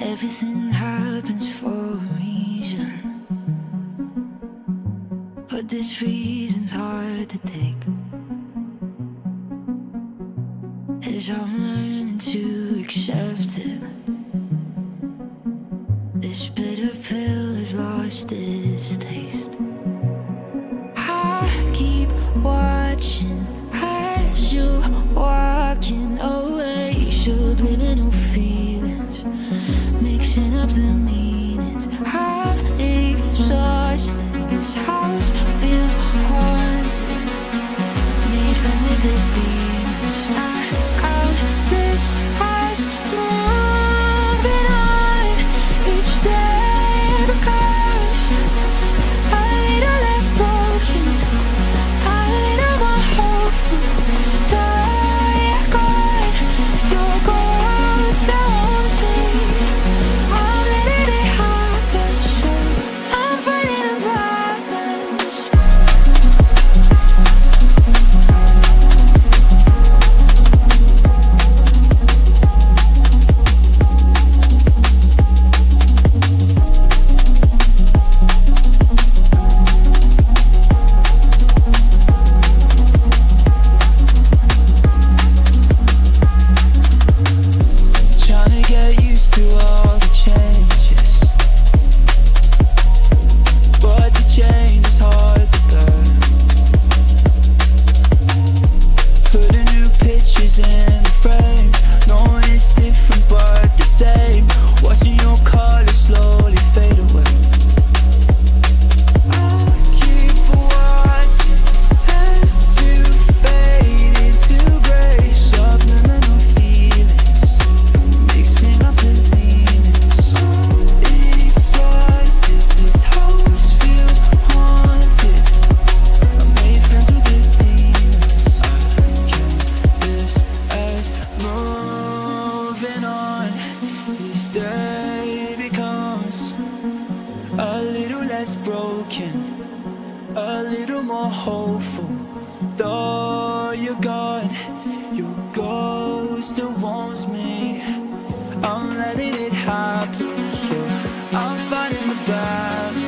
Everything happens for a reason, but this reason's hard to take. As I'm learning to accept it, this bitter pill has lost its taste. I keep watching as you're walking away, subliminal feelings, mixing up the meanings. I'm exhausted, this house feels haunted, made friends with the demons. I count this as moving on, each day becomes a little less broken, a little more hopeful. Though you're gone, your ghost haunts me. I'm letting it happen, so I'm finding a balance. Trying to get used to all the changes, but the change is hard to bear. Putting new pictures in the frame, knowing it's different but the same. Watching your colors slowly fade away. I keep watching as you fade into gray. Subliminal feelings, mixing up the meanings. Exhausted, this house feels haunted. I made friends with the demons. I count this as moving on. Each day becomes a little less broken, a little more hopeful. Though you're gone, your ghost still wants me. I'm letting it happen, so I'm finding the balance.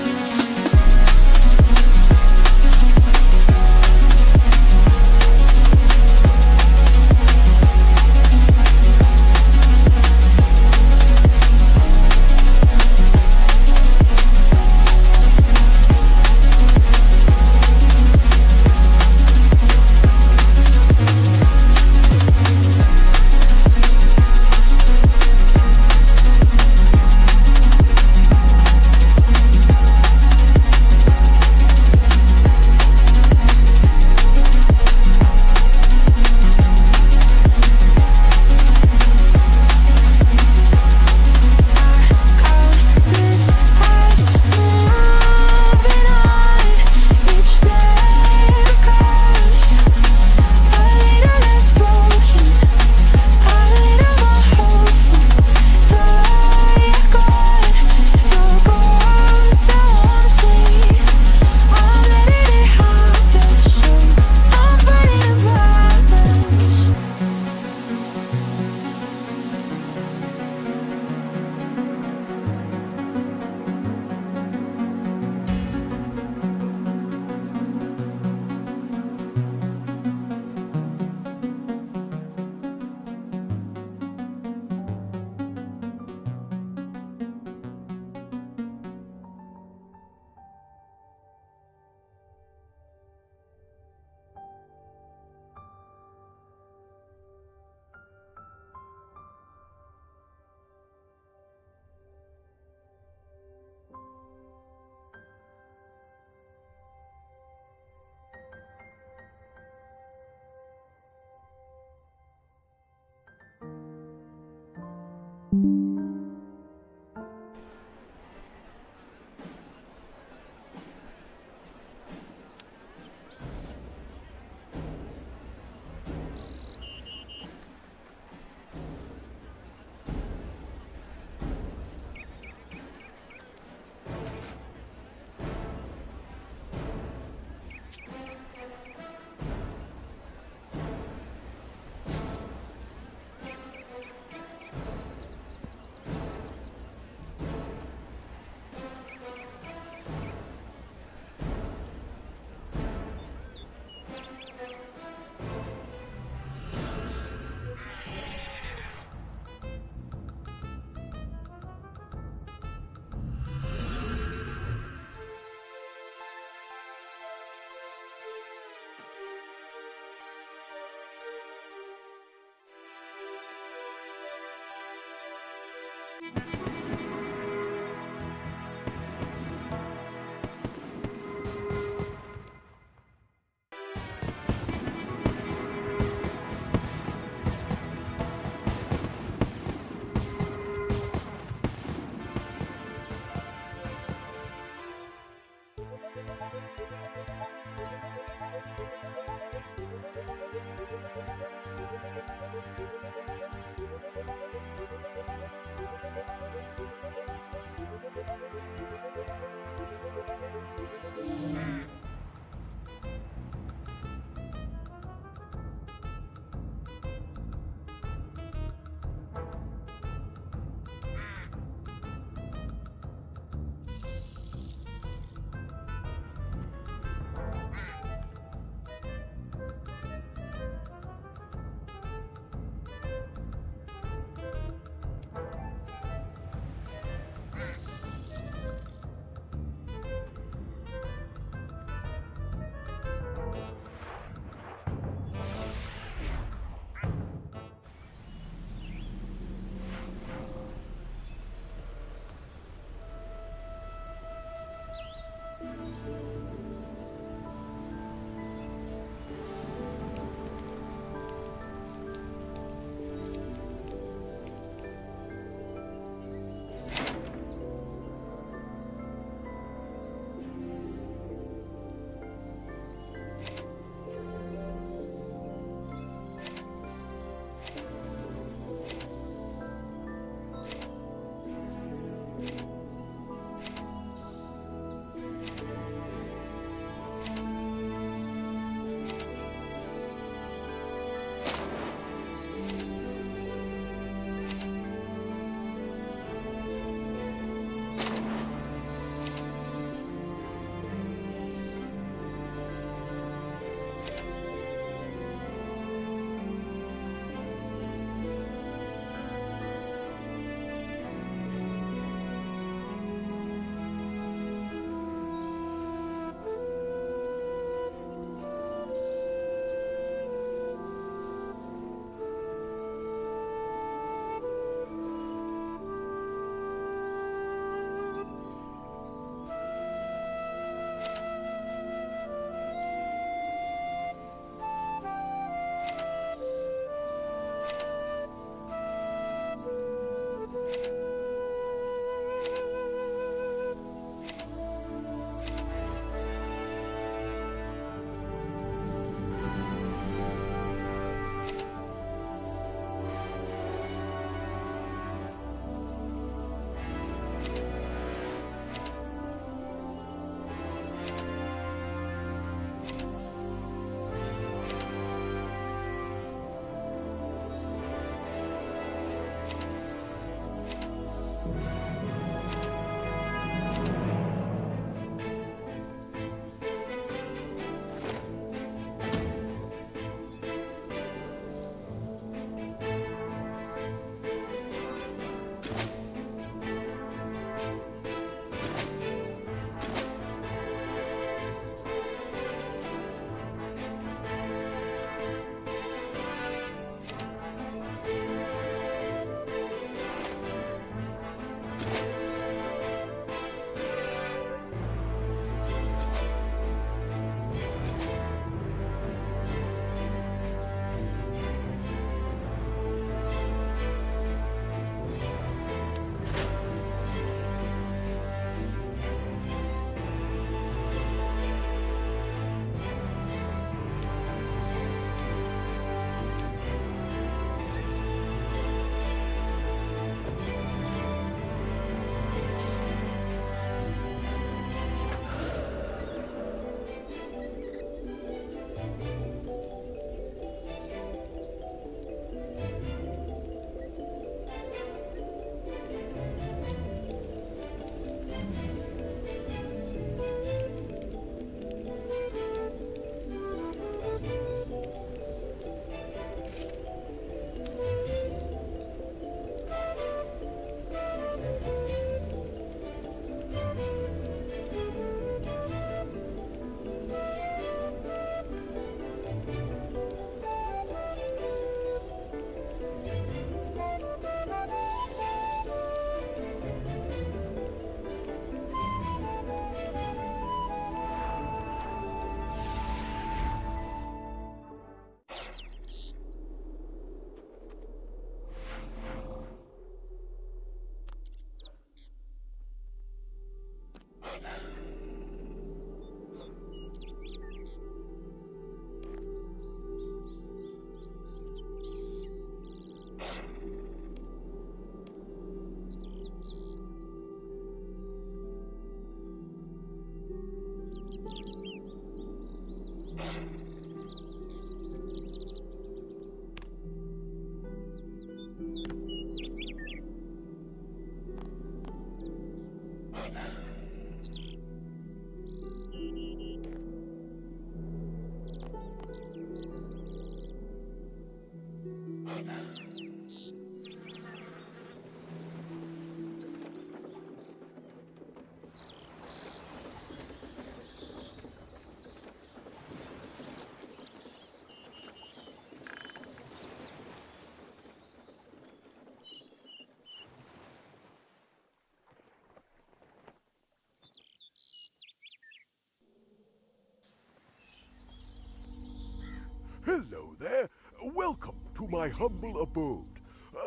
there. Welcome to my humble abode.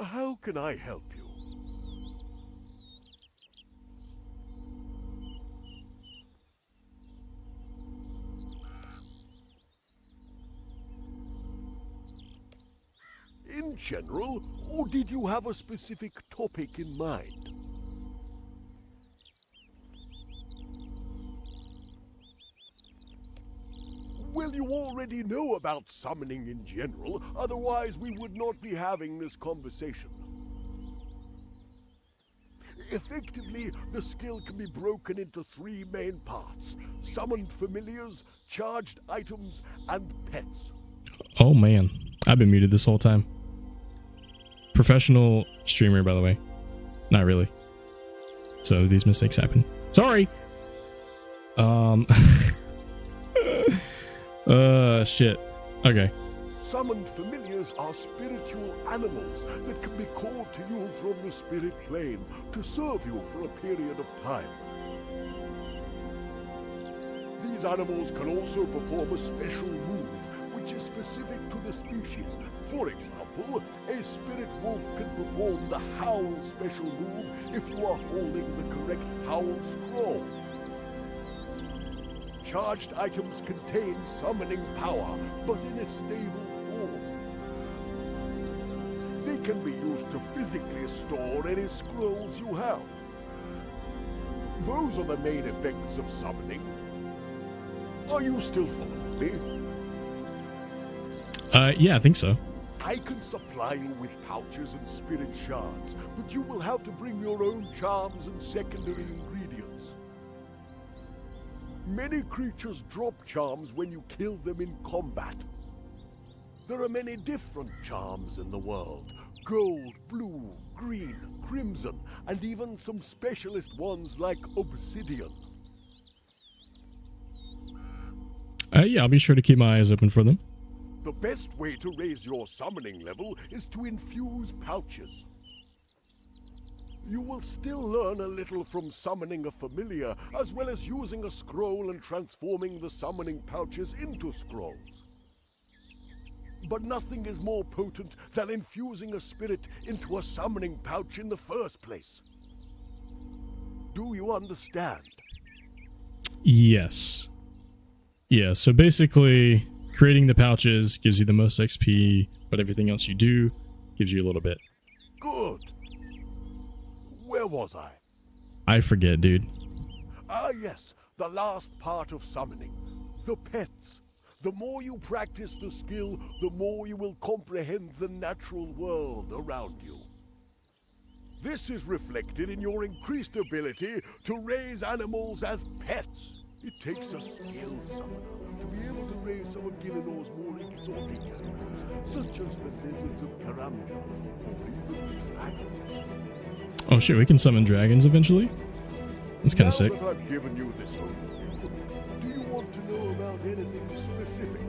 How can I help you? In general, or did you have a specific topic in mind? Well, you already know about summoning in general, otherwise we would not be having this conversation. Effectively, the skill can be broken into 3 main parts: summoned familiars, charged items, and pets. Oh man, I've been muted this whole time. Professional streamer, by the way. Not really. So these mistakes happen. Sorry. Shit. Okay. Summoned familiars are spiritual animals that can be called to you from the spirit plane to serve you for a period of time. These animals can also perform a special move, which is specific to the species. For example, a spirit wolf can perform the Howl special move if you are holding the correct Howl scroll. Charged items contain summoning power, but in a stable form. They can be used to physically store any scrolls you have. Those are the main effects of summoning. Are you still following me? Yeah, I think so. I can supply you with pouches and spirit shards, but you will have to bring your own charms and secondary ingredients. Many creatures drop charms when you kill them in combat. There are many different charms in the world: gold, blue, green, crimson, and even some specialist ones like obsidian. Yeah, I'll be sure to keep my eyes open for them. The best way to raise your summoning level is to infuse pouches. You will still learn a little from summoning a familiar, as well as using a scroll and transforming the summoning pouches into scrolls. But nothing is more potent than infusing a spirit into a summoning pouch in the first place. Do you understand? Yes. Yeah, so basically, creating the pouches gives you the most XP, but everything else you do gives you a little bit. Good. Where was I? I forget, dude. Ah, yes, the last part of summoning. The pets. The more you practice the skill, the more you will comprehend the natural world around you. This is reflected in your increased ability to raise animals as pets. It takes a skilled summoner to be able to raise some of Gillinor's more exotic animals, such as the lizards of Karamja, or even the dragon. Oh shit, we can summon dragons eventually? That's kind of sick. Now that I've given you this overview, do you want to know about anything specific?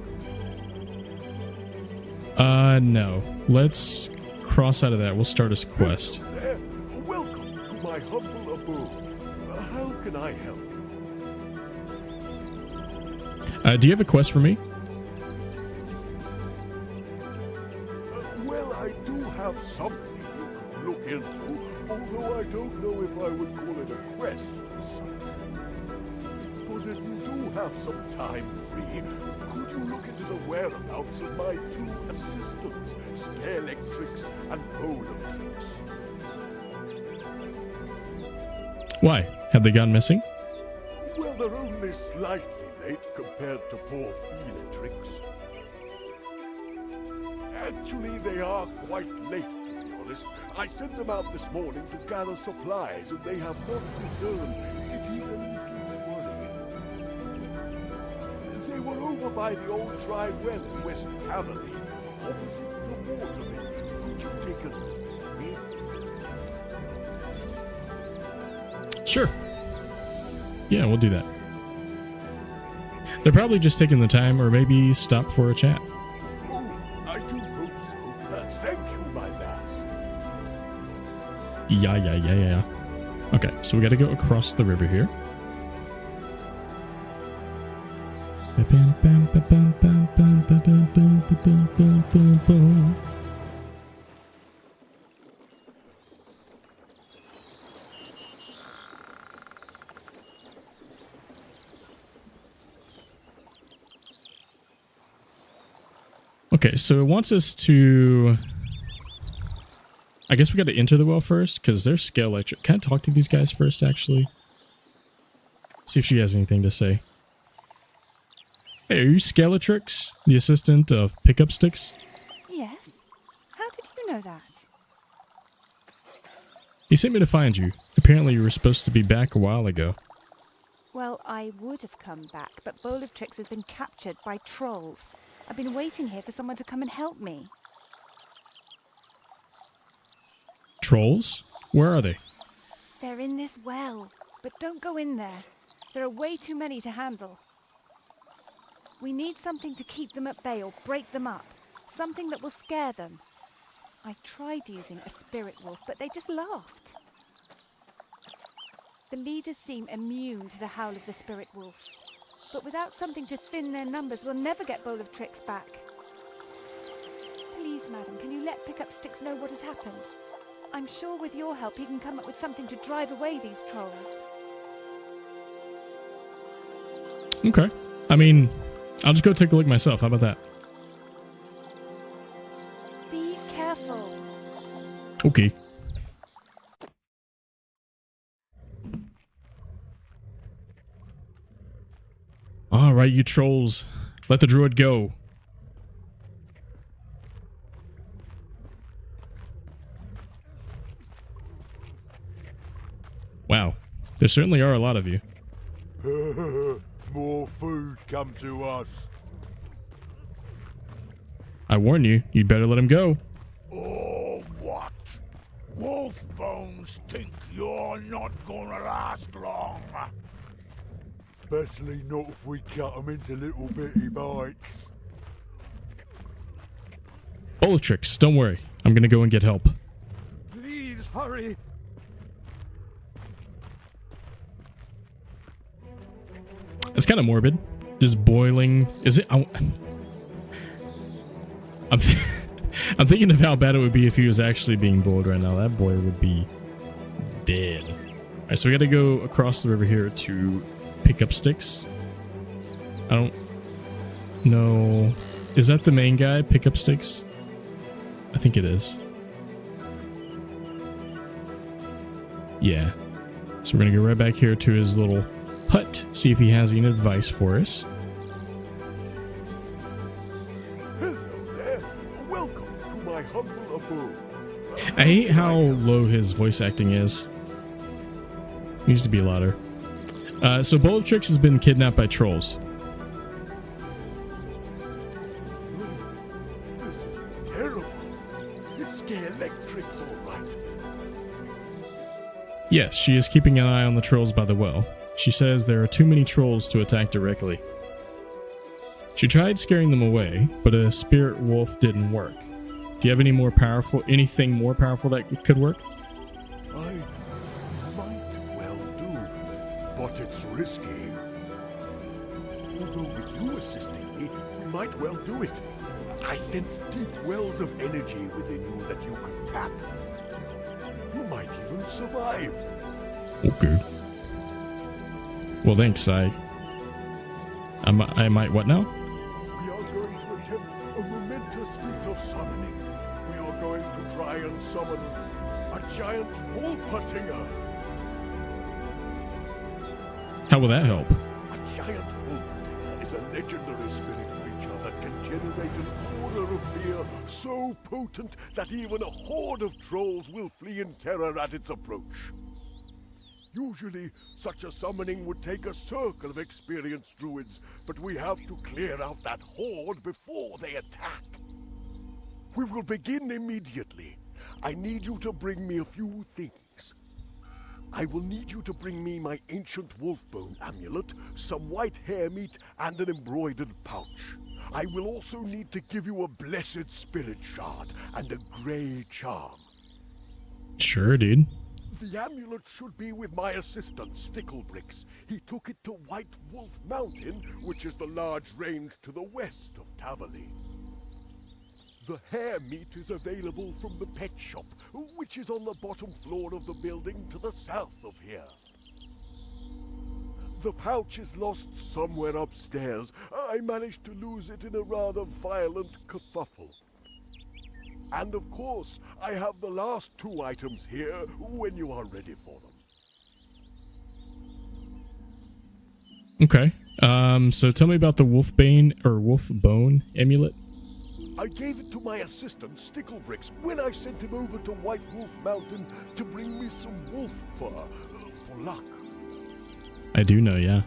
No. Let's cross out of that. We'll start this quest. There. Welcome to my humble abode. How can I help you? Do you have a quest for me? Well, I do have something you could look into, although I don't know if I would call it a quest as such. But if you do have some time free, could you look into the whereabouts of my 2 assistants, Stairlectrix and Polartrix? Why? Have they gone missing? Well, they're only slightly late compared to poor Felix. Actually, they are quite late, to be honest. I sent them out this morning to gather supplies, and they have not returned. It is a little worrying. They were over by the old dry well in West Cavalry, opposite the water mill. Could you take a look? Sure. Yeah, we'll do that. They're probably just taking the time, or maybe stop for a chat. Oh, I do hope so. Thank you, my lass. Yeah. Okay, so we gotta go across the river here. Okay, so it wants us to... I guess we got to enter the well first, because they're scale electric. Can I talk to these guys first, actually? See if she has anything to say. Hey, are you Scalatrix, the assistant of Pickup Sticks? Yes. How did you know that? He sent me to find you. Apparently you were supposed to be back a while ago. Well, I would have come back, but Bowl of Tricks has been captured by trolls. I've been waiting here for someone to come and help me. Trolls? Where are they? They're in this well, but don't go in there. There are way too many to handle. We need something to keep them at bay or break them up. Something that will scare them. I tried using a spirit wolf, but they just laughed. The leaders seem immune to the howl of the spirit wolf. But without something to thin their numbers, we'll never get Bowl of Tricks back. Please, madam, can you let Pickup Sticks know what has happened? I'm sure with your help he can come up with something to drive away these trolls. Okay. I mean, I'll just go take a look myself. How about that? Be careful. Okay. All right, you trolls. Let the druid go. Wow. There certainly are a lot of you. More food come to us. I warn you, you'd better let him go. Oh, what? Wolf bones think you're not gonna last long. Especially not if we cut them into little bitty bites. Bowl of Tricks, don't worry. I'm gonna go and get help. Please hurry. It's kind of morbid. Just boiling. Is it? I'm I'm thinking of how bad it would be if he was actually being boiled right now. That boy would be dead. All right, so we got to go across the river here to Pickup Sticks. I don't know. Is that the main guy, Pickup Sticks? I think it is. Yeah. So we're going to go right back here to his little hut, see if he has any advice for us. Hello there. Welcome to my humble abode. I hate how low his voice acting is. Needs to be louder. So Bowl of Tricks has been kidnapped by trolls. This is terrible. It's Scalatrix, all right. Yes, she is keeping an eye on the trolls by the well. She says there are too many trolls to attack directly. She tried scaring them away, but a spirit wolf didn't work. Do you have anything more powerful that could work? I might well do, but it's risky. Although with you assisting me, we might well do it. I sense deep wells of energy within you that you can tap. You might even survive. Okay. Well, thanks. I might what now? We are going to attempt a momentous feat of summoning. We are going to try and summon a giant wolf-huntinger. How will that help? A giant wolf is a legendary spirit creature that can generate an aura of fear so potent that even a horde of trolls will flee in terror at its approach. Usually, such a summoning would take a circle of experienced druids, but we have to clear out that horde before they attack. We will begin immediately. I need you to bring me a few things. I will need you to bring me my ancient wolfbone amulet, some white hair meat, and an embroidered pouch. I will also need to give you a blessed spirit shard and a grey charm. Sure, dude. The amulet should be with my assistant, Sticklebricks. He took it to White Wolf Mountain, which is the large range to the west of Tavali. The hare meat is available from the pet shop, which is on the bottom floor of the building to the south of here. The pouch is lost somewhere upstairs. I managed to lose it in a rather violent kerfuffle. And of course, I have the last 2 items here when you are ready for them. Okay. So tell me about the Wolfbane or Wolfbone amulet. I gave it to my assistant, Sticklebricks, when I sent him over to White Wolf Mountain to bring me some wolf fur for luck. I do know, yeah.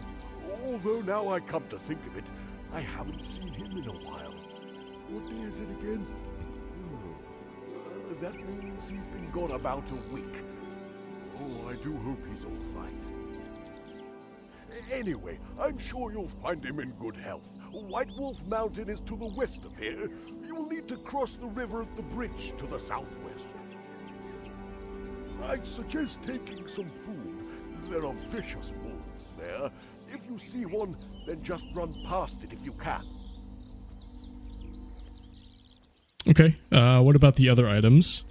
Although now I come to think of it, I haven't seen him in a while. What day is it again? That means he's been gone about a week. Oh, I do hope he's all right. Anyway, I'm sure you'll find him in good health. White Wolf Mountain is to the west of here. You will need to cross the river at the bridge to the southwest. I'd suggest taking some food. There are vicious wolves there. If you see one, then just run past it if you can. Okay. What about the other items?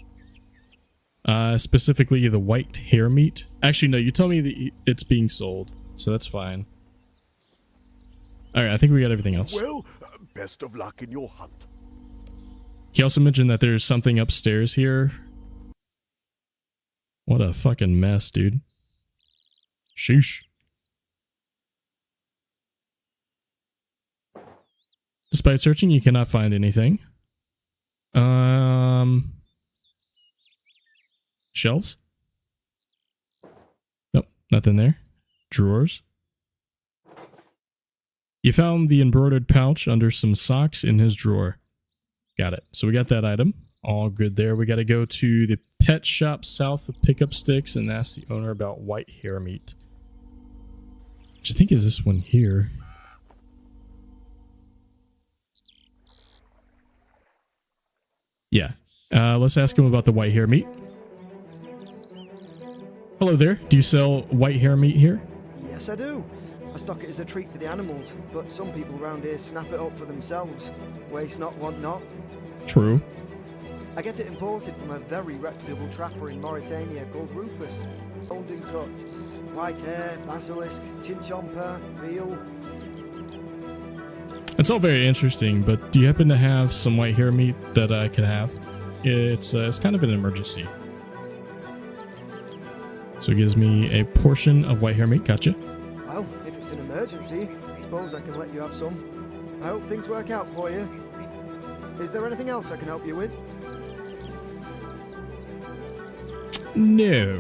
Specifically the white hare meat. Actually, no, you told me that it's being sold, so that's fine. Alright, I think we got everything else. Well, best of luck in your hunt. He also mentioned that there's something upstairs here. What a fucking mess, dude. Sheesh. Despite searching, you cannot find anything. Shelves? Nope, nothing there. Drawers? You found the embroidered pouch under some socks in his drawer. Got it. So we got that item. All good there. We got to go to the pet shop south of Pickup Sticks and ask the owner about white hare meat. Which I think is this one here. Yeah. Let's ask him about the white hare meat. Hello there. Do you sell white hare meat here? Yes, I do. I stock it as a treat for the animals, but some people around here snap it up for themselves. Waste not, want not. True. I get it imported from a very reputable trapper in Mauritania called Rufus. Owned and cut. White hare, basilisk, chinchomper, veal. It's all very interesting, but do you happen to have some white hare meat that I can have? It's kind of an emergency. So it gives me a portion of white hare meat. Gotcha. Well, if it's an emergency, I suppose I can let you have some. I hope things work out for you. Is there anything else I can help you with? No.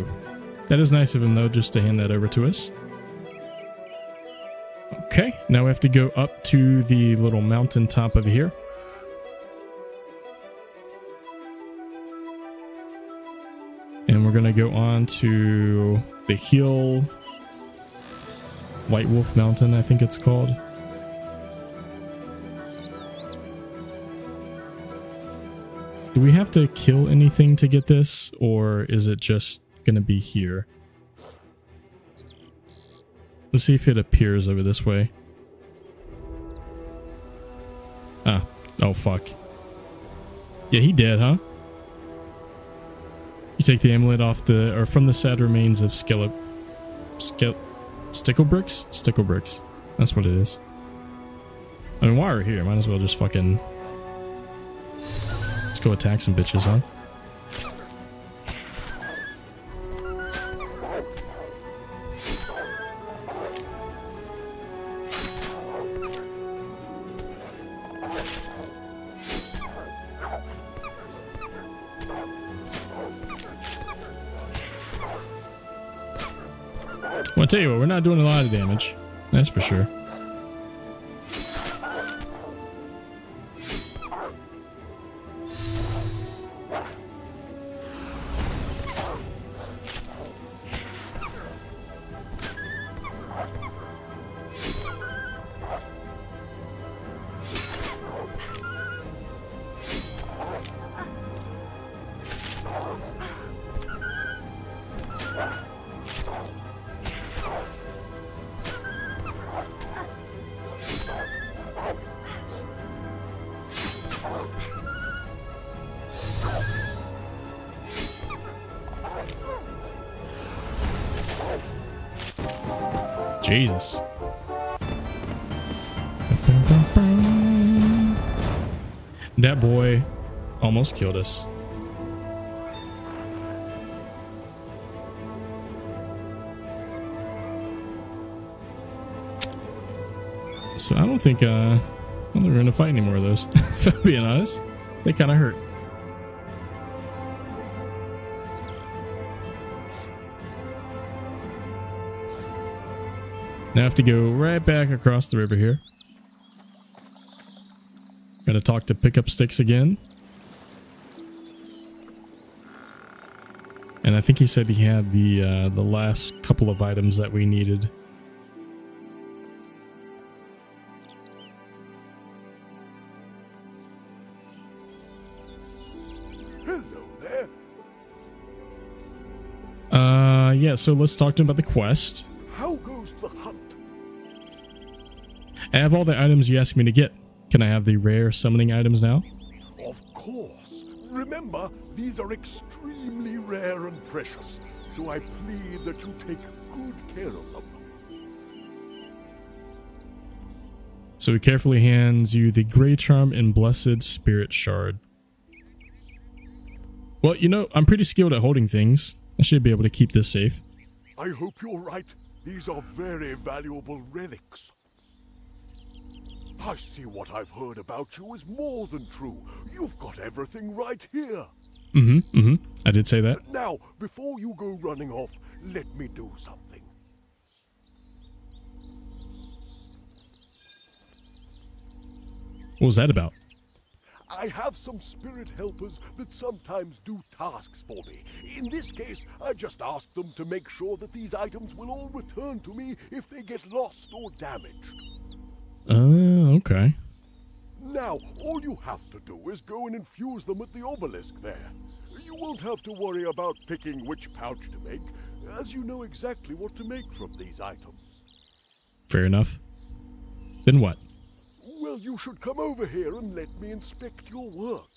That is nice of him, though, just to hand that over to us. Okay, now we have to go up to the little mountain top over here. And we're going to go on to the hill. White Wolf Mountain, I think it's called. Do we have to kill anything to get this, or is it just going to be here? Let's see if it appears over this way. Ah, oh fuck. Yeah, he dead, huh? You take the amulet off the, or from the sad remains of Sticklebricks? Sticklebricks. That's what it is. I mean, while we're here, might as well just fucking... Let's go attack some bitches, huh? Well, I tell you what, we're not doing a lot of damage. That's for sure. Jesus. That boy almost killed us. So I don't think we're gonna fight any more of those. If I'm being honest, they kind of hurt. Now I have to go right back across the river here. Gotta talk to Pickup Sticks again. And I think he said he had the last couple of items that we needed. Hello there. Yeah, so let's talk to him about the quest. How goes the hunt? I have all the items you asked me to get. Can I have the rare summoning items now? Of course. Remember, these are extremely rare and precious, so I plead that you take good care of them. So he carefully hands you the Grey Charm and Blessed Spirit Shard. Well, you know, I'm pretty skilled at holding things. I should be able to keep this safe. I hope you're right. These are very valuable relics. I see what I've heard about you is more than true. You've got everything right here. I did say that. Now, before you go running off, let me do something. What was that about? I have some spirit helpers that sometimes do tasks for me. In this case, I just ask them to make sure that these items will all return to me if they get lost or damaged. Okay. Now, all you have to do is go and infuse them at the obelisk there. You won't have to worry about picking which pouch to make, as you know exactly what to make from these items. Fair enough. Then what? Well, you should come over here and let me inspect your work.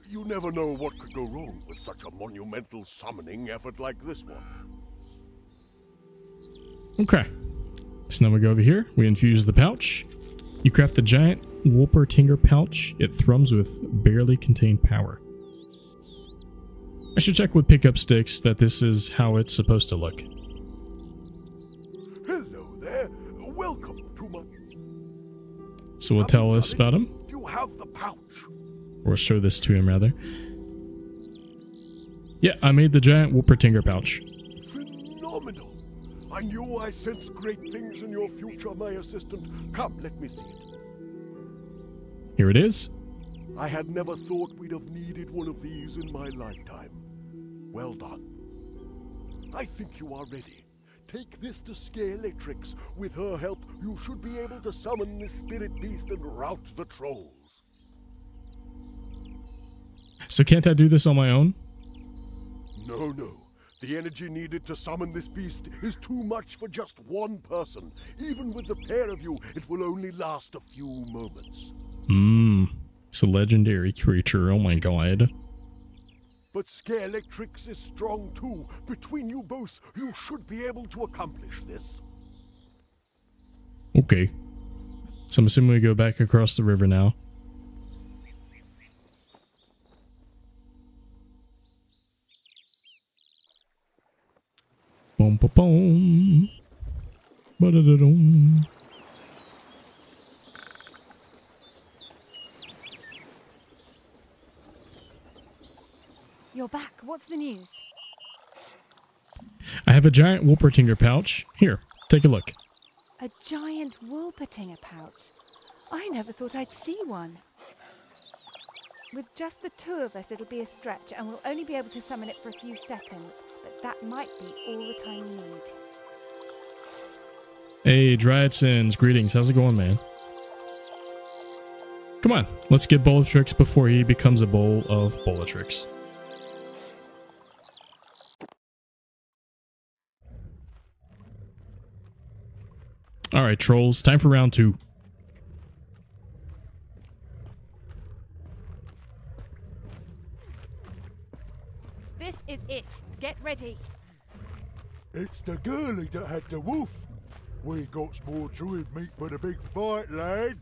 You never know what could go wrong with such a monumental summoning effort like this one. Okay. So now we go over here. We infuse the pouch. You craft the giant Wolpertinger pouch. It thrums with barely contained power. I should check with Pickup Sticks that this is how it's supposed to look. Hello there. Welcome to my... So we'll tell us about him. You have the pouch. Or show this to him, rather. Yeah, I made the giant Wolpertinger pouch. Phenomenal. I knew I sensed great things in your future, my assistant. Come, let me see it. Here it is. I had never thought we'd have needed one of these in my lifetime. Well done. I think you are ready. Take this to Scaletrix. With her help, you should be able to summon this spirit beast and rout the trolls. So can't I do this on my own? No, no. The energy needed to summon this beast is too much for just one person. Even with the pair of you, it will only last a few moments. It's a legendary creature, oh my god. But Scaletrix is strong too. Between you both, you should be able to accomplish this. Okay. So I'm assuming we go back across the river now. Boom, ba, boom. Ba-da-da-dum. You're back. What's the news? I have a giant Wolpertinger pouch. Here, take a look. A giant Wolpertinger pouch. I never thought I'd see one. With just the two of us, it'll be a stretch, and we'll only be able to summon it for a few seconds. But that might be all the time we need. Hey, Dryad Sins, greetings. How's it going, man? Come on, let's get Bellatrix before he becomes a bowl of Bellatrix. Alright, trolls, time for round 2. This is it. Get ready. It's the girlie that had the wolf. We got some more druid meat for the big fight, lads.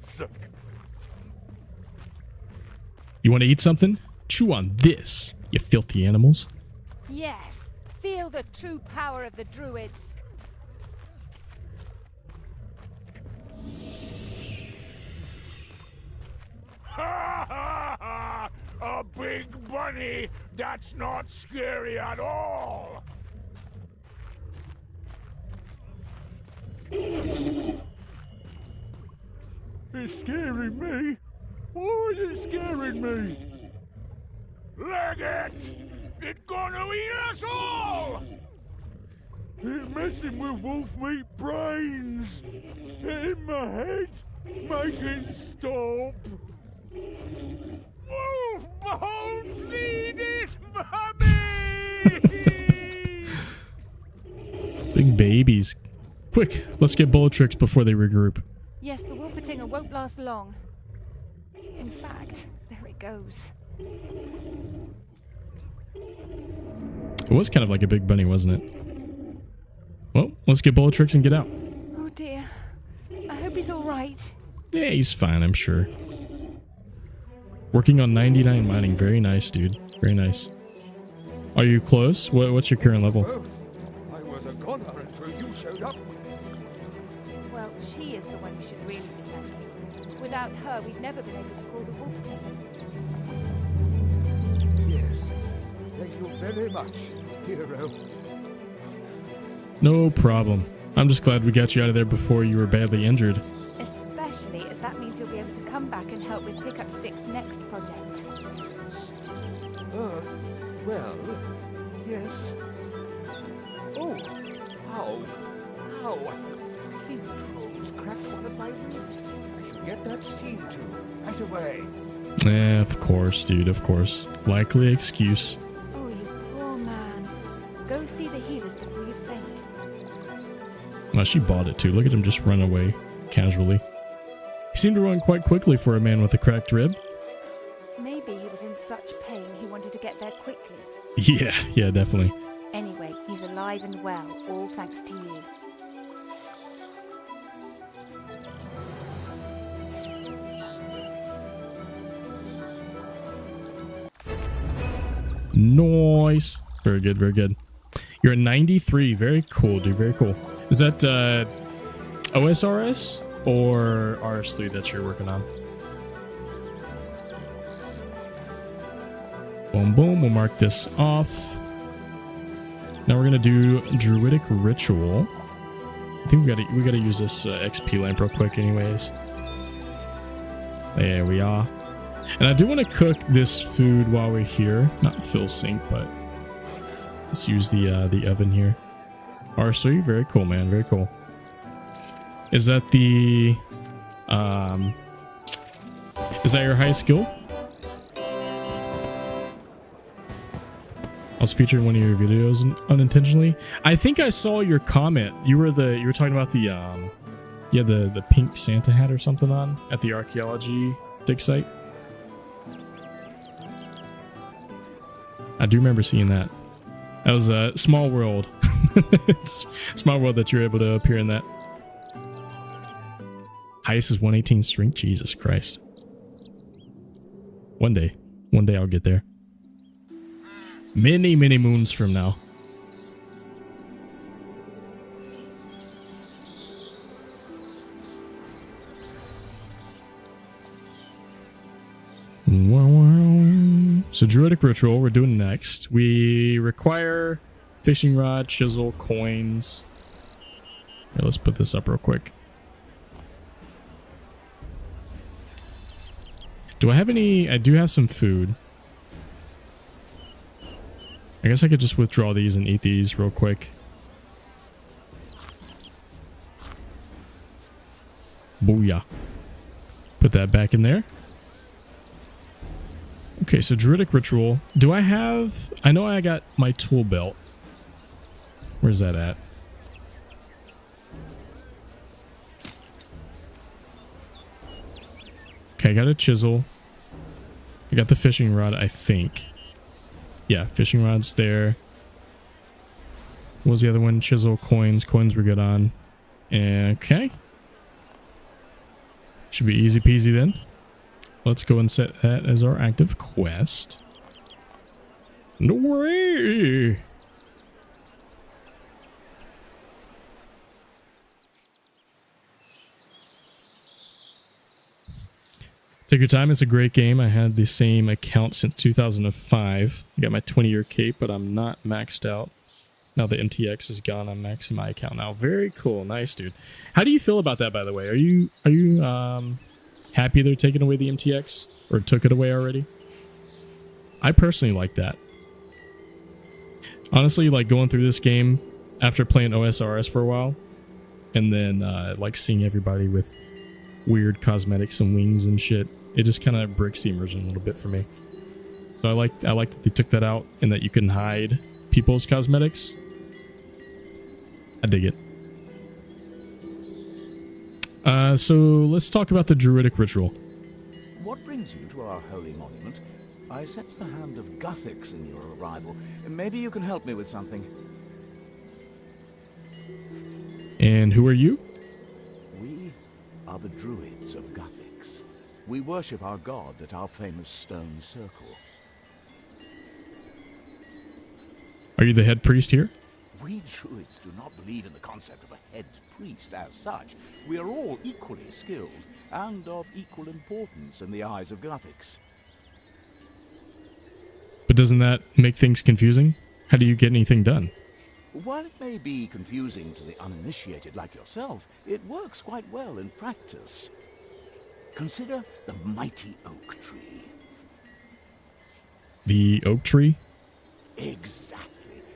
You want to eat something? Chew on this, you filthy animals. Yes. Feel the true power of the druids. Ha ha ha! A big bunny? That's not scary at all! It's scaring me. Why is it scaring me? Leg it! It's gonna eat us all! It's messing with wolf meat brains. In my head. Make it stop. Wolf bones need it, mommy! Big babies. Quick, let's get Bellatrix before they regroup. Yes, the Wolpertinger won't last long. In fact, there it goes. It was kind of like a big bunny, wasn't it? Well, let's get Bellatrix and get out. Oh dear. I hope he's all right. Yeah, he's fine, I'm sure. Working on 99 mining. Very nice, dude. Very nice. Are you close? What's your current level? Oh, I was a goner until you showed up. Well, she is the one you should really be thanking. Without her, we'd never been able to call the Wolpertinger. Yes. Thank you very much, hero. No problem. I'm just glad we got you out of there before you were badly injured. Especially as that means you'll be able to come back and help with Pick Up Stick's next project. Well, yes. Oh, ow. I think Troll's cracked one of my ribs. I should get that seen to right away. Of course, dude, of course. Likely excuse. Oh, you poor man. Go see the healers before you faint. Well, she bought it too. Look at him just run away casually. He seemed to run quite quickly for a man with a cracked rib. Maybe he was in such pain he wanted to get there quickly. Yeah, definitely. Anyway, he's alive and well, all thanks to you. Nice. Very good, very good. You're at 93. Very cool, dude. Very cool. Is that OSRS or RS3 that you're working on? Boom, boom. We'll mark this off. Now we're gonna do Druidic Ritual. I think we gotta use this XP lamp real quick, anyways. There we are. And I do want to cook this food while we're here. Not fill sink, but let's use the oven here. RS3, very cool, man. Very cool. Is that the is that your highest skill? I was featured in one of your videos unintentionally. I think I saw your comment. You were talking about the the pink Santa hat or something on at the archaeology dig site. I do remember seeing that. That was a small world. It's small world that you're able to appear in that. Highest is 118 strength. Jesus Christ. One day I'll get there. Many moons from now. So Druidic Ritual, we're doing next. We require fishing rod, chisel, coins. Here, let's put this up real quick. Do I have any? I do have some food. I guess I could just withdraw these and eat these real quick. Booyah. Put that back in there. Okay, so Druidic Ritual. Do I have... I know I got my tool belt. Where's that at? Okay, I got a chisel. I got the fishing rod, I think. Yeah, fishing rods there. What was the other one? Chisel, coins. Coins we're good on. Okay. Should be easy peasy then. Let's go and set that as our active quest. No way! Take your time. It's a great game. I had the same account since 2005. I got my 20-year cape, but I'm not maxed out. Now the MTX is gone, I'm maxing my account now. Very cool. Nice, dude. How do you feel about that, by the way? Are you happy they're taking away the MTX? Or took it away already? I personally like that. Honestly, like going through this game after playing OSRS for a while, and then like seeing everybody with weird cosmetics and wings and shit, it just kind of breaks the immersion a little bit for me. So I like that they took that out and that you can hide people's cosmetics. I dig it. So let's talk about the druidic ritual. What brings you to our holy monument? I sense the hand of Guthix in your arrival. Maybe you can help me with something. And who are you? We are the druids of Guthix. We worship our god at our famous stone circle. Are you the head priest here? We druids do not believe in the concept of a head priest as such. We are all equally skilled and of equal importance in the eyes of Guthix. But doesn't that make things confusing? How do you get anything done? While it may be confusing to the uninitiated like yourself, it works quite well in practice. Consider the mighty oak tree. The oak tree? Exactly.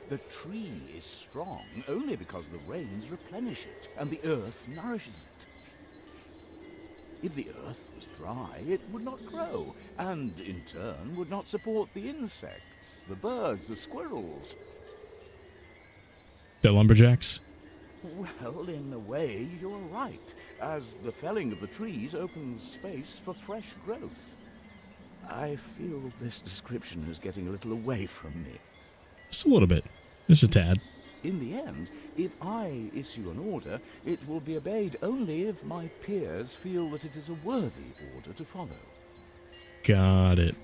The tree is strong only because the rains replenish it and the earth nourishes it. If the earth was dry, it would not grow, and in turn would not support the insects, the birds, the squirrels. The lumberjacks? Well, in a way, you're right, as the felling of the trees opens space for fresh growth. I feel this description is getting a little away from me. Just a little bit. Just a tad. In the end, if I issue an order, it will be obeyed only if my peers feel that it is a worthy order to follow. Got it.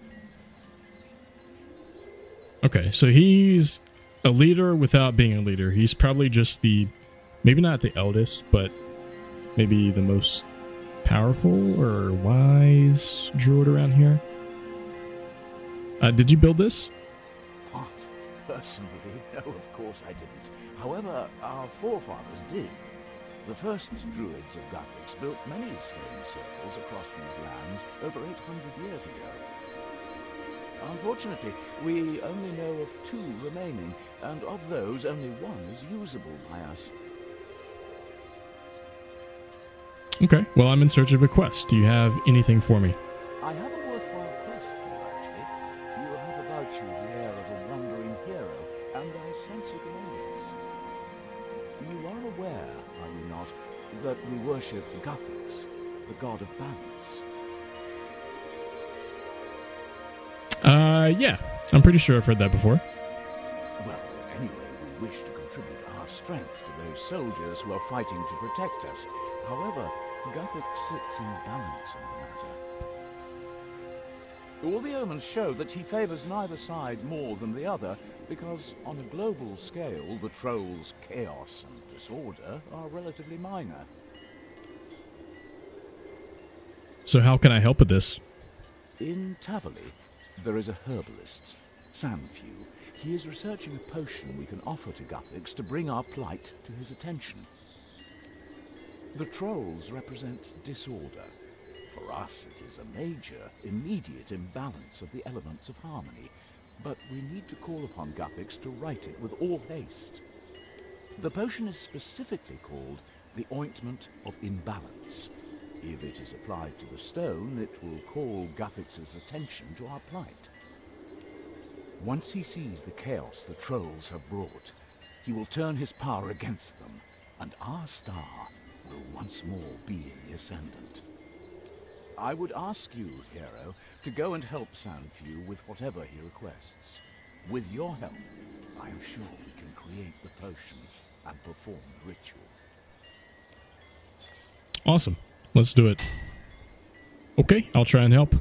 Okay, so he's a leader without being a leader. He's probably just the, maybe not the eldest, but maybe the most powerful or wise druid around here. Did you build this? What? Personally, no, of course I didn't. However, our forefathers did. The first druids of Guthix built many stone circles across these lands over 800 years ago. Unfortunately, we only know of 2 remaining, and of those, only 1 is usable by us. Okay, well, I'm in search of a quest. Do you have anything for me? I have a worthwhile quest for you, actually. You will have about you the air of a wandering hero, and I sense you can own this. You are aware, are you not, that we worship Guthix, the god of balance? Yeah. I'm pretty sure I've heard that before. Well, anyway, we wish to contribute our strength to those soldiers who are fighting to protect us. However, Guthix sits in balance on the matter. All the omens show that he favors neither side more than the other, because on a global scale, the trolls' chaos and disorder are relatively minor. So how can I help with this? In Tavali, there is a herbalist, Sanfew. He is researching a potion we can offer to Guthix to bring our plight to his attention. The trolls represent disorder. For us, it is a major, immediate imbalance of the elements of harmony, but we need to call upon Guthix to right it with all haste. The potion is specifically called the Ointment of Imbalance. If it is applied to the stone, it will call Guthix's attention to our plight. Once he sees the chaos the trolls have brought, he will turn his power against them, and our star will once more be in the ascendant. I would ask you, hero, to go and help Sanfew with whatever he requests. With your help, I am sure we can create the potion and perform the ritual. Awesome. Let's do it. Okay, I'll try and help.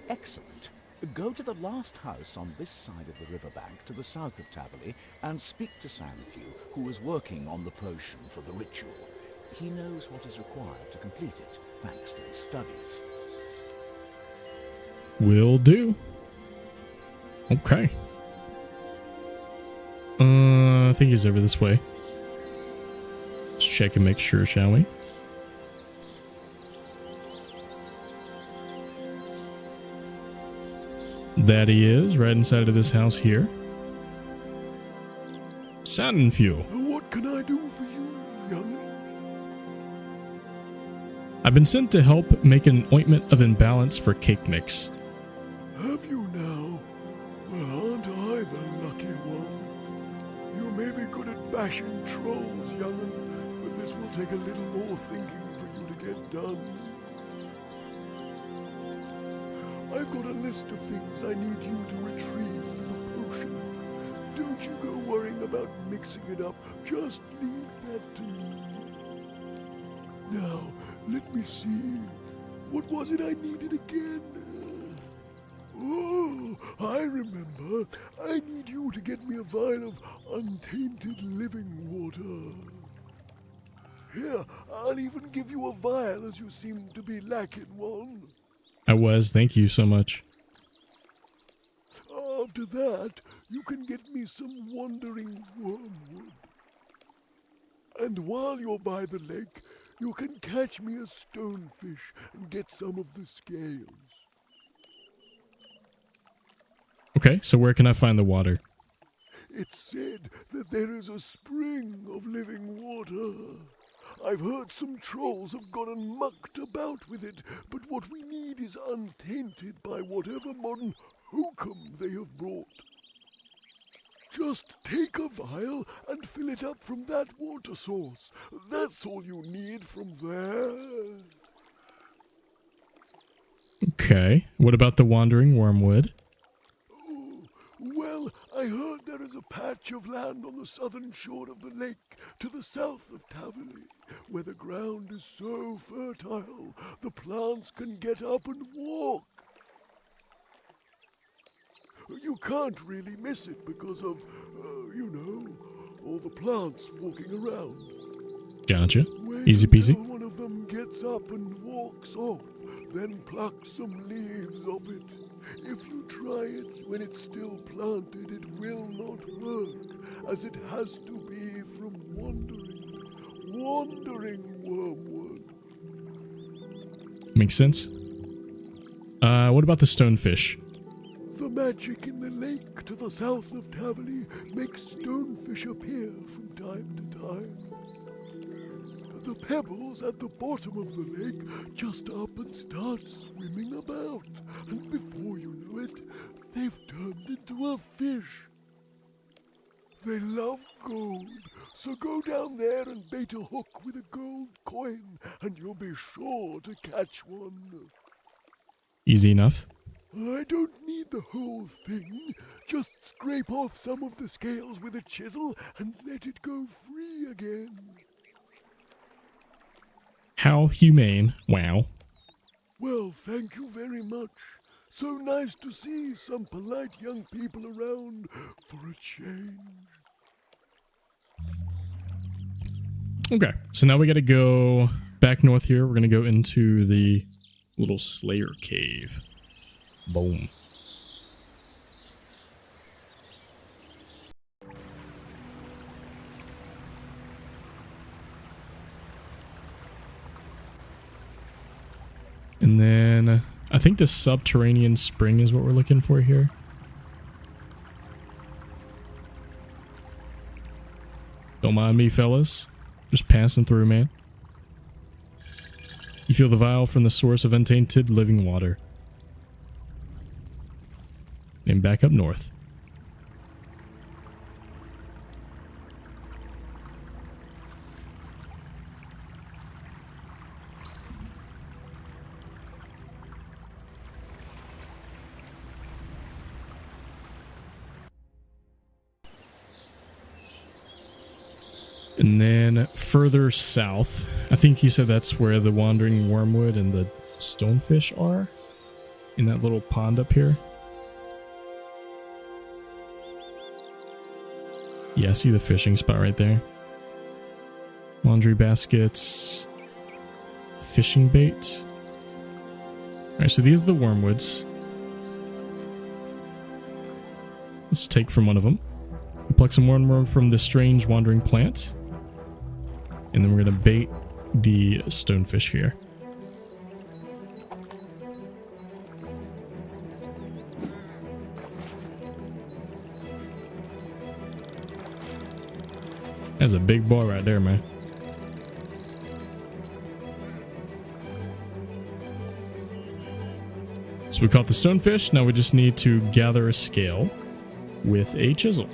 Excellent. Go to the last house on this side of the riverbank to the south of Taverley and speak to Sandfew, who is working on the potion for the ritual. He knows what is required to complete it, thanks to his studies. Will do. Okay. I think he's over this way. Let's check and make sure, shall we? That he is, right inside of this house here. Sound fuel. What can I do for you, young'un? I've been sent to help make an ointment of imbalance for cake mix. Have you now? Well, aren't I the lucky one? You may be good at bashing trolls, young'un, but this will take a little more thinking for you to get done. I've got a list of things I need you to retrieve for the potion. Don't you go worrying about mixing it up. Just leave that to me. Now, let me see. What was it I needed again? Oh, I remember. I need you to get me a vial of untainted living water. Here, I'll even give you a vial as you seem to be lacking one. I was, thank you so much. After that, you can get me some wandering wormwood. And while you're by the lake, you can catch me a stonefish and get some of the scales. Okay, so where can I find the water? It's said that there is a spring of living water. I've heard some trolls have gone and mucked about with it, but what we need is untainted by whatever modern hokum they have brought. Just take a vial and fill it up from that water source. That's all you need from there. Okay, what about the wandering wormwood? Well, I heard there is a patch of land on the southern shore of the lake to the south of Taverley, where the ground is so fertile the plants can get up and walk. You can't really miss it because of, all the plants walking around. Gotcha. Wait Easy peasy. until one of them gets up and walks off, then pluck some leaves off it. If you try it when it's still planted, it will not work, as it has to be from wandering wormwood. Makes sense. What about the stonefish? The magic in the lake to the south of Taverley makes stonefish appear from time to time. The pebbles at the bottom of the lake just up and start swimming about, and before you know it, they've turned into a fish. They love gold, so go down there and bait a hook with a gold coin, and you'll be sure to catch one. Easy enough. I don't need the whole thing. Just scrape off some of the scales with a chisel and let it go free again. How humane. Wow. Well, thank you very much. So nice to see some polite young people around for a change. Okay, so now we gotta go back north here. We're gonna go into the little Slayer cave. Boom. And then I think the subterranean spring is what we're looking for here. Don't mind me, fellas. Just passing through, man. You feel the vial from the source of untainted living water. And back up north. And then further south, I think he said that's where the wandering wormwood and the stonefish are. In that little pond up here. Yeah, I see the fishing spot right there. Laundry baskets. Fishing bait. Alright, so these are the wormwoods. Let's take from one of them. We pluck some wormwood from the strange wandering plant. And then we're going to bait the stonefish here. That's a big boy right there, man. So we caught the stonefish. Now we just need to gather a scale with a chisel.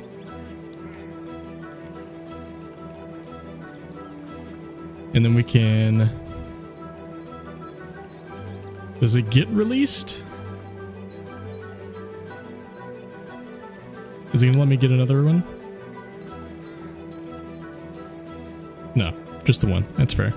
And then we can... Does it get released? Is it gonna let me get another one? No, just the one. That's fair.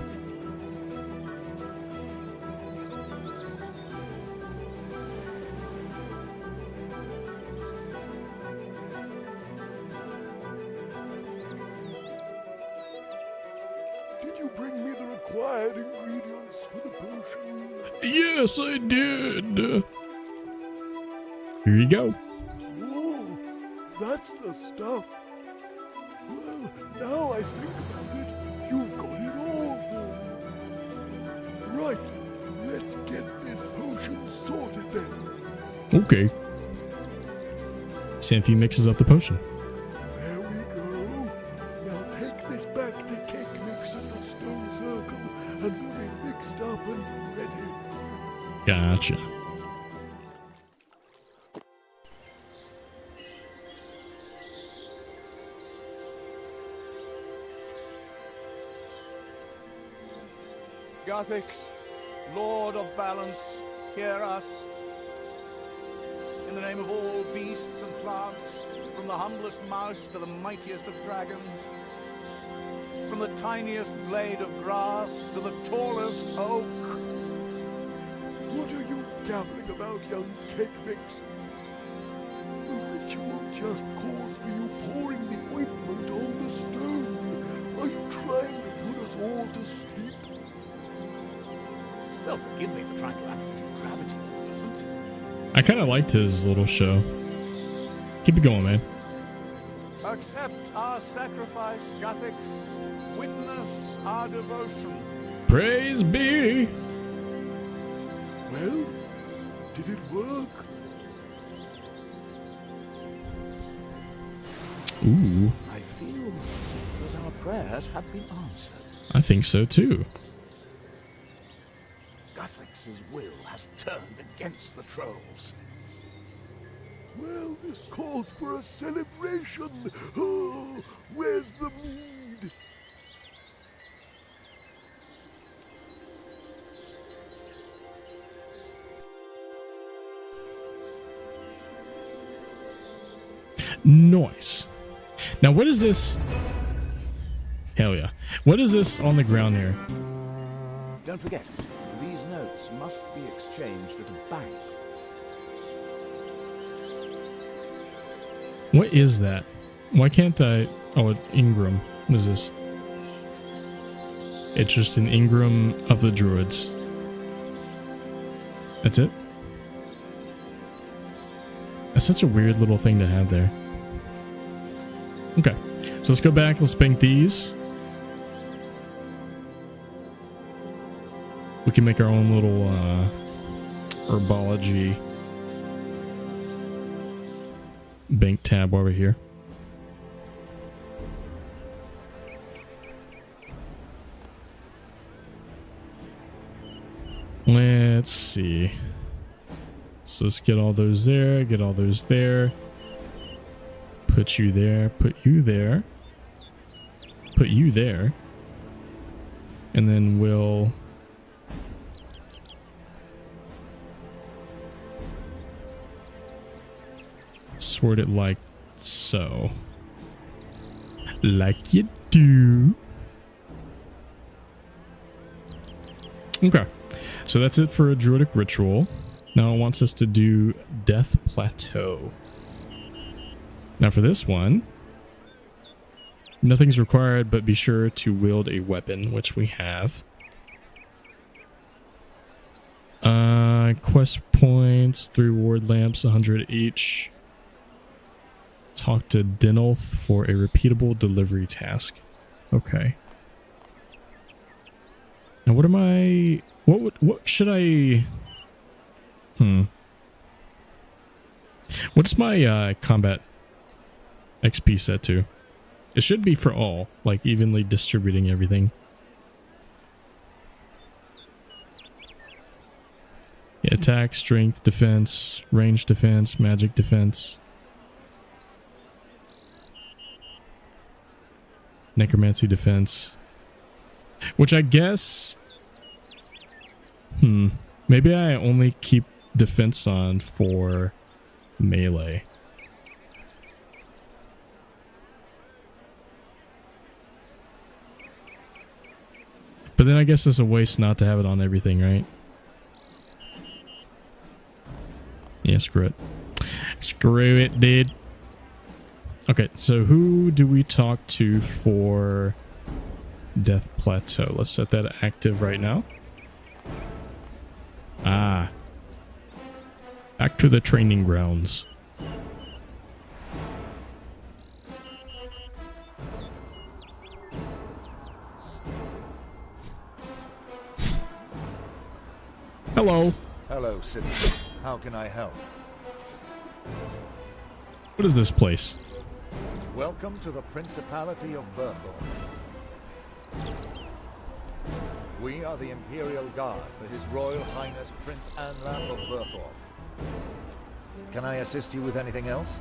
Did you bring me the required ingredients for the potion? Yes, I did. Here you go. Oh, that's the stuff. Well, now I think about it, you've got it all for me. Right, let's get this potion sorted then. Okay. Sanfi mixes up the potion. There we go. Now take this back to Cake Mix at the Stone Circle and we'll be mixed up and ready. Gotcha. Guthix, Lord of Balance, hear us. In the name of all beasts and plants, from the humblest mouse to the mightiest of dragons, from the tiniest blade of grass to the tallest oak. What are you gabbling about, young Cake Mix? The ritual just calls for you pouring the ointment on the stone. Are you trying to put us all to sleep? Well, forgive me for trying to act with gravity for a moment. I kind of liked his little show. Keep it going, man. Accept our sacrifice, Guthix. Witness our devotion. Praise be. Well, did it work? Ooh, I feel that our prayers have been answered. I think so too. Guthix's will has turned against the trolls. Well, this calls for a celebration. Oh, where's the mead? Nice. Now, what is this? Hell yeah. What is this on the ground here? Don't forget, these notes must be exchanged at a bank. What is that? Why can't I? Oh, Ingram. What is this? It's just an Ingram of the Druids. That's it? That's such a weird little thing to have there. Okay, so let's go back. Let's bank these. We can make our own little herbology bank tab over here. Let's see. So let's get all those there, get all those there. Put you there, put you there. Put you there. And then we'll... sort it like so. Like you do. Okay, so that's it for a druidic ritual. Now it wants us to do Death Plateau. Now for this one, nothing's required, but be sure to wield a weapon, which we have. Quest points, 3 ward lamps, 100 each. Talk to Dinolf for a repeatable delivery task. Okay. Now what am I... What should I... What's my combat XP set to? It should be for all, like evenly distributing everything. Yeah, attack, strength, defense, range defense, magic defense. Necromancy defense. Which I guess... Maybe I only keep defense on for melee. But then I guess it's a waste not to have it on everything, right? Yeah, screw it. Screw it, dude. Okay, so who do we talk to for Death Plateau? Let's set that active right now. Ah. Back to the training grounds. Hello. Hello, citizen. How can I help? What is this place? Welcome to the Principality of Burthorn. We are the Imperial Guard for His Royal Highness Prince Anlaf of Burthorn. Can I assist you with anything else?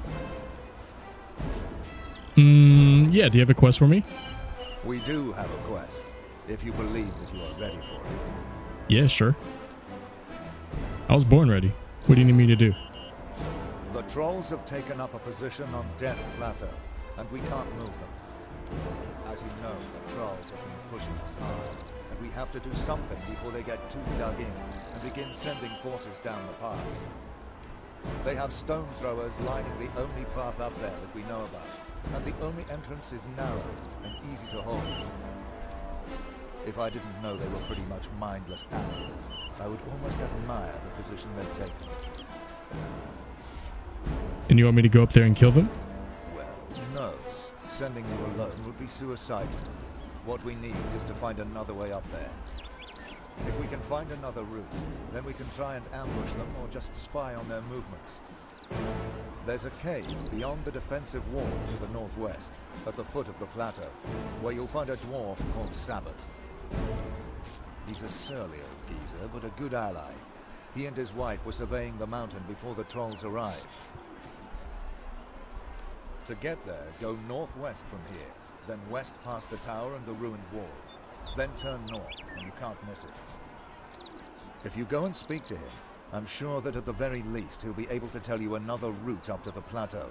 Yeah, do you have a quest for me? We do have a quest, if you believe that you are ready for it. Yeah, sure. I was born ready. What do you need me to do? The trolls have taken up a position on Death Plateau, and we can't move them. As you know, the trolls have been pushing us hard, and we have to do something before they get too dug in and begin sending forces down the pass. They have stone throwers lining the only path up there that we know about, and the only entrance is narrow and easy to hold. If I didn't know they were pretty much mindless animals, I would almost admire the position they've taken. And you want me to go up there and kill them? Well, no. Sending you alone would be suicidal. What we need is to find another way up there. If we can find another route, then we can try and ambush them or just spy on their movements. There's a cave beyond the defensive wall to the northwest, at the foot of the plateau, where you'll find a dwarf called Sabbath. He's a surly old geezer, but a good ally. He and his wife were surveying the mountain before the trolls arrived. To get there, go northwest from here, then west past the tower and the ruined wall. Then turn north, and you can't miss it. If you go and speak to him, I'm sure that at the very least he'll be able to tell you another route up to the plateau.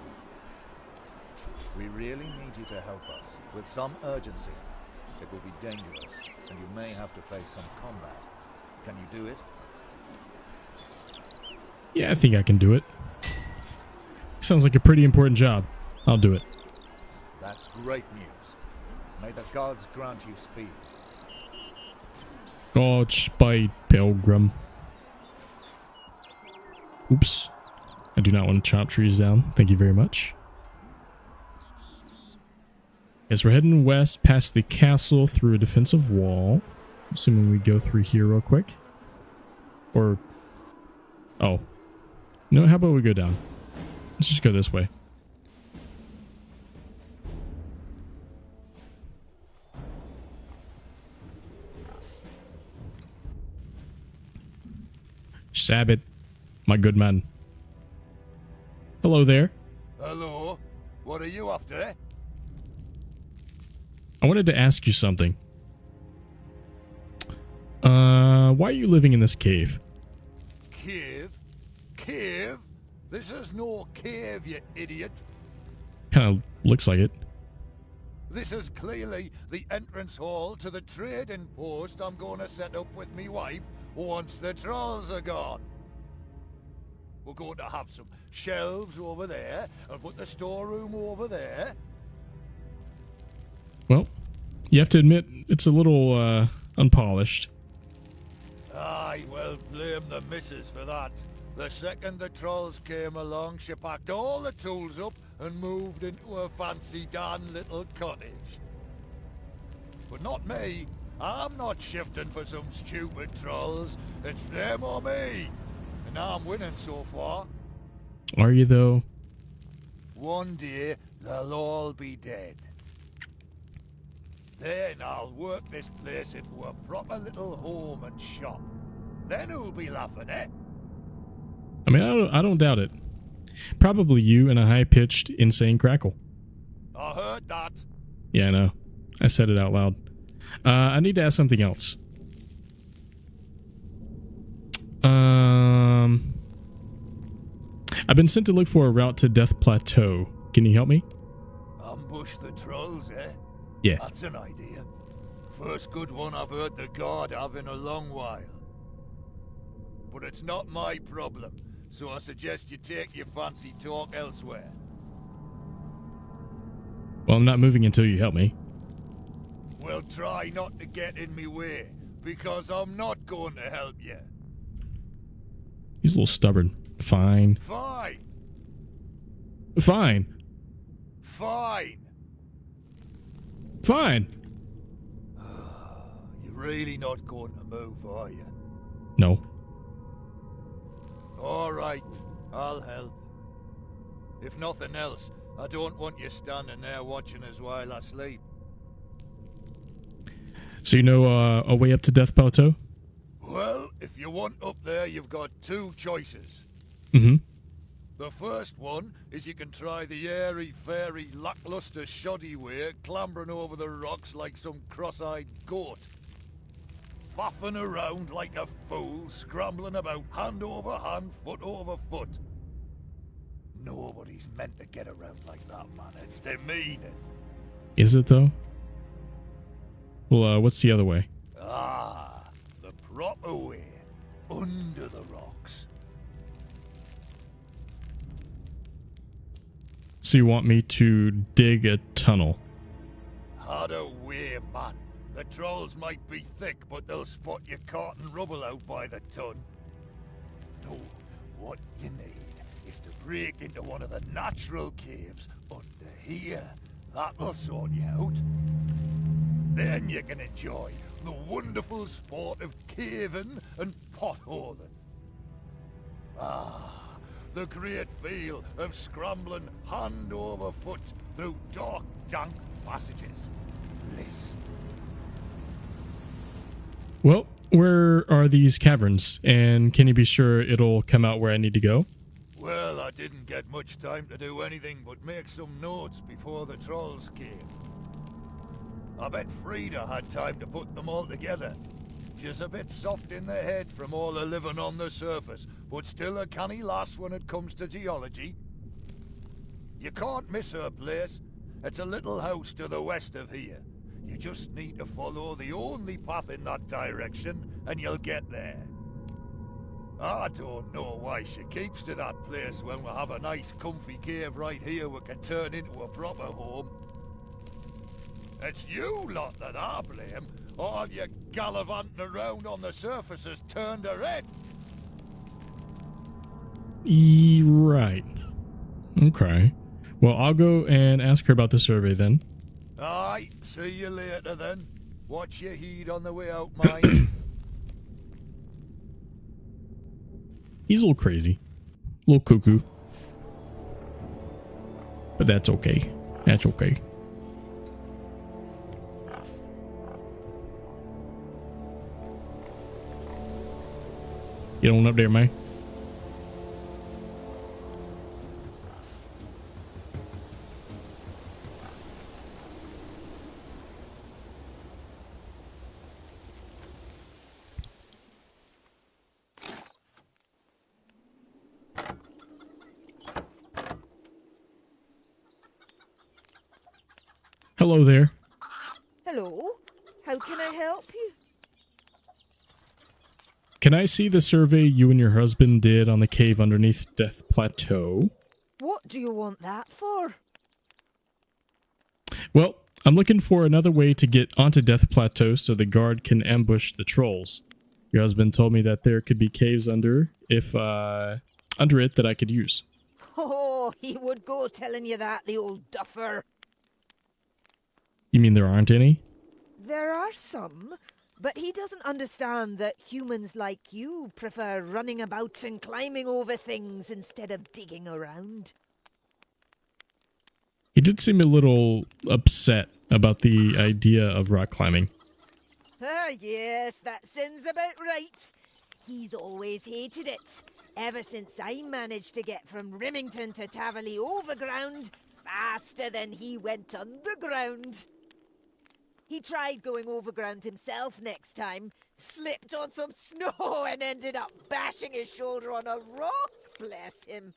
We really need you to help us, with some urgency. It will be dangerous, and you may have to face some combat. Can you do it? Yeah, I think I can do it. Sounds like a pretty important job. I'll do it. That's great news. May the gods grant you speed. Godspeed, Pilgrim. Oops. I do not want to chop trees down. Thank you very much. As we're heading west past the castle through a defensive wall. Assuming we go through here real quick. Or... oh. No, how about we go down? Let's just go this way. Sabbath, my good man. Hello there. Hello? What are you after? I wanted to ask you something. Why are you living in this cave? Kiev? Kiev? This is no cave, you idiot. Kind of looks like it. This is clearly the entrance hall to the trading post I'm going to set up with me wife once the trolls are gone. We're going to have some shelves over there and put the storeroom over there. Well, you have to admit it's a little unpolished. Aye, well, blame the missus for that. The second the trolls came along, she packed all the tools up and moved into a fancy dan little cottage. But not me. I'm not shifting for some stupid trolls. It's them or me. And I'm winning so far. Are you though? One day, they'll all be dead. Then I'll work this place into a proper little home and shop. Then who'll be laughing, eh? I mean, I don't doubt it. Probably you and a high-pitched, insane crackle. I heard that. Yeah, I know. I said it out loud. I need to ask something else. I've been sent to look for a route to Death Plateau. Can you help me? Ambush the trolls, eh? Yeah. That's an idea. First good one I've heard the guard have in a long while. But it's not my problem, so I suggest you take your fancy talk elsewhere. Well, I'm not moving until you help me. Well, try not to get in me way, because I'm not going to help you. He's a little stubborn. Fine. Fine. Fine. Fine. Fine. You're really not going to move, are you? No. All right, I'll help. If nothing else, I don't want you standing there watching us while I sleep. So you know a way up to Death Plateau? Well, if you want up there, you've got two choices. Mm-hmm. The first one is you can try the airy-fairy, lackluster, shoddy way, clambering over the rocks like some cross-eyed goat. Faffing around like a fool, scrambling about hand over hand, foot over foot. Nobody's meant to get around like that, man. It's demeaning. Is it though? Well, what's the other way? Ah, the proper way. Under the rocks. So you want me to dig a tunnel? Harder way, man. The trolls might be thick, but they'll spot your carting rubble out by the ton. No, what you need is to break into one of the natural caves under here. That'll sort you out. Then you can enjoy the wonderful sport of caving and potholing. Ah, the great feel of scrambling hand over foot through dark, dank passages. Bliss. Well, where are these caverns? And can you be sure it'll come out where I need to go? Well, I didn't get much time to do anything but make some notes before the trolls came. I bet Frida had time to put them all together. She's a bit soft in the head from all the living on the surface, but still a canny lass when it comes to geology. You can't miss her place. It's a little house to the west of here. You just need to follow the only path in that direction, and you'll get there. I don't know why she keeps to that place when we have a nice comfy cave right here we can turn into a proper home. It's you lot that I blame. All you gallivanting around on the surface has turned her head. Right. Okay. Well, I'll go and ask her about the survey then. Aye, see you later then. Watch your heed on the way out, mind. He's a little crazy. A little cuckoo. But that's okay. That's okay. Get on up there, man. Hello there. Hello? How can I help you? Can I see the survey you and your husband did on the cave underneath Death Plateau? What do you want that for? Well, I'm looking for another way to get onto Death Plateau so the guard can ambush the trolls. Your husband told me that there could be caves under it that I could use. Oh, he would go telling you that, the old duffer. You mean there aren't any? There are some, but he doesn't understand that humans like you prefer running about and climbing over things instead of digging around. He did seem a little upset about the idea of rock climbing. Ah, yes, that sounds about right. He's always hated it, ever since I managed to get from Remington to Tavali overground faster than he went underground. He tried going overground himself next time, slipped on some snow and ended up bashing his shoulder on a rock, bless him.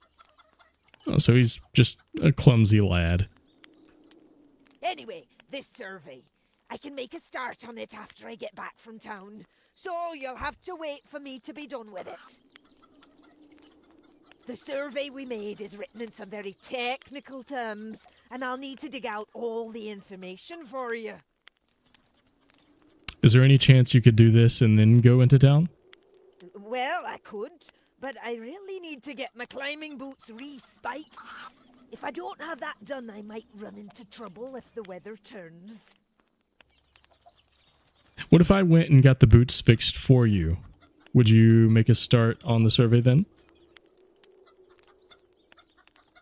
Oh, so he's just a clumsy lad. Anyway, this survey. I can make a start on it after I get back from town, so you'll have to wait for me to be done with it. The survey we made is written in some very technical terms, and I'll need to dig out all the information for you. Is there any chance you could do this and then go into town? Well, I could, but I really need to get my climbing boots re-spiked. If I don't have that done, I might run into trouble if the weather turns. What if I went and got the boots fixed for you? Would you make a start on the survey then?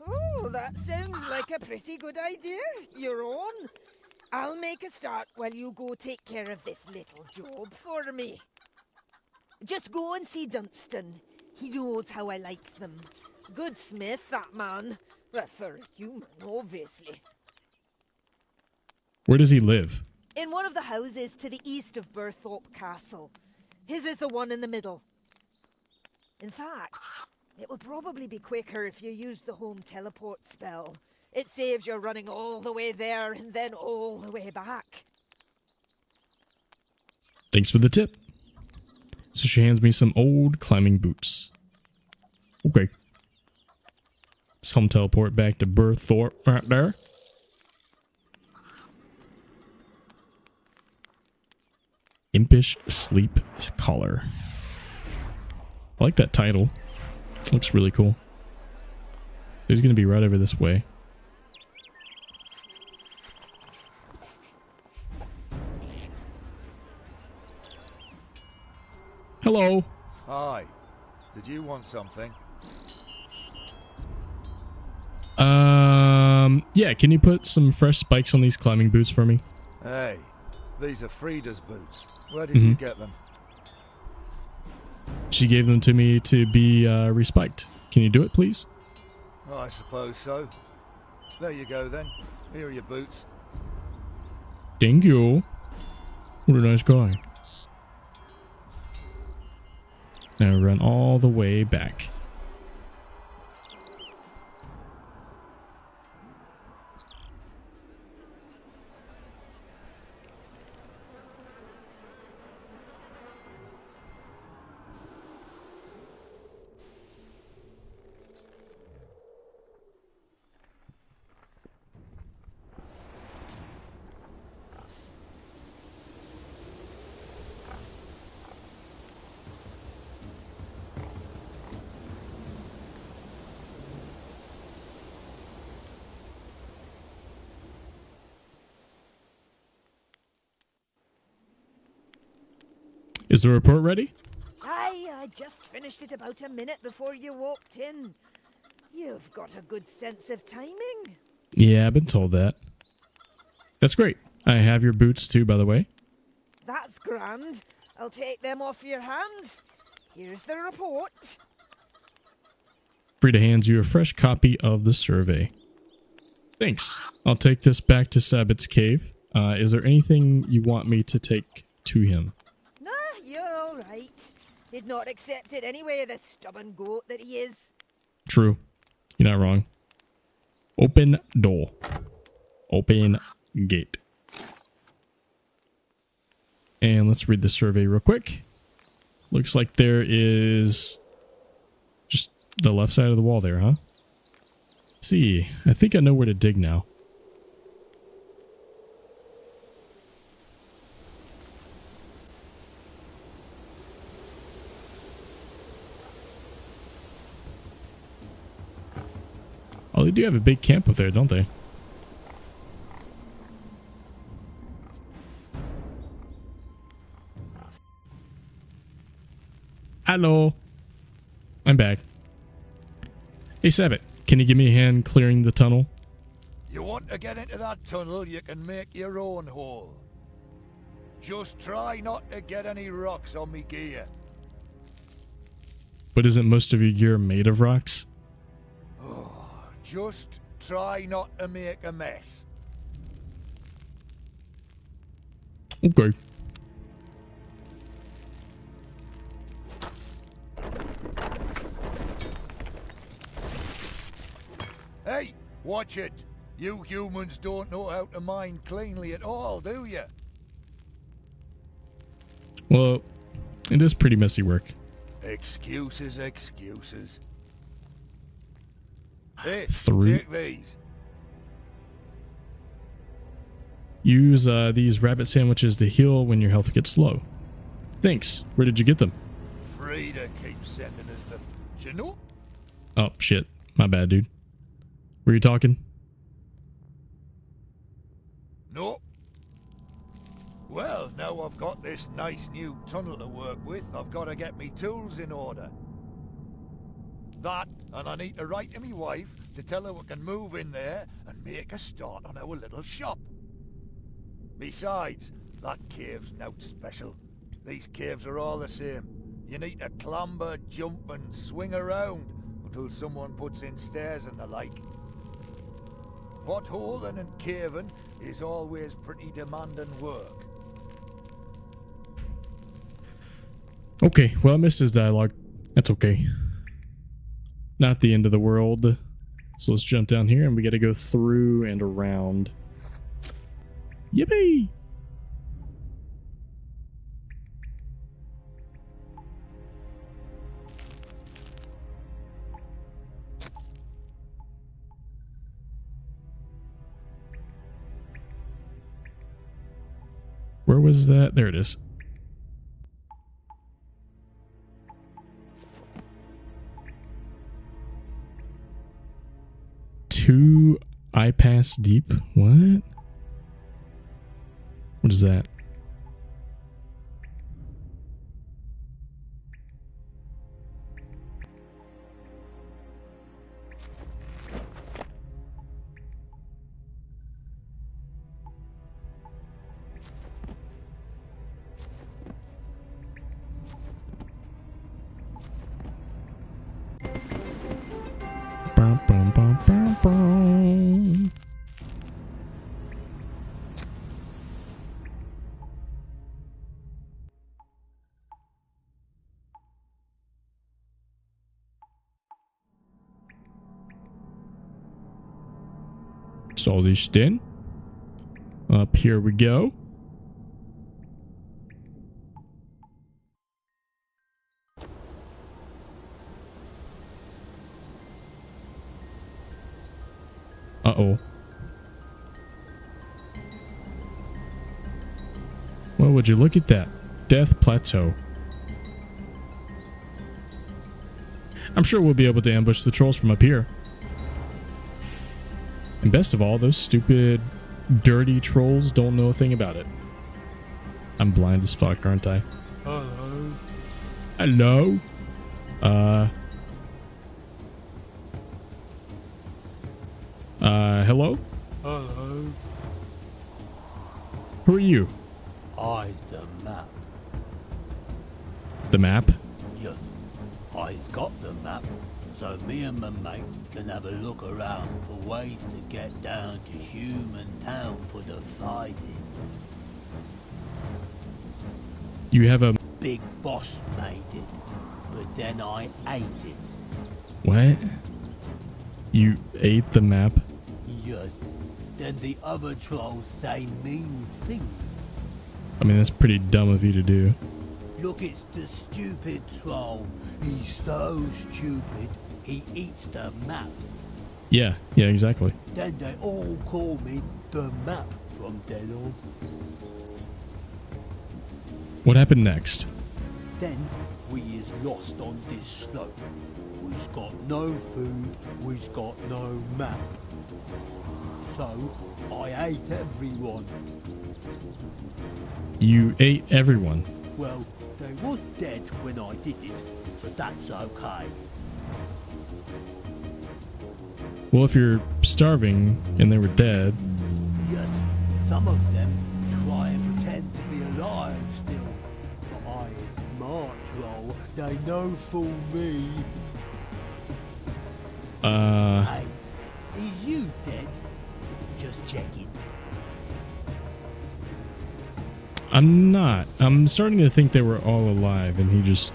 Oh, that sounds like a pretty good idea. You're on. I'll make a start while you go take care of this little job for me. Just go and see Dunstan. He knows how I like them. Good smith, that man. Well, for a human, obviously. Where does he live? In one of the houses to the east of Burthorpe Castle. His is the one in the middle. In fact, it would probably be quicker if you used the home teleport spell. It saves you running all the way there and then all the way back. Thanks for the tip. So she hands me some old climbing boots. Okay. Let's home teleport back to Burthorpe right there. Impish Sleep Collar. I like that title. Looks really cool. He's going to be right over this way. Hello. Hi. Did you want something? Yeah, can you put some fresh spikes on these climbing boots for me? Hey, these are Frida's boots. Where did you get them? She gave them to me to be respiked. Can you do it, please? I suppose so. There you go then. Here are your boots. Thank you. What a nice guy. Now run all the way back. Is the report ready? Aye, I just finished it about a minute before you walked in. You've got a good sense of timing. Yeah, I've been told that. That's great. I have your boots too, by the way. That's grand. I'll take them off your hands. Here's the report. Frida hands you a fresh copy of the survey. Thanks. I'll take this back to Sabbath's cave. Is there anything you want me to take to him? Nah, you're all right. He'd not accept it anyway, the stubborn goat that he is. True. You're not wrong. Open door. Open gate. And let's read the survey real quick. Looks like there is just the left side of the wall there, huh? Let's see, I think I know where to dig now. Oh, they do have a big camp up there, don't they? Hello. I'm back. Hey, Sabat, can you give me a hand clearing the tunnel? You want to get into that tunnel, you can make your own hole. Just try not to get any rocks on me gear. But isn't most of your gear made of rocks? Just try not to make a mess. Okay. Hey, watch it. You humans don't know how to mine cleanly at all, do you? Well, it is pretty messy work. Excuses, excuses. Hey, 3. take these. Use these rabbit sandwiches to heal when your health gets low. Thanks. Where did you get them? Frida keeps sending us them. You know? Oh, shit. My bad, dude. Were you talking? No. Well, now I've got this nice new tunnel to work with, I've got to get me tools in order. That, and I need to write to me wife to tell her we can move in there and make a start on our little shop. Besides, that cave's nought special. These caves are all the same. You need to clamber, jump and swing around until someone puts in stairs and the like. Potholing and caving is always pretty demanding work. Okay, well, I missed his dialogue. That's okay. Not the end of the world. So let's jump down here and we gotta go through and around. Yippee! Where was that? There it is. Two eye pass deep. What? What is that? Bum, bum, bum, bum, bum. Soll ich denn? Up here we go. Uh-oh. Well, would you look at that? Death Plateau. I'm sure we'll be able to ambush the trolls from up here. And best of all, those stupid, dirty trolls don't know a thing about it. I'm blind as fuck, aren't I? Hello. Hello? Hello? Hello. Who are you? I's the map. The map? Yes, I's got the map, so me and my mate can have a look around for ways to get down to Human Town for the fighting. You have a... Big boss made it, but then I ate it. What? You ate the map? Yes, then the other trolls say mean things. I mean, that's pretty dumb of you to do. Look, it's the stupid troll. He's so stupid, he eats the map. Yeah, exactly. Then they all call me the map from then on. What happened next? Then we is lost on this slope. We've got no food, we've got no map. So I ate everyone. You ate everyone. Well, they was dead when I did it, so that's okay. Well, if you're starving and they were dead, Yes, some of them try and pretend to be alive still. But I is smart troll, they no fool me. Hey, is you dead? Just checking. I'm not. I'm starting to think they were all alive and he just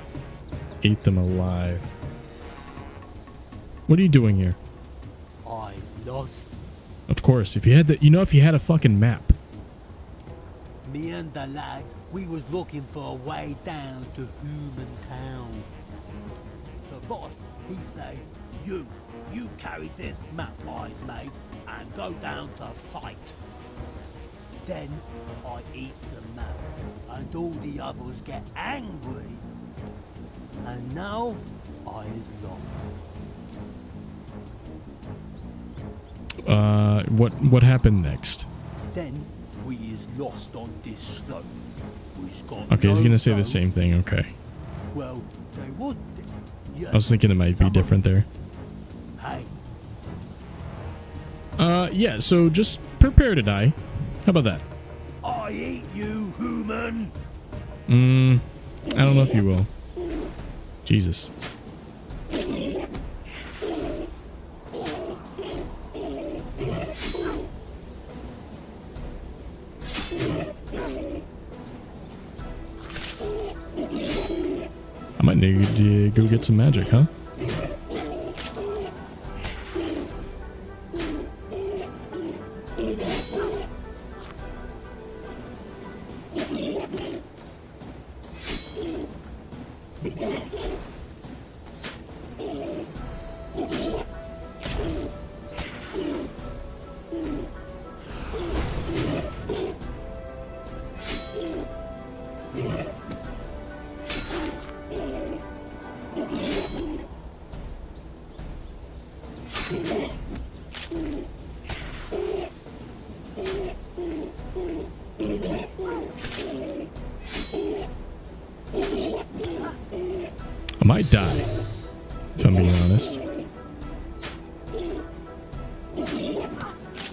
ate them alive. What are you doing here? I lost. Of course, if you had if you had a fucking map. Me and the lad, we was looking for a way down to Human Town. The boss, he say, you carry this map I made and go down to fight. Then I eat the map and all the others get angry. And now I is lost. What happened next? Then we is lost on this slope. We've got Okay, I was no gonna say the road. same thing. Okay, Well, they would. Yes, I was thinking it might be some different there. Hey, Yeah. So just prepare to die. How about that? I eat you, human. I don't know if you will. Jesus. I might need to go get some magic, huh? I might die, if I'm being honest.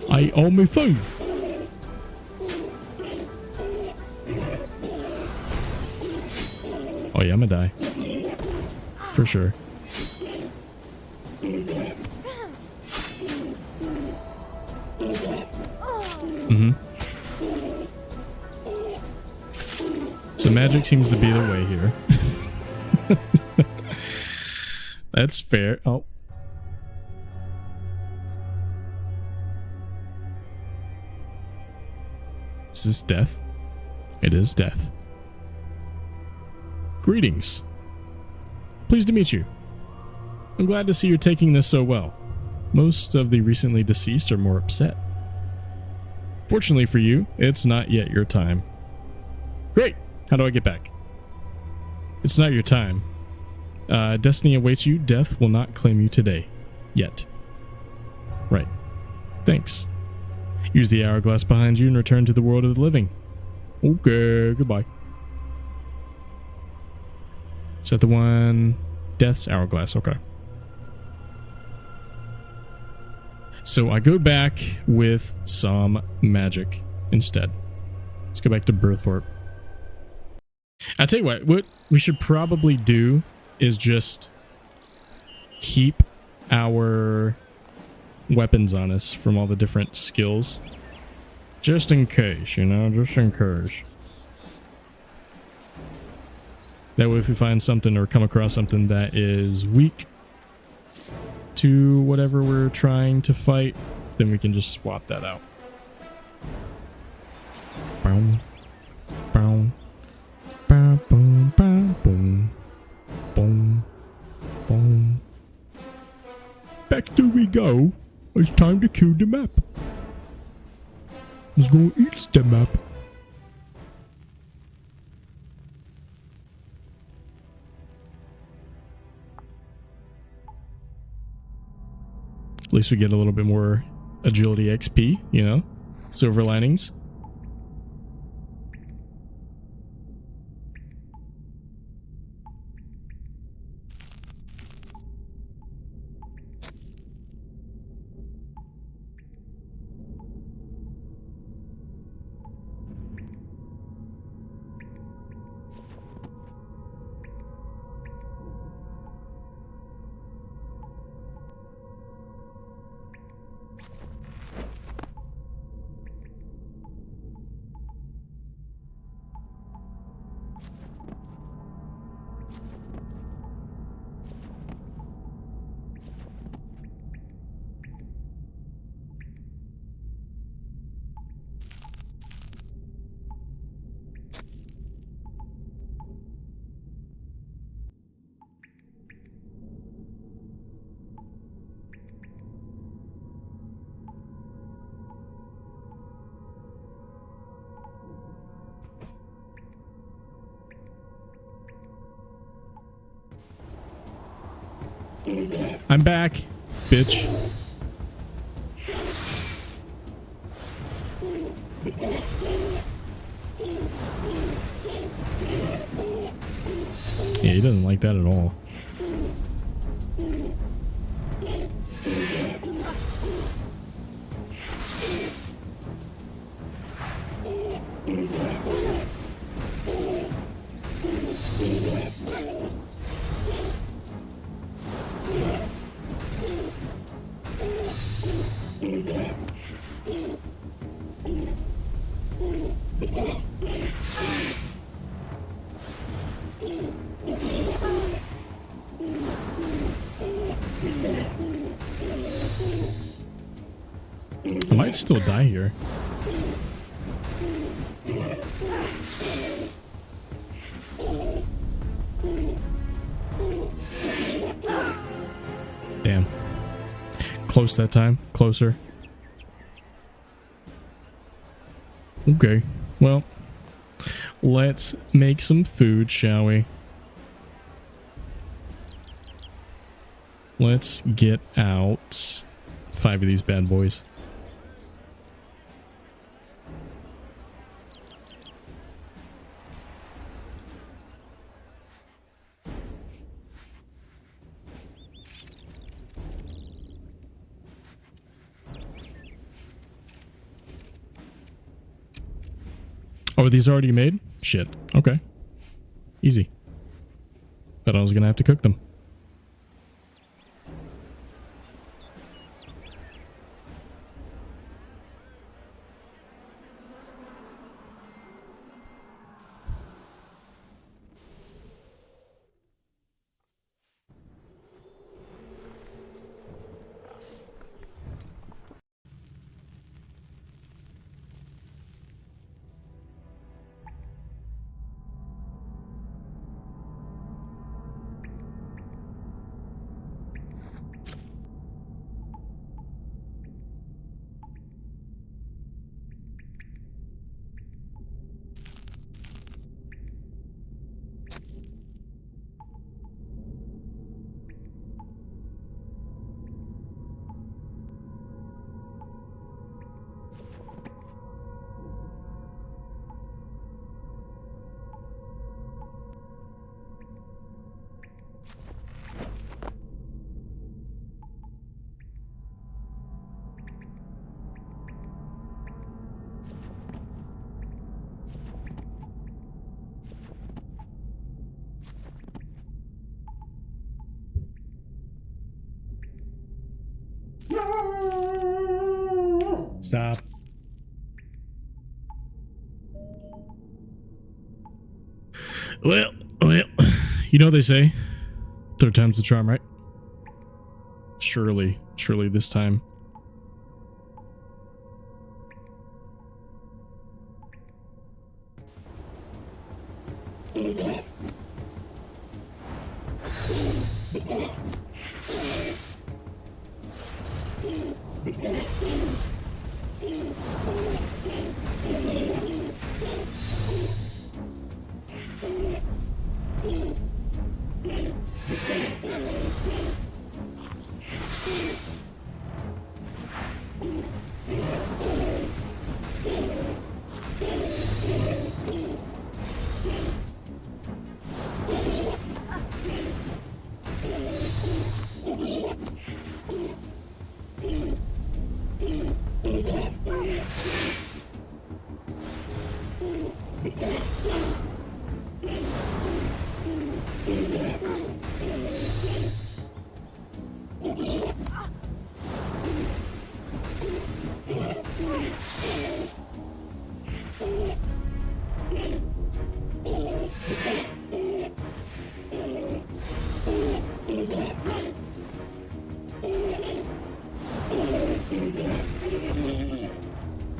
I owe me food. Oh yeah, I'm gonna die. For sure. So magic seems to be the way here. That's fair. Oh. Is this death? It is death. Greetings. Pleased to meet you. I'm glad to see you're taking this so well. Most of the recently deceased are more upset. Fortunately for you, it's not yet your time. Great! How do I get back? It's not your time. Destiny awaits you. Death will not claim you today. Yet. Right. Thanks. Use the hourglass behind you and return to the world of the living. Okay, goodbye. Is that the one? Death's hourglass, okay. So I go back with some magic instead. Let's go back to Burthorpe. I'll tell you what we should probably do is just keep our weapons on us from all the different skills. Just in case, you know, just in case. That way if we find something or come across something that is weak to whatever we're trying to fight, then we can just swap that out. Boom. Boom. Boom. Boom. Boom. Boom. Boom. Boom. Back do we go. It's time to kill the map. Let's go eat the map. At least we get a little bit more agility XP, you know? Silver linings. I'm back, bitch. Yeah, he doesn't like that at all. I might still die here. Damn. Close that time. Closer. Okay. Well, let's make some food, shall we? Let's get out 5 of these bad boys. Oh, are these already made? Shit. Okay. Easy. But I was gonna have to cook them. Stop. Well, you know what they say. 3rd time's the charm, right? Surely this time.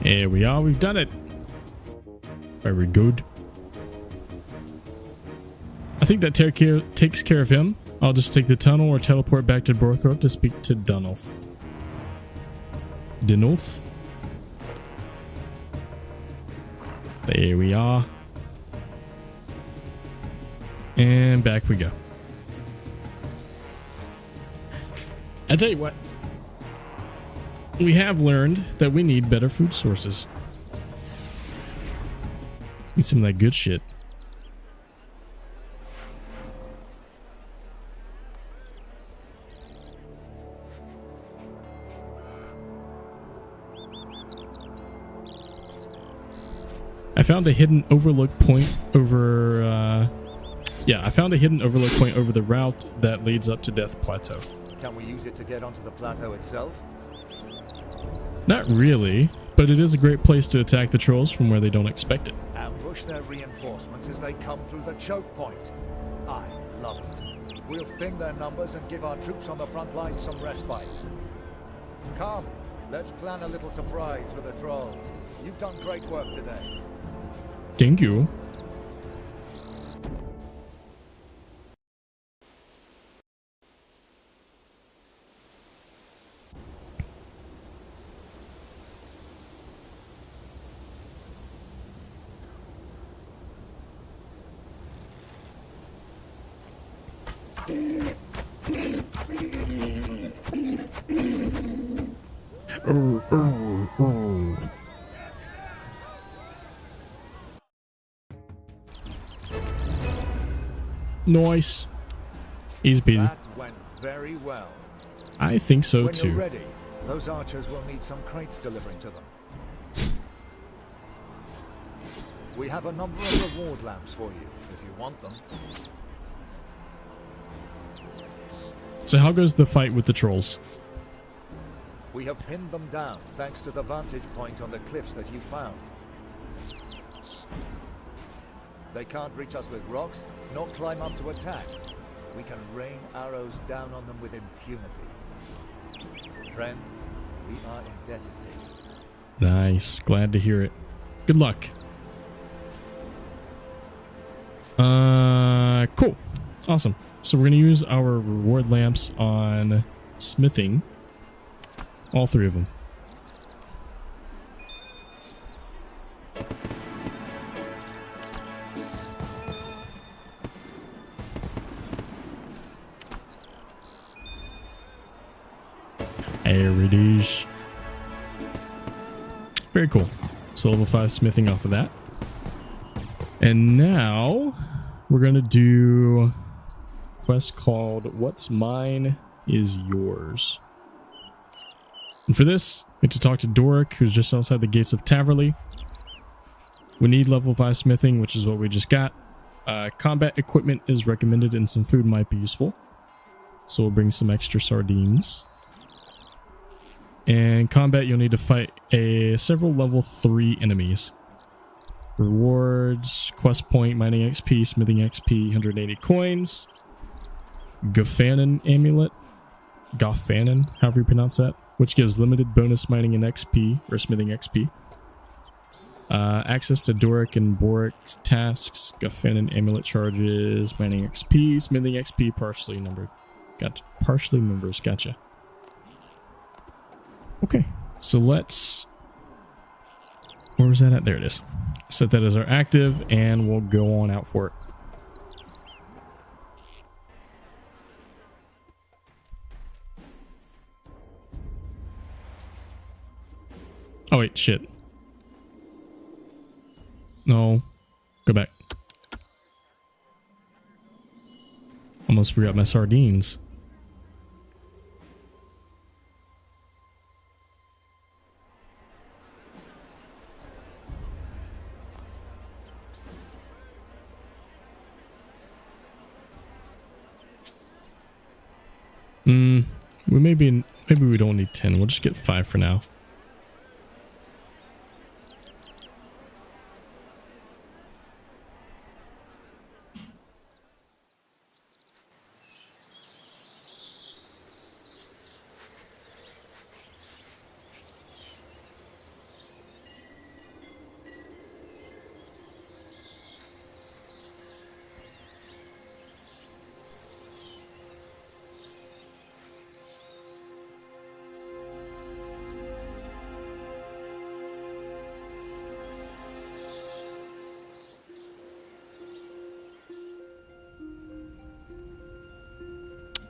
Here we are, we've done it. Very good. I think that takes care of him. I'll just take the tunnel or teleport back to Borthorpe to speak to Dunulf. Dunulf? There we are. And back we go. I tell you what. We have learned that we need better food sources. Need some of that good shit. I found a hidden overlook point over, I found a hidden overlook point over the route that leads up to Death Plateau. Can we use it to get onto the plateau itself? Not really, but it is a great place to attack the trolls from where they don't expect it. Ambush their reinforcements as they come through the choke point. I love it. We'll thin their numbers and give our troops on the front line some respite. Come, let's plan a little surprise for the trolls. You've done great work today. Thank you. Nice. Easy peasy. That went very well. I think so When too. you're ready, those archers will need some crates delivering to them. We have a number of reward lamps for you, if you want them. So how goes the fight with the trolls? We have pinned them down thanks to the vantage point on the cliffs that you found. They can't reach us with rocks, nor climb up to attack. We can rain arrows down on them with impunity. Friend, we are indebted to you. Nice. Glad to hear it. Good luck. Cool. Awesome. So we're going to use our reward lamps on smithing. All three of them. There it is. Very cool. So level 5 smithing off of that. And now we're going to do a quest called What's Mine is Yours. And for this, we get to talk to Doric, who's just outside the gates of Taverley. We need level 5 smithing, which is what we just got. Combat equipment is recommended and some food might be useful. So we'll bring some extra sardines. And combat, you'll need to fight several level 3 enemies. Rewards, quest point, mining XP, smithing XP, 180 coins. Gophanon amulet. Gophanon, however you pronounce that. Which gives limited bonus mining and XP, or smithing XP. Access to Doric and Boric tasks, Guffin and Amulet charges, mining XP, smithing XP, partially numbered. Gotcha. Partially members, gotcha. Okay, so let's... Where was that at? There it is. Set that as our active, and we'll go on out for it. Oh wait, shit. No. Go back. Almost forgot my sardines. Maybe we don't need 10. We'll just get 5 for now.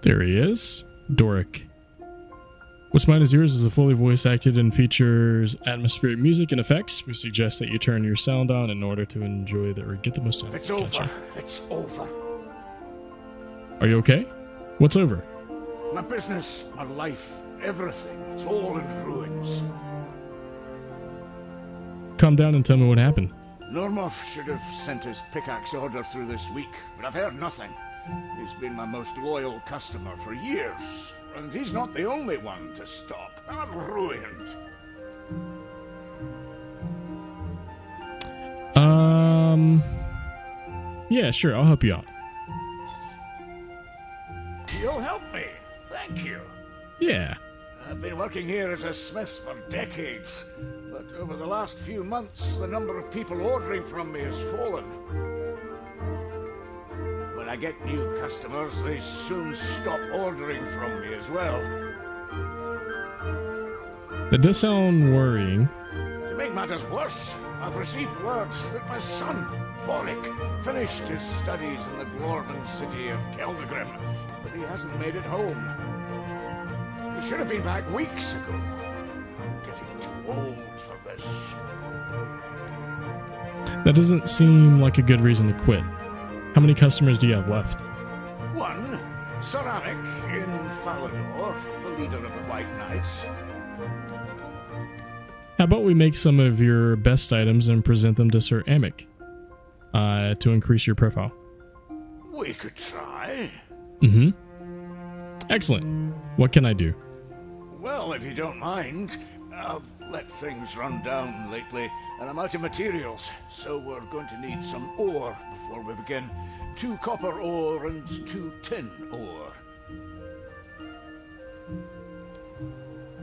There he is. Doric. What's mine is yours is a fully voice acted and features atmospheric music and effects. We suggest that you turn your sound on in order to enjoy or get the most out of it. It's over. It's over. Are you okay? What's over? My business, my life, everything. It's all in ruins. Calm down and tell me what happened. Normov should have sent his pickaxe order through this week, but I've heard nothing. He's been my most loyal customer for years, and he's not the only one to stop. I'm ruined. Yeah, sure, I'll help you out. You'll help me. Thank you. Yeah. I've been working here as a smith for decades, but over the last few months, the number of people ordering from me has fallen. When I get new customers, they soon stop ordering from me as well. That does sound worrying. To make matters worse, I've received word that my son, Boric, finished his studies in the dwarven city of Keldegrim, but he hasn't made it home. He should have been back weeks ago. I'm getting too old for this. That doesn't seem like a good reason to quit. How many customers do you have left? One, Ceramic in Falador, the leader of the White Knights. How about we make some of your best items and present them to Sir Amic to increase your profile? We could try. Mm-hmm. Excellent. What can I do? Well, if you don't mind, I've let things run down lately, and I'm out of materials, so we're going to need some ore before we begin. 2 copper ore and 2 tin ore.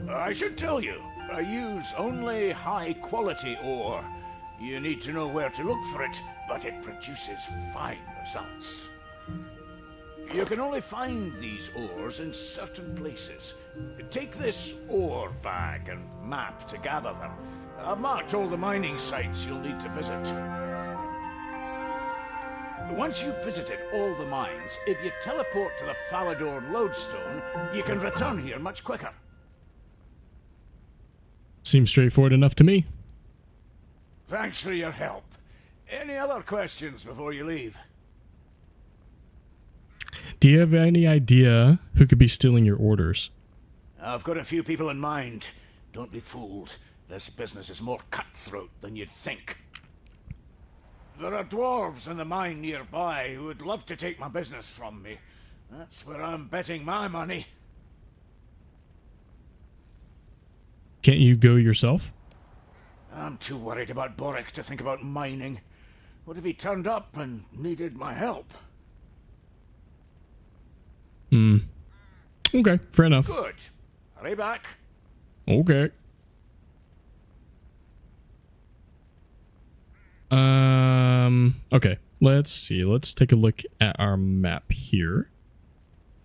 I should tell you, I use only high-quality ore. You need to know where to look for it, but it produces fine results. You can only find these ores in certain places. Take this ore bag and map to gather them. I've marked all the mining sites you'll need to visit. Once you've visited all the mines, if you teleport to the Falador lodestone, you can return here much quicker. Seems straightforward enough to me. Thanks for your help. Any other questions before you leave? Do you have any idea who could be stealing your orders? I've got a few people in mind. Don't be fooled. This business is more cutthroat than you'd think. There are dwarves in the mine nearby who would love to take my business from me. That's where I'm betting my money. Can't you go yourself? I'm too worried about Boric to think about mining. What if he turned up and needed my help? Okay, fair enough. Good. Hurry back. Okay. Okay, let's see. Let's take a look at our map here.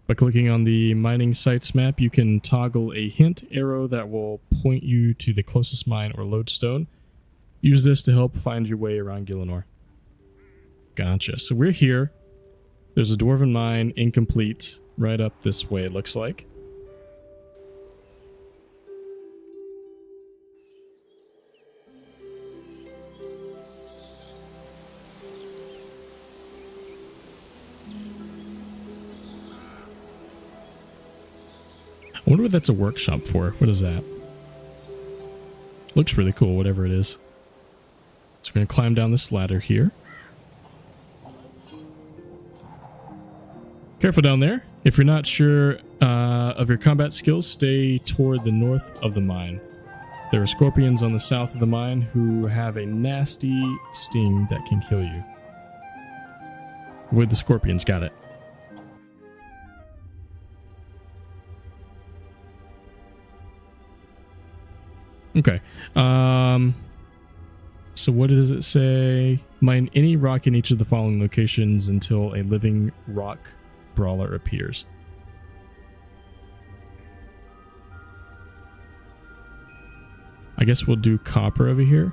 By clicking on the mining sites map, you can toggle a hint arrow that will point you to the closest mine or lodestone. Use this to help find your way around Gielinor. Gotcha. So we're here. There's a dwarven mine, incomplete, right up this way, it looks like. I wonder what that's a workshop for. What is that? Looks really cool, whatever it is. So we're going to climb down this ladder here. Careful down there. If you're not sure of your combat skills, stay toward the north of the mine. There are scorpions on the south of the mine who have a nasty sting that can kill you. Avoid the scorpions, got it. Okay. So what does it say? Mine any rock in each of the following locations until a living rock brawler appears. I guess we'll do copper over here.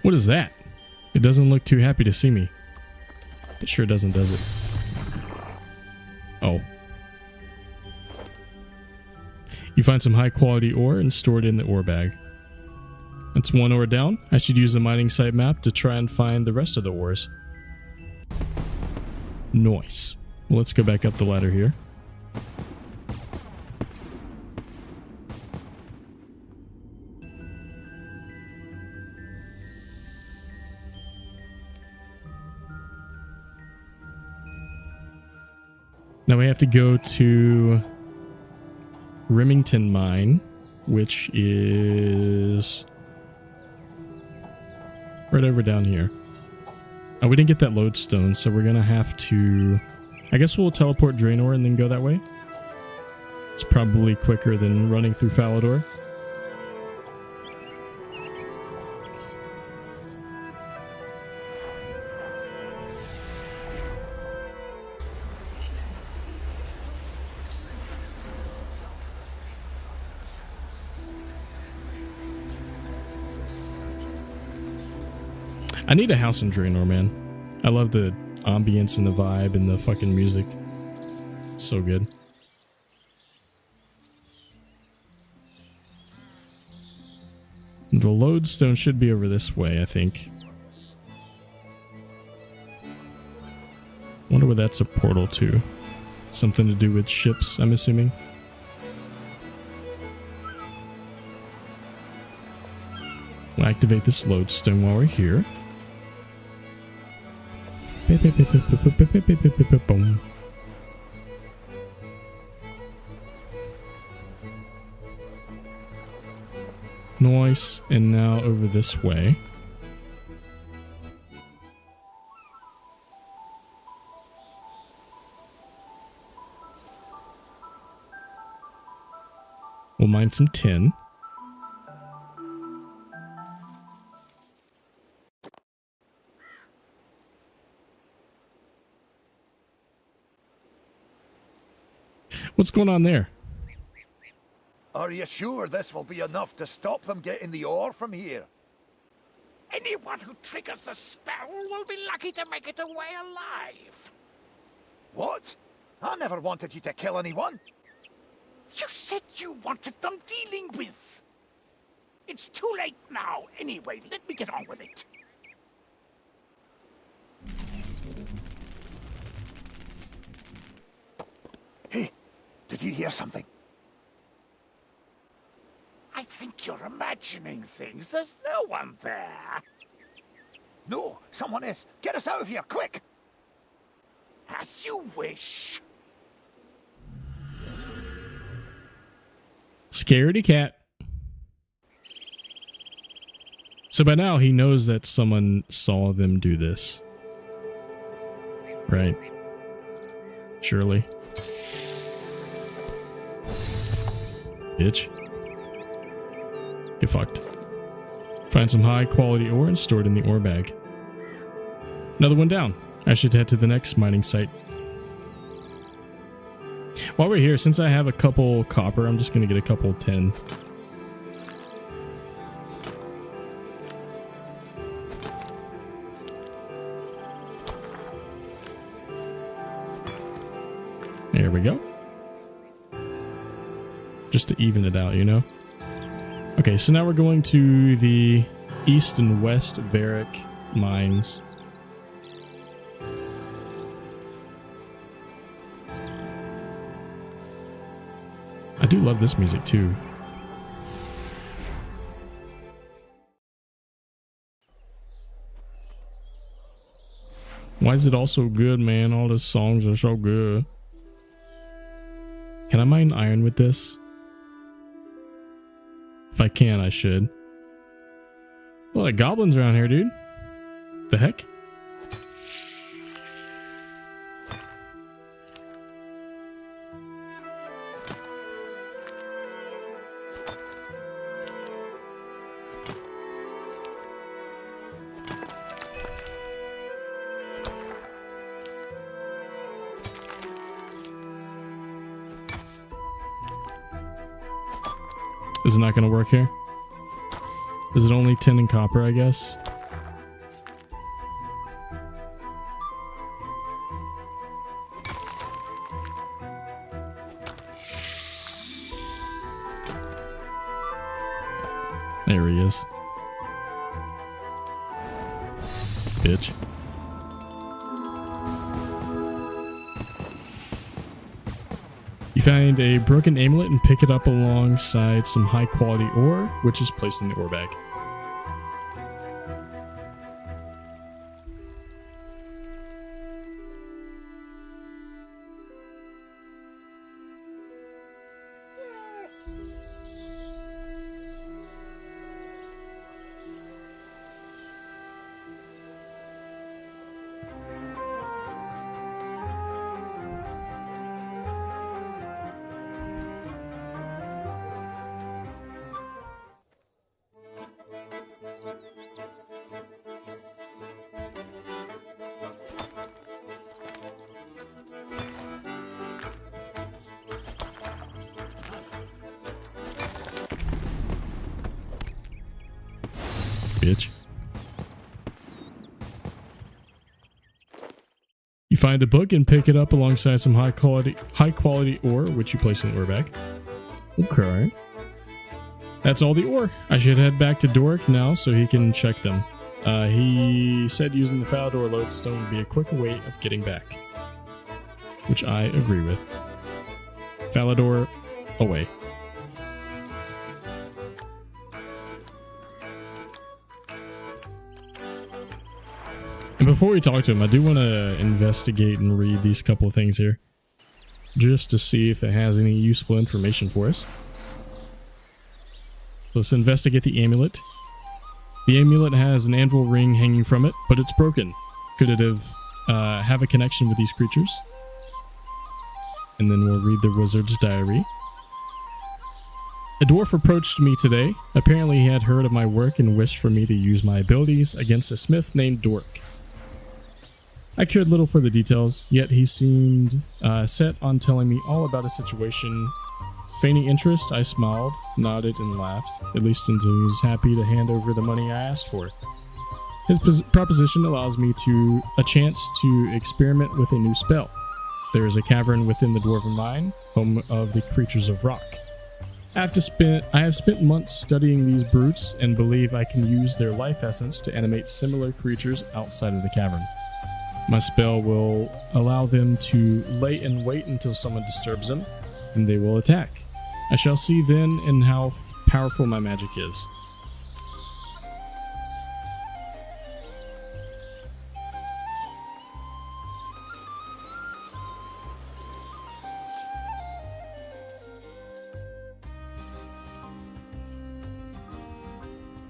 What is that? It doesn't look too happy to see me. It sure doesn't, does it? Oh. You find some high quality ore and store it in the ore bag. That's one ore down. I should use the mining site map to try and find the rest of the ores. Nice. Well, let's go back up the ladder here. Now we have to go to Remington Mine, which is right over down here. Oh, we didn't get that lodestone, so we're gonna have to... I guess we'll teleport Draenor and then go that way. It's probably quicker than running through Falador. I need a house in Draenor, man. I love the ambience and the vibe and the fucking music. It's so good. The lodestone should be over this way, I think. Wonder where that's a portal to. Something to do with ships, I'm assuming. We'll activate this lodestone while we're here. Boom. Nice. And now over this way. We'll mine some tin. What's going on there? Are you sure this will be enough to stop them getting the ore from here? Anyone who triggers the spell will be lucky to make it away alive. What? I never wanted you to kill anyone. You said you wanted them dealing with. It's too late now. Anyway, let me get on with it. Hey, did you hear something? I think you're imagining things. There's no one there. No, someone is. Get us out of here, quick! As you wish. Scaredy cat. So by now he knows that someone saw them do this. Right. Surely. Bitch. Get fucked. Find some high quality ore and store it in the ore bag. Another one down. I should head to the next mining site. While we're here, since I have a couple copper, I'm just going to get a couple 10. There we go. Just to even it out, you know? Okay, so now we're going to the east and west Varick mines. I do love this music too. Why is it all so good, man? All the songs are so good. Can I mine iron with this? If I can, I should. Well, like goblins around here, dude. The heck? Is it not going to work here? Is it only tin and copper, I guess? There he is. Bitch. You find a broken amulet and pick it up alongside some high quality ore, which is placed in the ore bag. Bitch. You find a book and pick it up alongside some high quality ore, which you place in the ore bag. Okay. That's all the ore. I should head back to Doric now so he can check them. He said using the Falador lodestone would be a quicker way of getting back, which I agree with. Falador, away. And before we talk to him, I do want to investigate and read these couple of things here, just to see if it has any useful information for us. Let's investigate the amulet. The amulet has an anvil ring hanging from it, but it's broken. Could it have a connection with these creatures? And then we'll read the wizard's diary. A dwarf approached me today. Apparently he had heard of my work and wished for me to use my abilities against a smith named Doric. I cared little for the details, yet he seemed set on telling me all about his situation. Feigning interest, I smiled, nodded, and laughed, at least until he was happy to hand over the money I asked for. His proposition allows me a chance to experiment with a new spell. There is a cavern within the dwarven mine, home of the creatures of rock. I have spent months studying these brutes and believe I can use their life essence to animate similar creatures outside of the cavern. My spell will allow them to lay in wait until someone disturbs them, and they will attack. I shall see then in how powerful my magic is.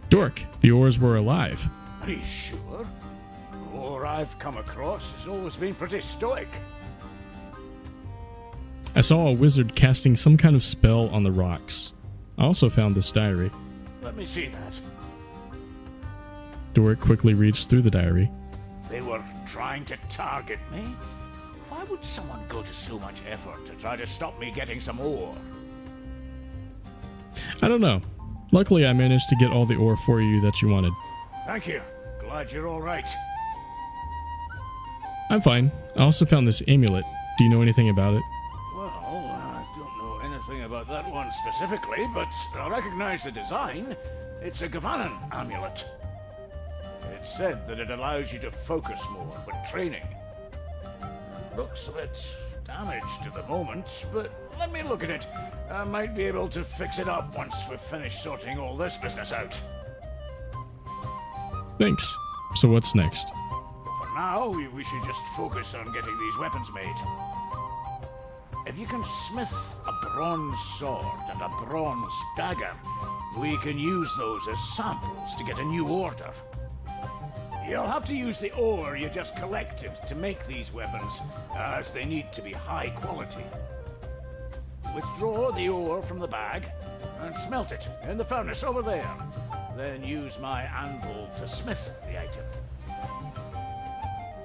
Dork, the ores were alive. Are you sure? ore I've come across has always been pretty stoic. I saw a wizard casting some kind of spell on the rocks. I also found this diary. Let me see that. Doric quickly reads through the diary. They were trying to target me? Why would someone go to so much effort to try to stop me getting some ore? I don't know. Luckily, I managed to get all the ore for you that you wanted. Thank you. Glad you're all right. I'm fine. I also found this amulet. Do you know anything about it? Well, I don't know anything about that one specifically, but I recognize the design. It's a Gavanan amulet. It's said that it allows you to focus more when training. Looks a bit damaged at the moment, but let me look at it. I might be able to fix it up once we've finished sorting all this business out. Thanks. So what's next? For now, we should just focus on getting these weapons made. If you can smith a bronze sword and a bronze dagger, we can use those as samples to get a new order. You'll have to use the ore you just collected to make these weapons, as they need to be high quality. Withdraw the ore from the bag and smelt it in the furnace over there. Then use my anvil to smith the item.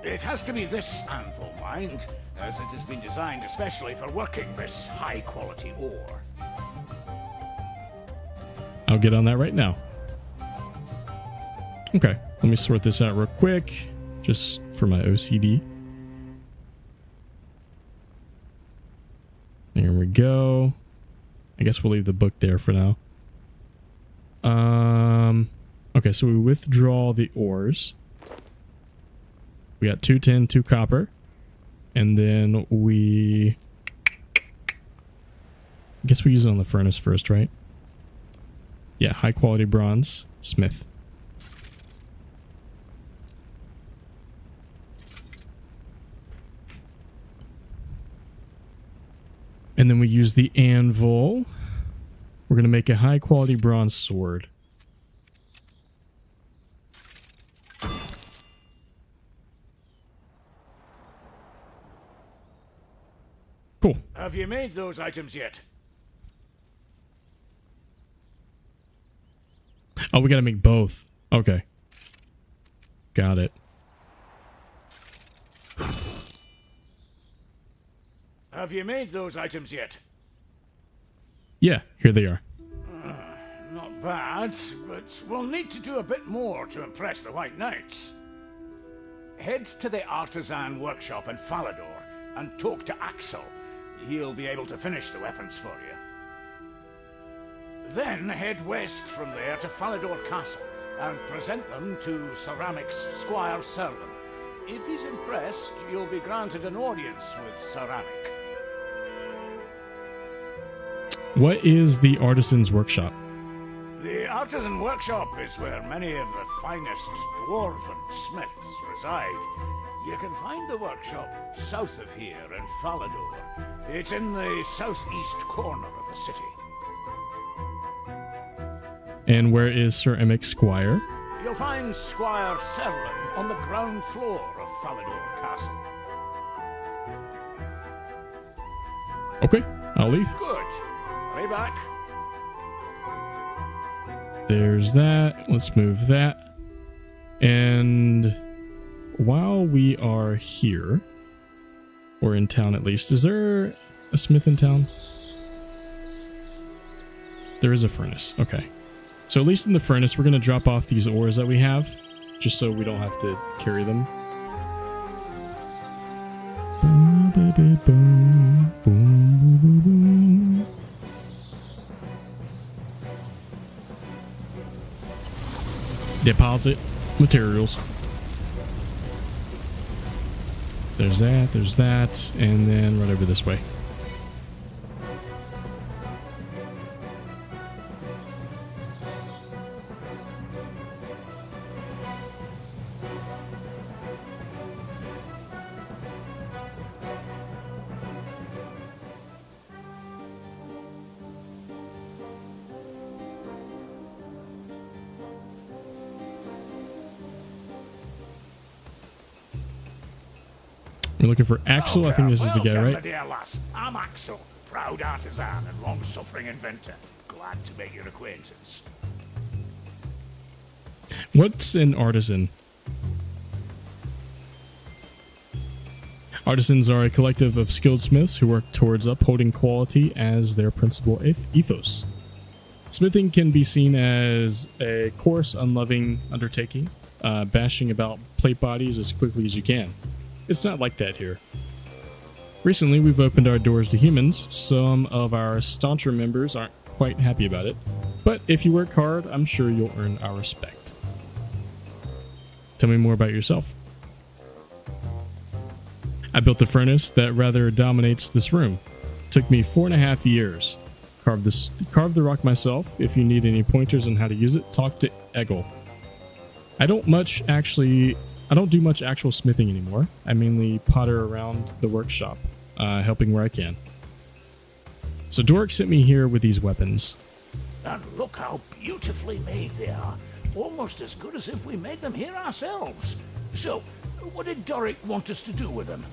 It has to be this anvil, mind, as it has been designed especially for working this high-quality ore. I'll get on that right now. Okay, let me sort this out real quick, just for my OCD. There we go. I guess we'll leave the book there for now. Okay, so we withdraw the ores. We got 2 tin, 2 copper. And then I guess we use it on the furnace first, right? Yeah, high quality bronze, smith. And then we use the anvil. We're going to make a high quality bronze sword. Cool. Have you made those items yet? Oh, we got to make both. Okay. Got it. Have you made those items yet? Yeah, here they are. Not bad, but we'll need to do a bit more to impress the White Knights. Head to the Artisan Workshop in Falador and talk to Axel. He'll be able to finish the weapons for you. Then head west from there to Falador Castle and present them to Ceramics Squire Serlin. If he's impressed, you'll be granted an audience with Ceramic. What is the Artisan's Workshop? The Artisan Workshop is where many of the finest dwarven smiths reside. You can find the workshop south of here in Falador. It's in the southeast corner of the city. And where is Sir Emic Squire? You'll find Squire Serlin on the ground floor of Falador Castle. Okay, I'll leave. Good. Hurry back. There's that. Let's move that. And while we are here, or in town at least, is there a smith in town? There is a furnace. Okay. So at least in the furnace, we're going to drop off these ores that we have, just so we don't have to carry them. Deposit materials. There's that, and then right over this way. We're looking for Axel. I think this is the guy, Welcome, right? my dear lass. I'm Axel, proud artisan and long-suffering inventor. Glad to make your acquaintance. What's an artisan? Artisans are a collective of skilled smiths who work towards upholding quality as their principal ethos. Smithing can be seen as a coarse, unloving undertaking, bashing about plate bodies as quickly as you can. It's not like that here. Recently, we've opened our doors to humans. Some of our stauncher members aren't quite happy about it, but if you work hard, I'm sure you'll earn our respect. Tell me more about yourself. I built the furnace that rather dominates this room. Took me 4.5 years. Carved the rock myself. If you need any pointers on how to use it, talk to Eggle. I don't do much actual smithing anymore. I mainly potter around the workshop, helping where I can. So Doric sent me here with these weapons. And look how beautifully made they are. Almost as good as if we made them here ourselves. So, what did Doric want us to do with them?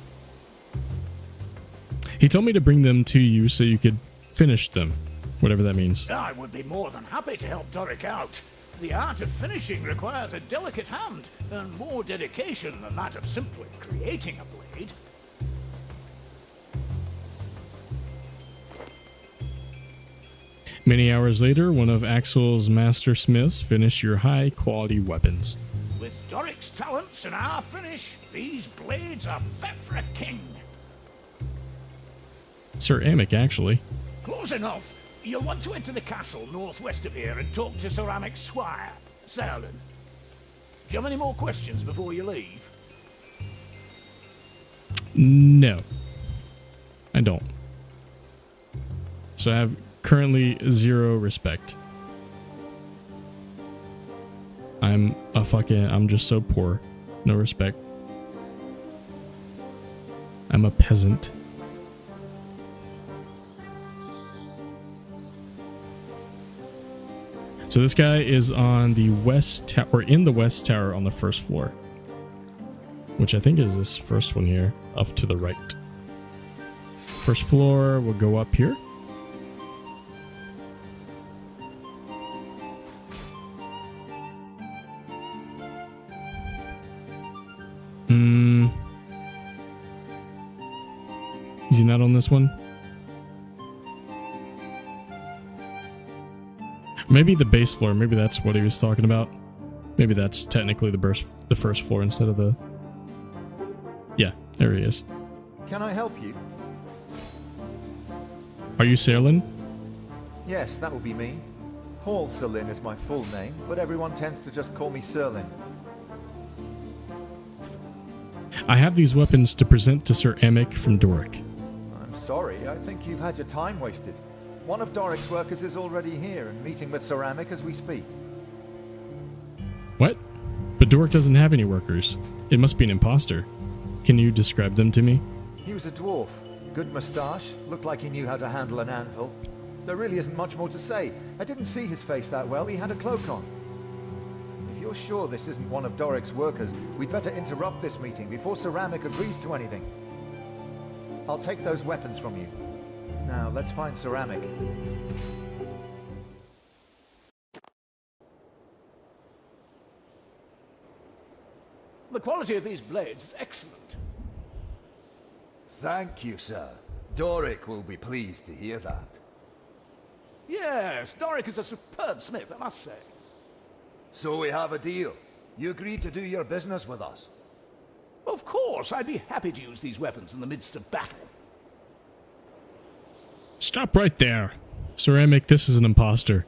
He told me to bring them to you so you could finish them, whatever that means. I would be more than happy to help Doric out. The art of finishing requires a delicate hand and more dedication than that of simply creating a blade. Many hours later, one of Axel's master smiths finished your high-quality weapons. With Doric's talents and our finish, these blades are fit for a king. Sir Amic, actually. Close enough. You'll want to enter the castle northwest of here and talk to Sir Amic's squire, Serlin. Do you have any more questions before you leave? No. I don't. So I have currently 0 respect. I'm just so poor. No respect. I'm a peasant. So this guy is on the west tower, or in the west tower on the first floor. Which I think is this first one here, up to the right. First floor, we'll go up here. Is he not on this one? Maybe the base floor. Maybe that's what he was talking about. Maybe that's technically the first floor instead of the... Yeah, there he is. Can I help you? Are you Serlin? Yes, that will be me. Hall Serlin is my full name, but everyone tends to just call me Serlin. I have these weapons to present to Sir Amic from Doric. I'm sorry, I think you've had your time wasted. One of Doric's workers is already here and meeting with Sir Amic as we speak. What? But Doric doesn't have any workers. It must be an imposter. Can you describe them to me? He was a dwarf. Good moustache, looked like he knew how to handle an anvil. There really isn't much more to say. I didn't see his face that well, he had a cloak on. If you're sure this isn't one of Doric's workers, we'd better interrupt this meeting before Sir Amic agrees to anything. I'll take those weapons from you. Now, let's find Sir Amic. The quality of these blades is excellent. Thank you, sir. Doric will be pleased to hear that. Yes, Doric is a superb smith, I must say. So we have a deal. You agreed to do your business with us. Of course, I'd be happy to use these weapons in the midst of battle. Stop right there. Sir Amic, this is an imposter.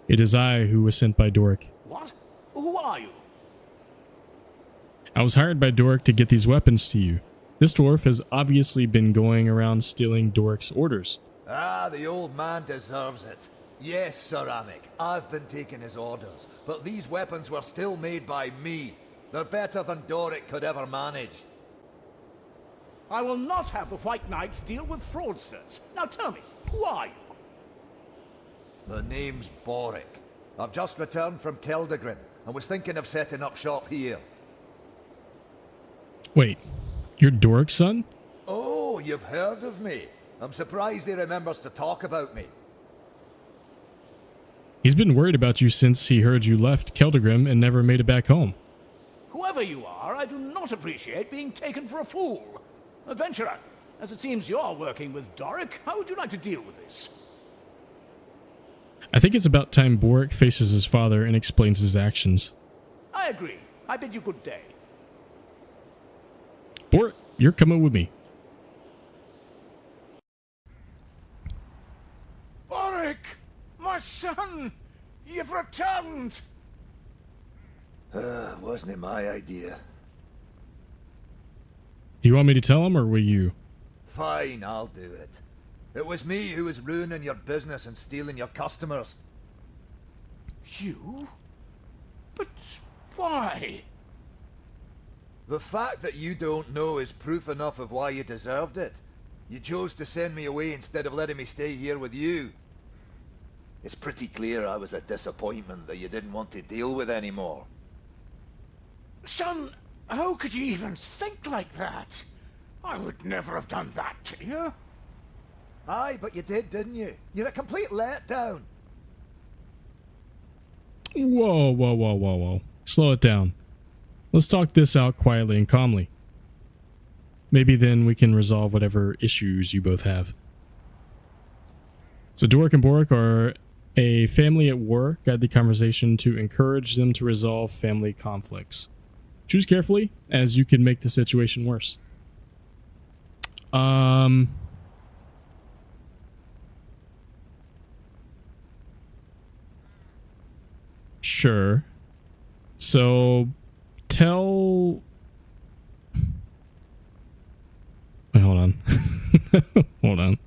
It is I who was sent by Doric. What? Who are you? I was hired by Doric to get these weapons to you. This dwarf has obviously been going around stealing Doric's orders. Ah, the old man deserves it. Yes, Sir Amic, I've been taking his orders, but these weapons were still made by me. They're better than Doric could ever manage. I will not have the White Knights deal with fraudsters. Now tell me, who are you? The name's Boric. I've just returned from Keldagrin and was thinking of setting up shop here. Wait, You're Doric's son? Oh, you've heard of me. I'm surprised he remembers to talk about me. He's been worried about you since he heard you left Keldagrim and never made it back home. Whoever you are, I do not appreciate being taken for a fool. Adventurer, as it seems you're working with Doric, how would you like to deal with this? I think it's about time Boric faces his father and explains his actions. I agree. I bid you good day. Boric, you're coming with me. Boric! My son! You've returned! Wasn't it my idea? Do you want me to tell him, or will you? Fine, I'll do it. It was me who was ruining your business and stealing your customers. You? But why? The fact that you don't know is proof enough of why you deserved it. You chose to send me away instead of letting me stay here with you. It's pretty clear I was a disappointment that you didn't want to deal with anymore. Son, how could you even think like that? I would never have done that to you. Aye, but you did, didn't you? You're a complete letdown. Whoa, whoa, whoa, whoa, whoa. Slow it down. Let's talk this out quietly and calmly. Maybe then we can resolve whatever issues you both have. So Doric and Boric are a family at war. Guide the conversation to encourage them to resolve family conflicts. Choose carefully, as you can make the situation worse. Sure. So, tell... Wait, hold on. Hold on.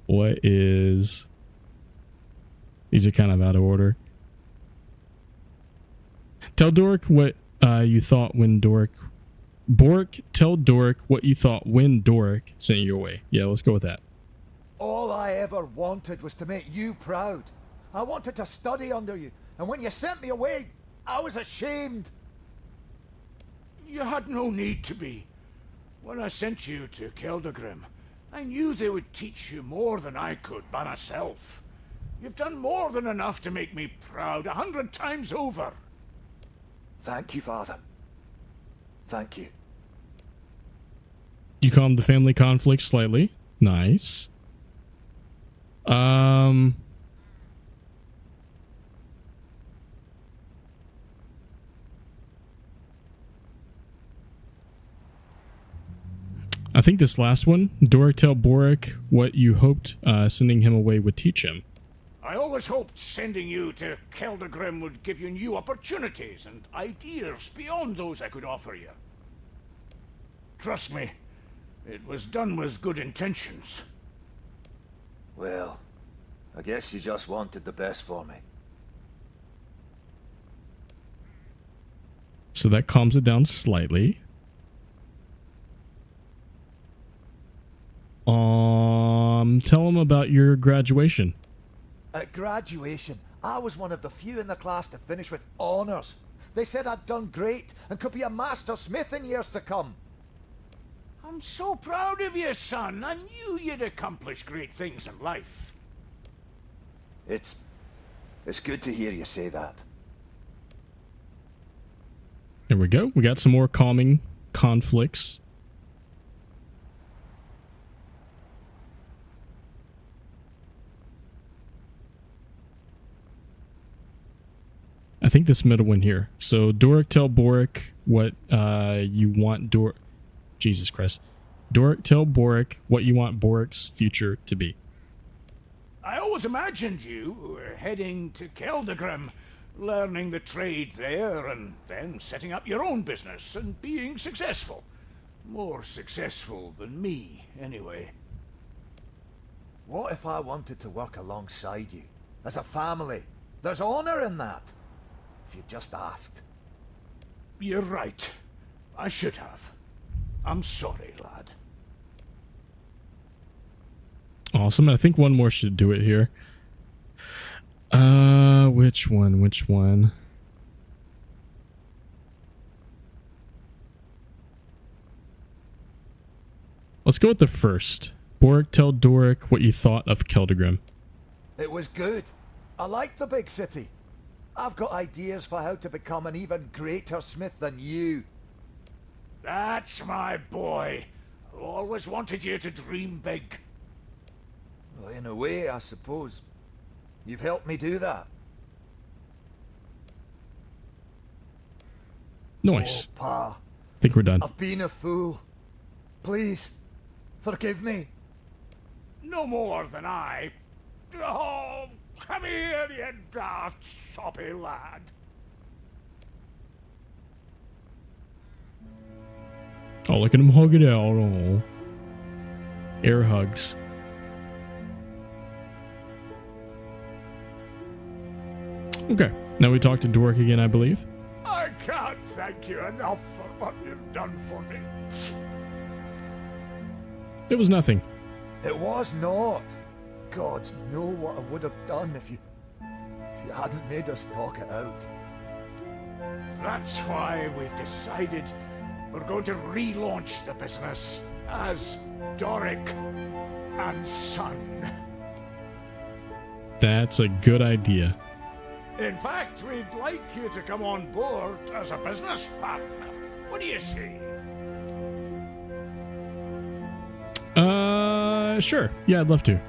What is... These are kind of out of order. Tell Doric what you thought when Doric... Boric, tell Doric what you thought when Doric sent you away. Yeah, let's go with that. All I ever wanted was to make you proud. I wanted to study under you, and when you sent me away, I was ashamed. You had no need to be. When I sent you to Keldagrim, I knew they would teach you more than I could by myself. You've done more than enough to make me proud 100 times over. Thank you, Father. Thank you. You calmed the family conflict slightly. Nice. I think this last one, Doric, tell Boric what you hoped sending him away would teach him. I always hoped sending you to Keldagrim would give you new opportunities and ideas beyond those I could offer you. Trust me, it was done with good intentions. Well, I guess you just wanted the best for me. So that calms it down slightly. Tell him about your graduation. At graduation, I was one of the few in the class to finish with honours. They said I'd done great and could be a master smith in years to come. I'm so proud of you, son. I knew you'd accomplish great things in life. It's good to hear you say that. There we go. We got some more calming conflicts. I think this middle one here. So Doric, tell Boric what you want Jesus Christ. Doric, tell Boric what you want Boric's future to be. I always imagined you were heading to Keldagrim, learning the trade there, and then setting up your own business and being successful. More successful than me, anyway. What if I wanted to work alongside you? As a family? There's honour in that. If you just asked. You're right. I should have. I'm sorry, lad. Awesome. I think one more should do it here. Which one? Which one? Let's go with the first. Bork, tell Doric what you thought of Keldegrim. It was good. I like the big city. I've got ideas for how to become an even greater smith than you. That's my boy. Always wanted you to dream big. Well, in a way, I suppose. You've helped me do that. Nice. Oh, Pa. I think we're done. I've been a fool. Please, forgive me. No more than I. Oh, come here, you daft, soppy lad. Oh, look at him hug it out. Oh. Air hugs. Okay. Now we talk to Doric again, I believe. I can't thank you enough for what you've done for me. It was nothing. It was not. Gods know what I would have done if you hadn't made us talk it out. That's why we've decided we're going to relaunch the business as Doric and Son. That's a good idea. In fact, we'd like you to come on board as a business partner. What do you say? Sure. Yeah, I'd love to.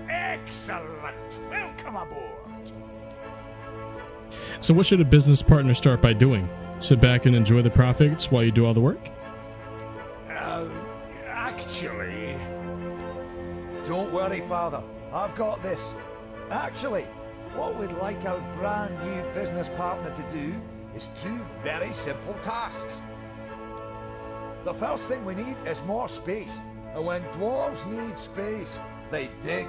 Excellent. Welcome aboard. So what should a business partner start by doing? Sit back and enjoy the profits while you do all the work? Actually... Don't worry, Father. I've got this. Actually, what we'd like our brand new business partner to do is 2 very simple tasks. The first thing we need is more space. And when dwarves need space, they dig.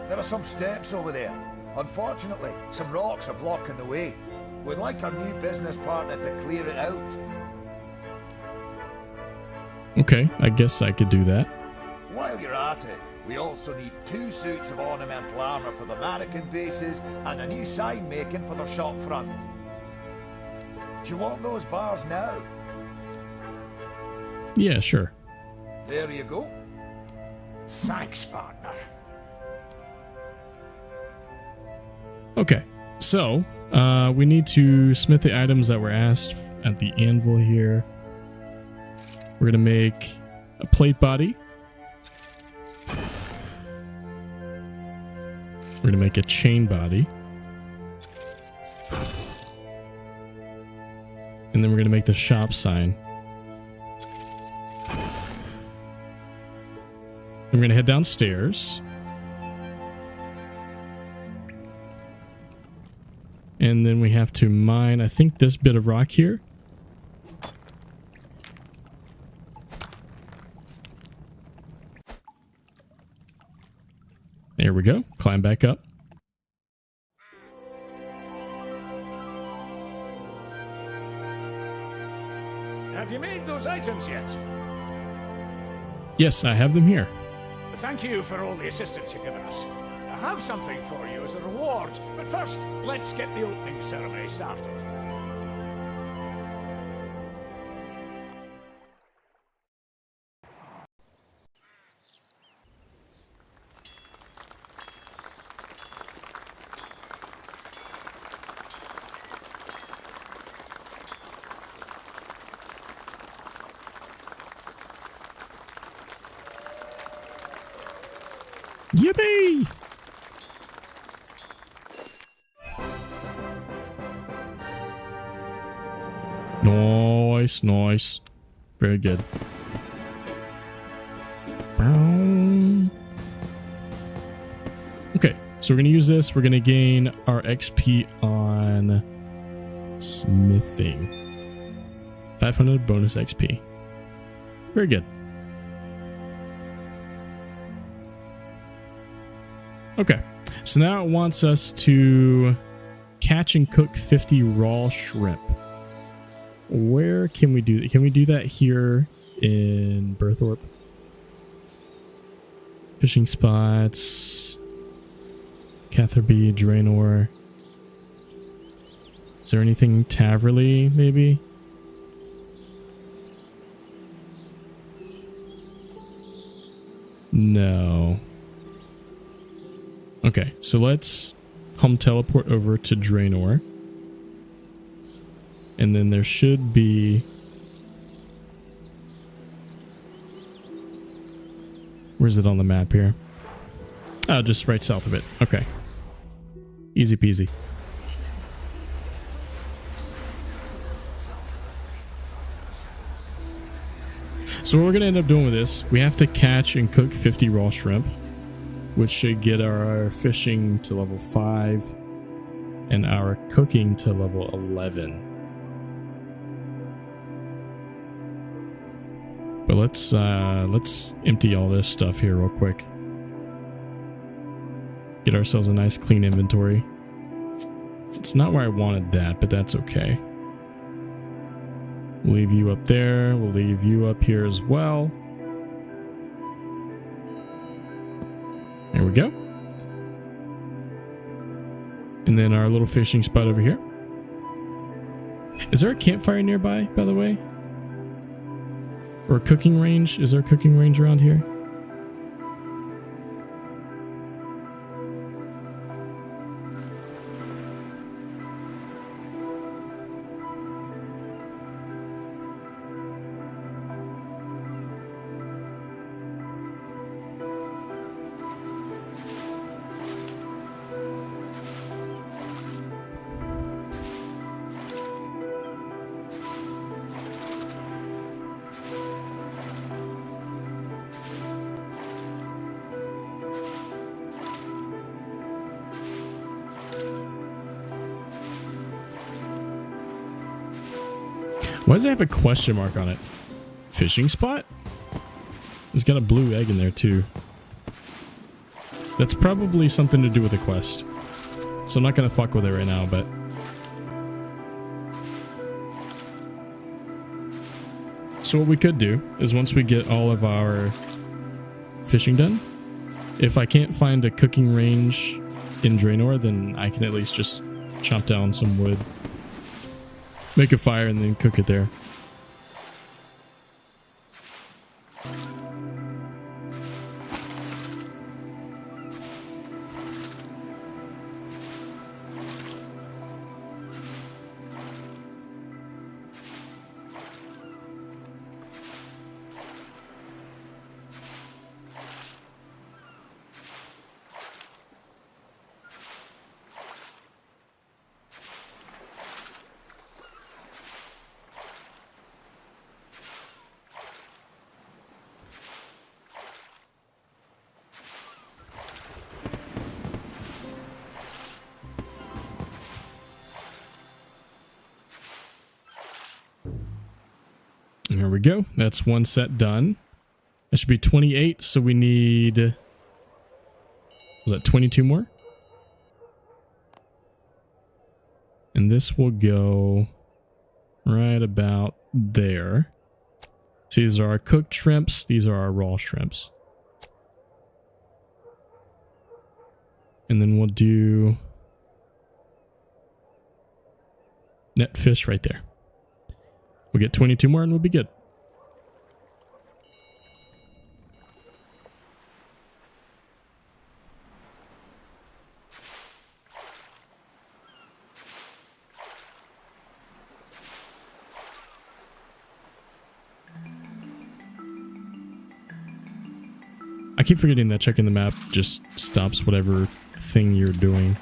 There are some steps over there. Unfortunately, some rocks are blocking the way. We'd like our new business partner to clear it out. Okay, I guess I could do that. While you're at it, we also need 2 suits of ornamental armor for the mannequin bases and a new sign making for the shop front. Do you want those bars now? Yeah, sure. There you go. Thanks, partner. Okay, so we need to smith the items that were asked at the anvil here. We're gonna make a plate body. We're gonna make a chain body. And then we're gonna make the shop sign. We're gonna head downstairs. And then we have to mine, I think, this bit of rock here. There we go. Climb back up. Have you made those items yet? Yes, I have them here. Thank you for all the assistance you've given us. I have something for you as a reward, but first, let's get the opening ceremony started. Yippee! Nice, nice. Very good. Okay, so we're going to use this. We're going to gain our XP on smithing. 500 bonus XP. Very good. Okay, so now it wants us to catch and cook 50 raw shrimp. Where can we do that? Can we do that here in Berthorpe? Fishing spots. Catherby, Draenor. Is there anything Taverley, maybe? No. Okay, so let's home teleport over to Draenor. And then there should be... Where's it on the map here? Oh, just right south of it. Okay. Easy peasy. So what we're going to end up doing with this, we have to catch and cook 50 raw shrimp, which should get our fishing to level 5 and our cooking to level 11. But let's empty all this stuff here real quick. Get ourselves a nice clean inventory. It's not where I wanted that, but that's okay. We'll leave you up there. We'll leave you up here as well. There we go. And then our little fishing spot over here. Is there a campfire nearby, by the way? Or a cooking range? Is there a cooking range around here? Why does it have a question mark on it? Fishing spot? It's got a blue egg in there too. That's probably something to do with a quest. So I'm not going to fuck with it right now, but... So what we could do is once we get all of our fishing done, if I can't find a cooking range in Draenor, then I can at least just chop down some wood, make a fire, and then cook it there. There we go. That's one set done. That should be 28, so we need... Was that 22 more? And this will go right about there. So these are our cooked shrimps. These are our raw shrimps. And then we'll do net fish right there. We'll get 22 more and we'll be good. I keep forgetting that checking the map just stops whatever thing you're doing.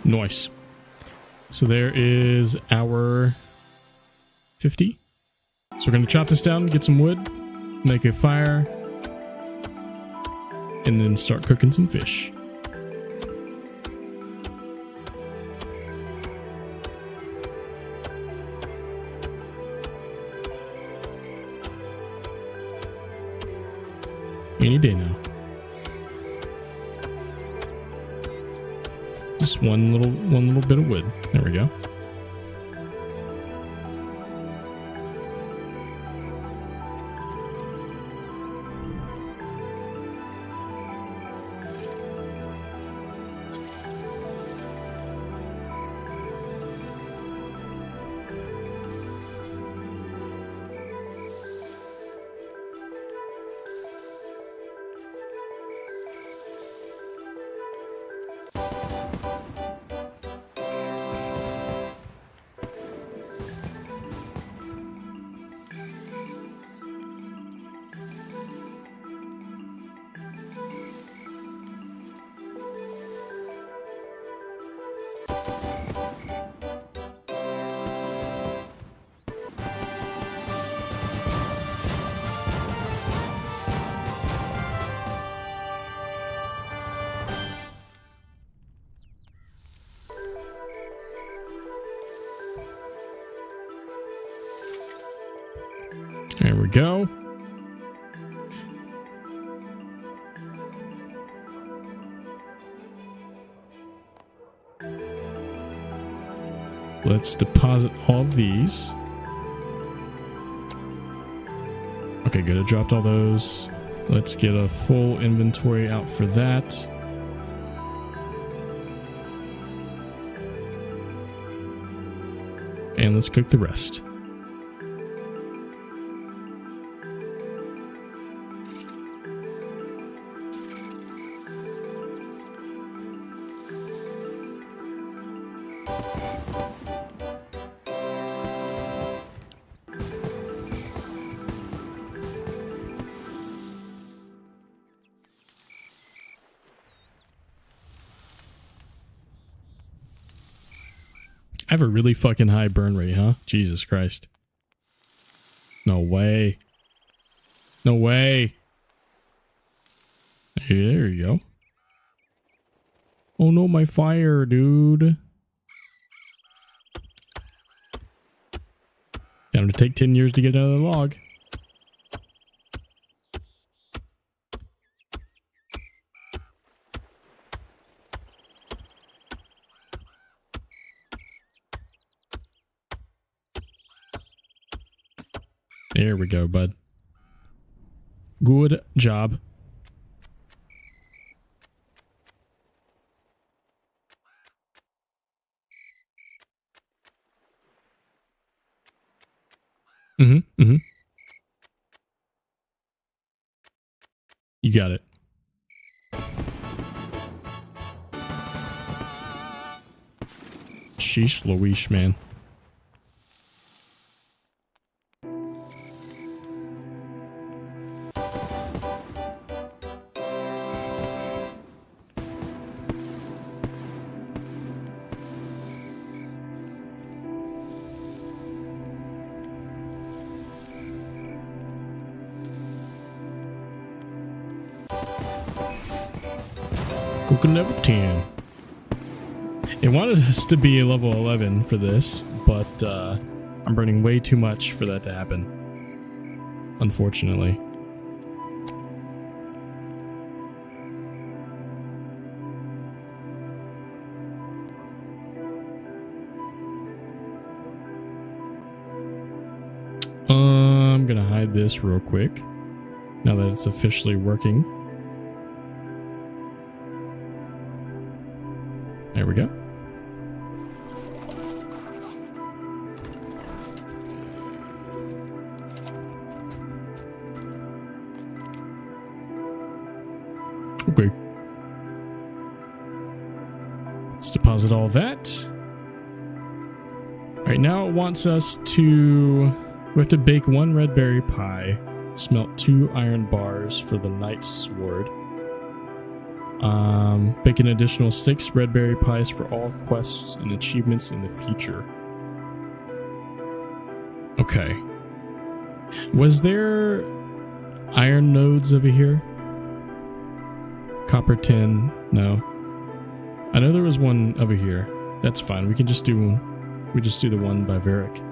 Nice. So there is our 50. So we're going to chop this down, get some wood, make a fire, and then start cooking some fish. Any day now. Just one little bit of wood. There we go. There we go. Let's deposit all of these. Okay, good. I dropped all those. Let's get a full inventory out for that. And let's cook the rest. I have a really fucking high burn rate, huh? Jesus Christ. No way. No way. There you go. Oh no, my fire, dude. Gonna take 10 years to get another log. There we go, bud. Good job. Mm-hmm. You got it. Sheesh Louise, man. Cooking level 10. It wanted us to be level 11 for this, but I'm burning way too much for that to happen. Unfortunately. I'm gonna hide this real quick now that it's officially working. There we go. Okay. Let's deposit all that. Right now it wants us to... We have to bake 1 red berry pie, smelt 2 iron bars for the knight's sword. Pick an additional 6 red berry pies for all quests and achievements in the future. Okay. Was there iron nodes over here? Copper tin? No. I know there was one over here. That's fine. We just do the one by Varric.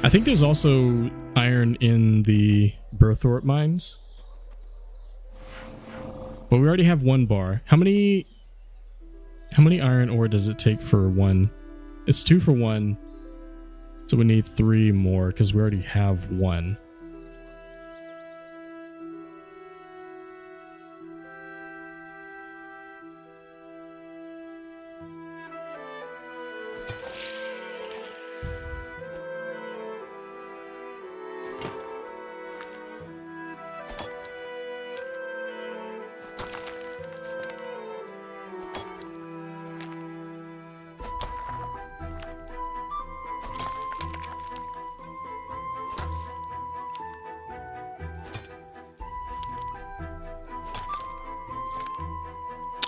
I think there's also iron in the Berthorpe mines. But we already have 1 bar. How many iron ore does it take for 1? It's 2 for 1. So we need 3 more because we already have 1.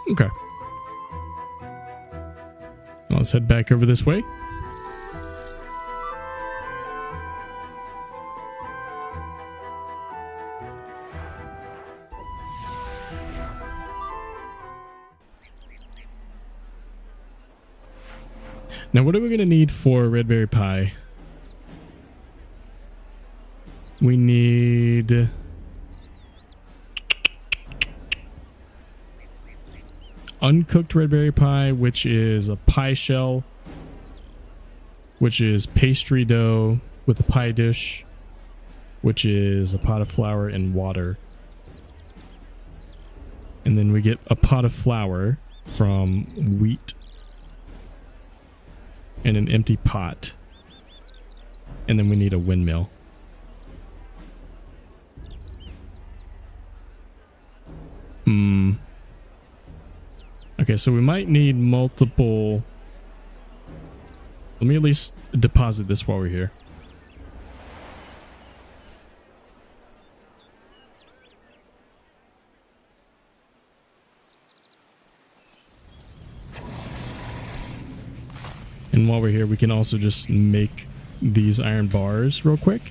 Okay. Well, let's head back over this way. Now, what are we going to need for red berry pie? We need... uncooked red berry pie, which is a pie shell, which is pastry dough with a pie dish, which is a pot of flour and water. And then we get a pot of flour from wheat and an empty pot. And then we need a windmill. Okay, so we might need multiple... Let me at least deposit this while we're here. And while we're here, we can also just make these iron bars real quick.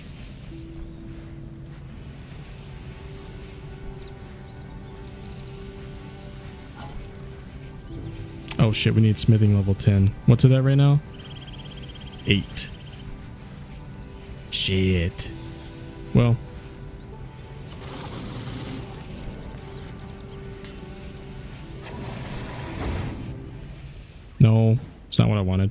Oh shit, we need smithing level 10. What's it at right now? 8. Shit. Well. No, it's not what I wanted.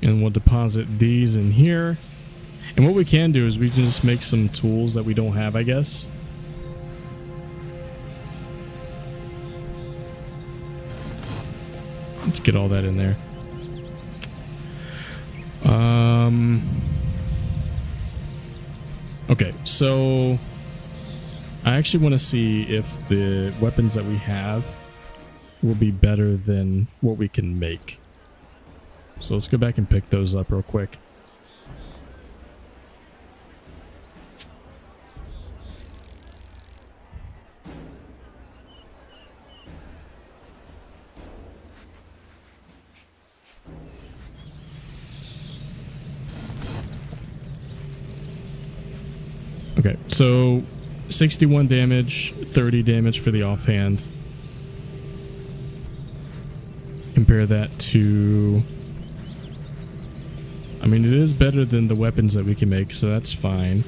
And we'll deposit these in here. And what we can do is we can just make some tools that we don't have, I guess. Let's get all that in there. Okay, so I actually want to see if the weapons that we have will be better than what we can make. So let's go back and pick those up real quick. Okay, so 61 damage, 30 damage for the offhand. Compare that to... I mean, it is better than the weapons that we can make, so that's fine.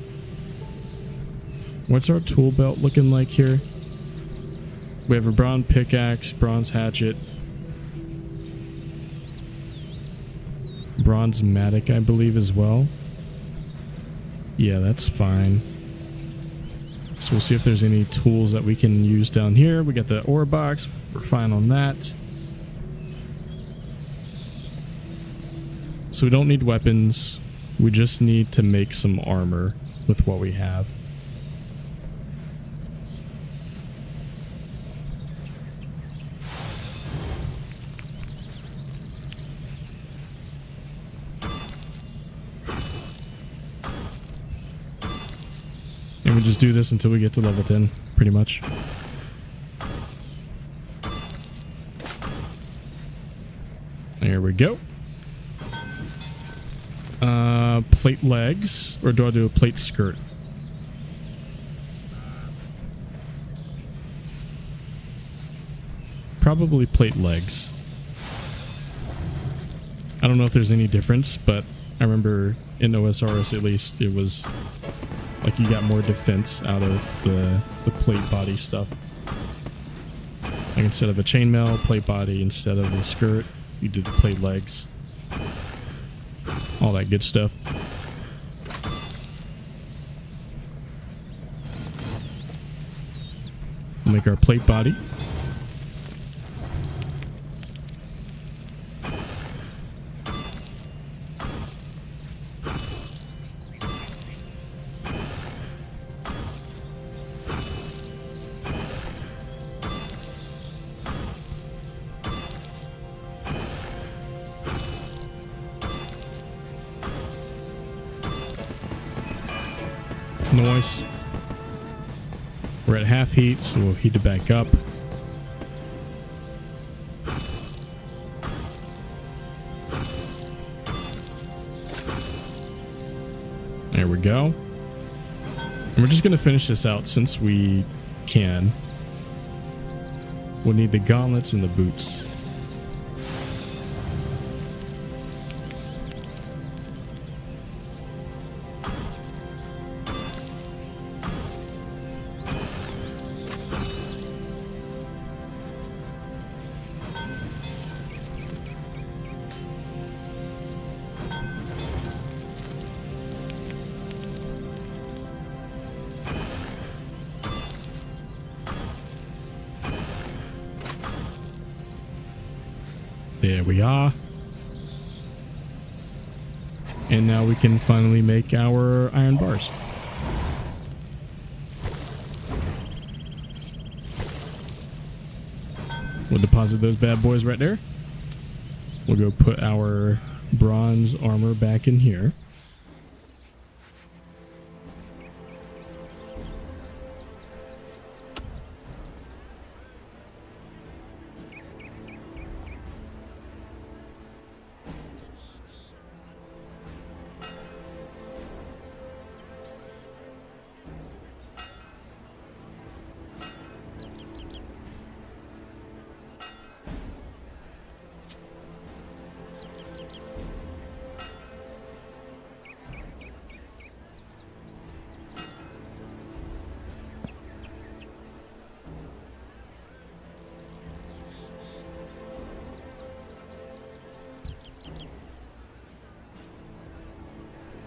What's our tool belt looking like here? We have a bronze pickaxe, bronze hatchet, bronze mattock, I believe, as well. Yeah, that's fine. So we'll see if there's any tools that we can use down here. We got the ore box. We're fine on that. So we don't need weapons. We just need to make some armor. with what we have. And we just do this until we get to level 10, pretty much. There we go. Plate legs, or do I do a plate skirt? Probably plate legs. I don't know if there's any difference, but I remember in OSRS at least it was like you got more defense out of the plate body stuff. Like instead of a chainmail, plate body, instead of the skirt, you did plate legs. All that good stuff. Make our plate body. Nice. We're at half heat, so we'll heat it back up. There we go. And we're just going to finish this out since we can. We'll need the gauntlets and the boots. There we are. And now we can finally make our iron bars. We'll deposit those bad boys right there. We'll go put our bronze armor back in here.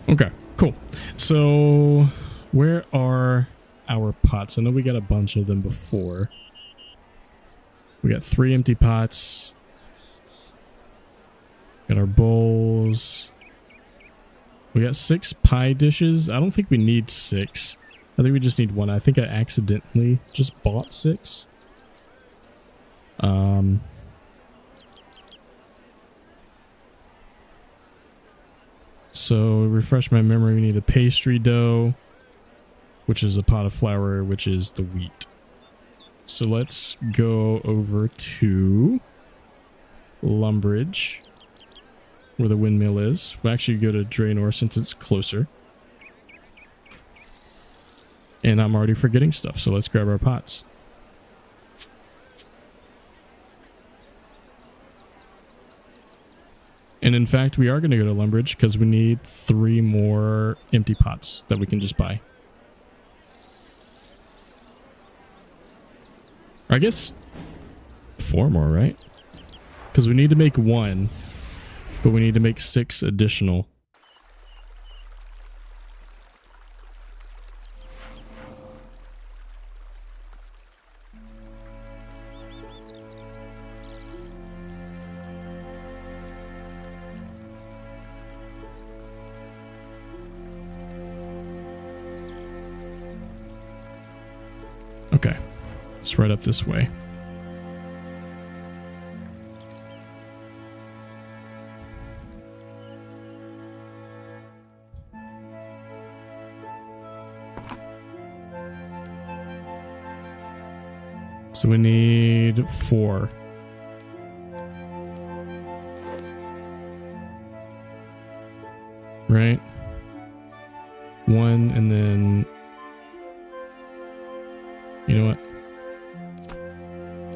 Okay, cool. So where are our pots? I know we got a bunch of them before. We got 3 empty pots. Got our bowls. We got 6 pie dishes. I don't think we need 6. I think we just need 1. I think I accidentally just bought 6. So refresh my memory, we need a pastry dough, which is a pot of flour, which is the wheat. So let's go over to Lumbridge, where the windmill is. We'll actually go to Draenor since it's closer. And I'm already forgetting stuff, so let's grab our pots. And in fact, we are going to go to Lumbridge because we need 3 more empty pots that we can just buy. Or I guess 4 more, right? Because we need to make 1, but we need to make 6 additional. Okay. It's right up this way. So we need 4. Right? 1 and then... You know what?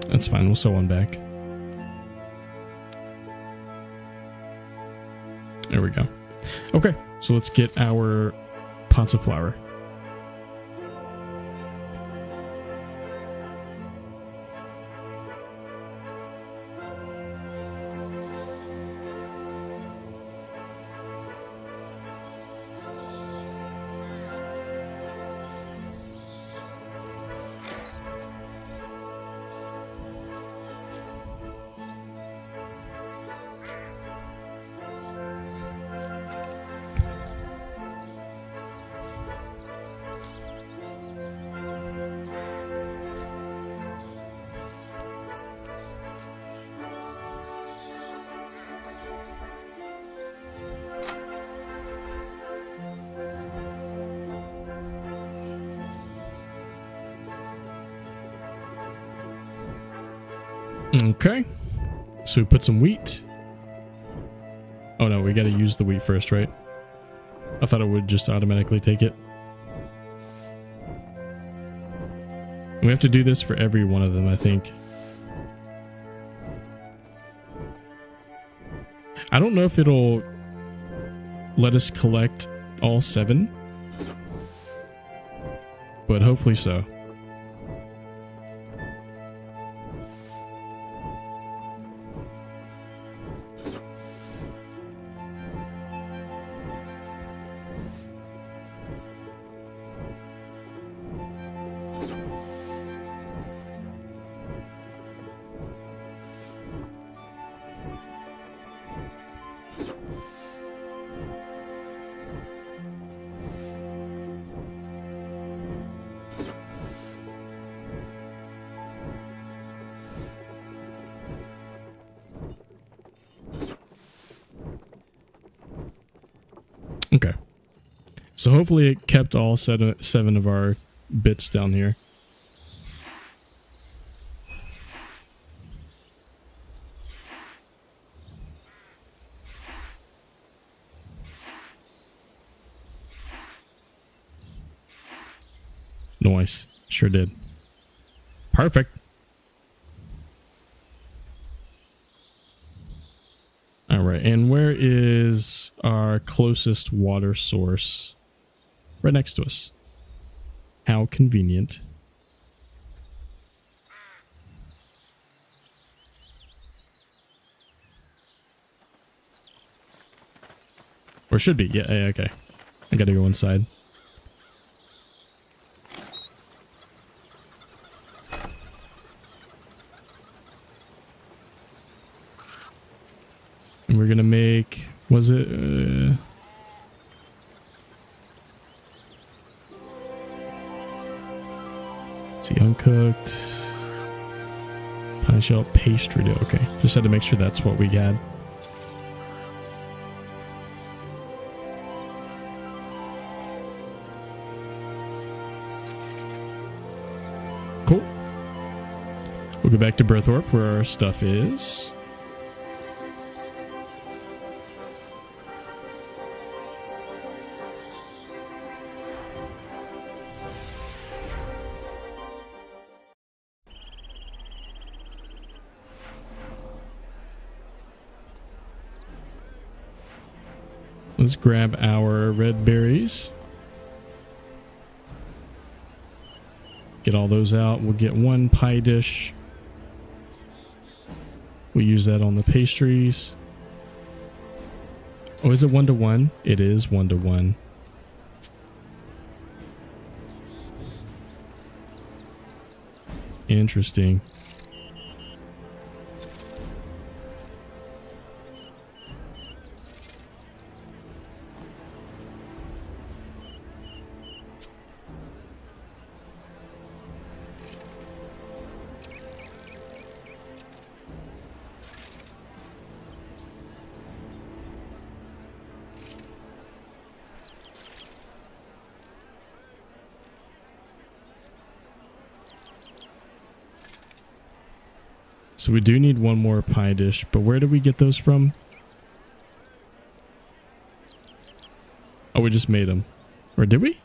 That's fine. We'll sew one back. There we go. Okay, so let's get our pots of flour. Okay, so we put some wheat. Oh no, we gotta use the wheat first, right? I thought it would just automatically take it. We have to do this for every one of them, I think. I don't know if it'll let us collect all 7, but hopefully so. Okay. So hopefully it kept all 7 of our bits down here. Nice. Sure did. Perfect. All right, and where is our closest water source? Right next to us. How convenient. Or should be. Yeah, okay. I gotta go inside. And we're gonna make, was it? See, uncooked. Pine shell pastry dough. Okay, just had to make sure that's what we had. Cool. We'll go back to Berthorpe where our stuff is. Let's grab our red berries. Get all those out. We'll get 1 pie dish. We'll use that on the pastries. Oh, is it 1-to-1? It is 1-to-1. Interesting. So we do need one more pie dish, but where did we get those from? Oh, we just made them. Or did we?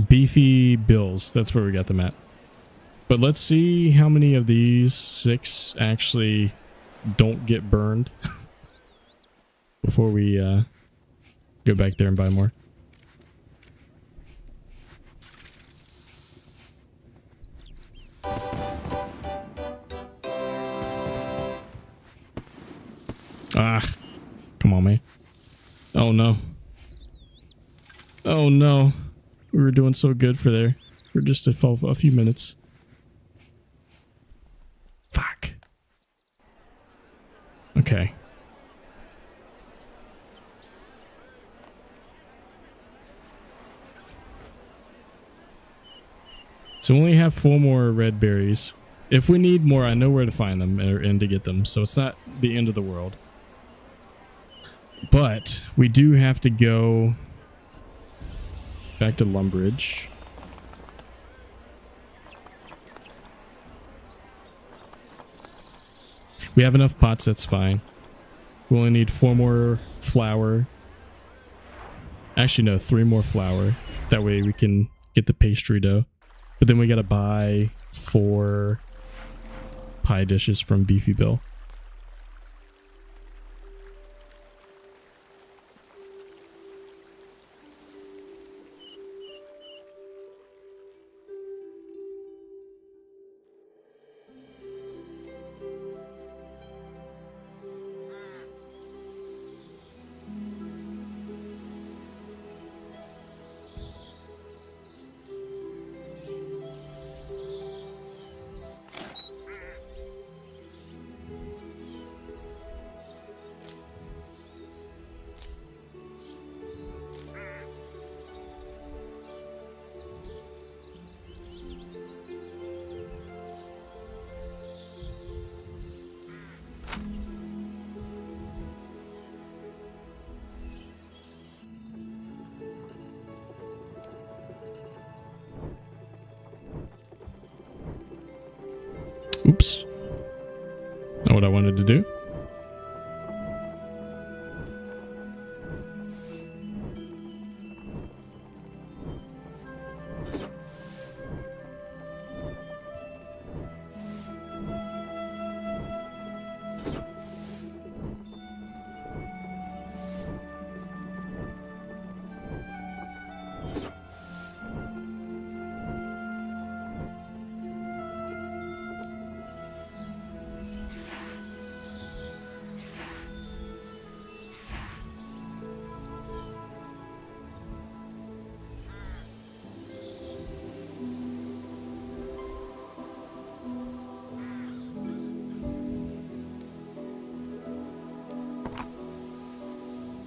Beefy Bills. That's where we got them at. But let's see how many of these 6 actually don't get burned before we go back there and buy more. Ah, come on, man. Oh no. Oh no. We were doing so good for just a few minutes. Fuck. Okay. So we only have 4 more red berries. If we need more, I know where to find them and to get them. So it's not the end of the world. But we do have to go back to Lumbridge. We have enough pots, that's fine. We only need 4 more flour. Actually, no, 3 more flour. That way we can get the pastry dough. But then we gotta buy 4 pie dishes from Beefy Bill. Oops. Not what I wanted to do.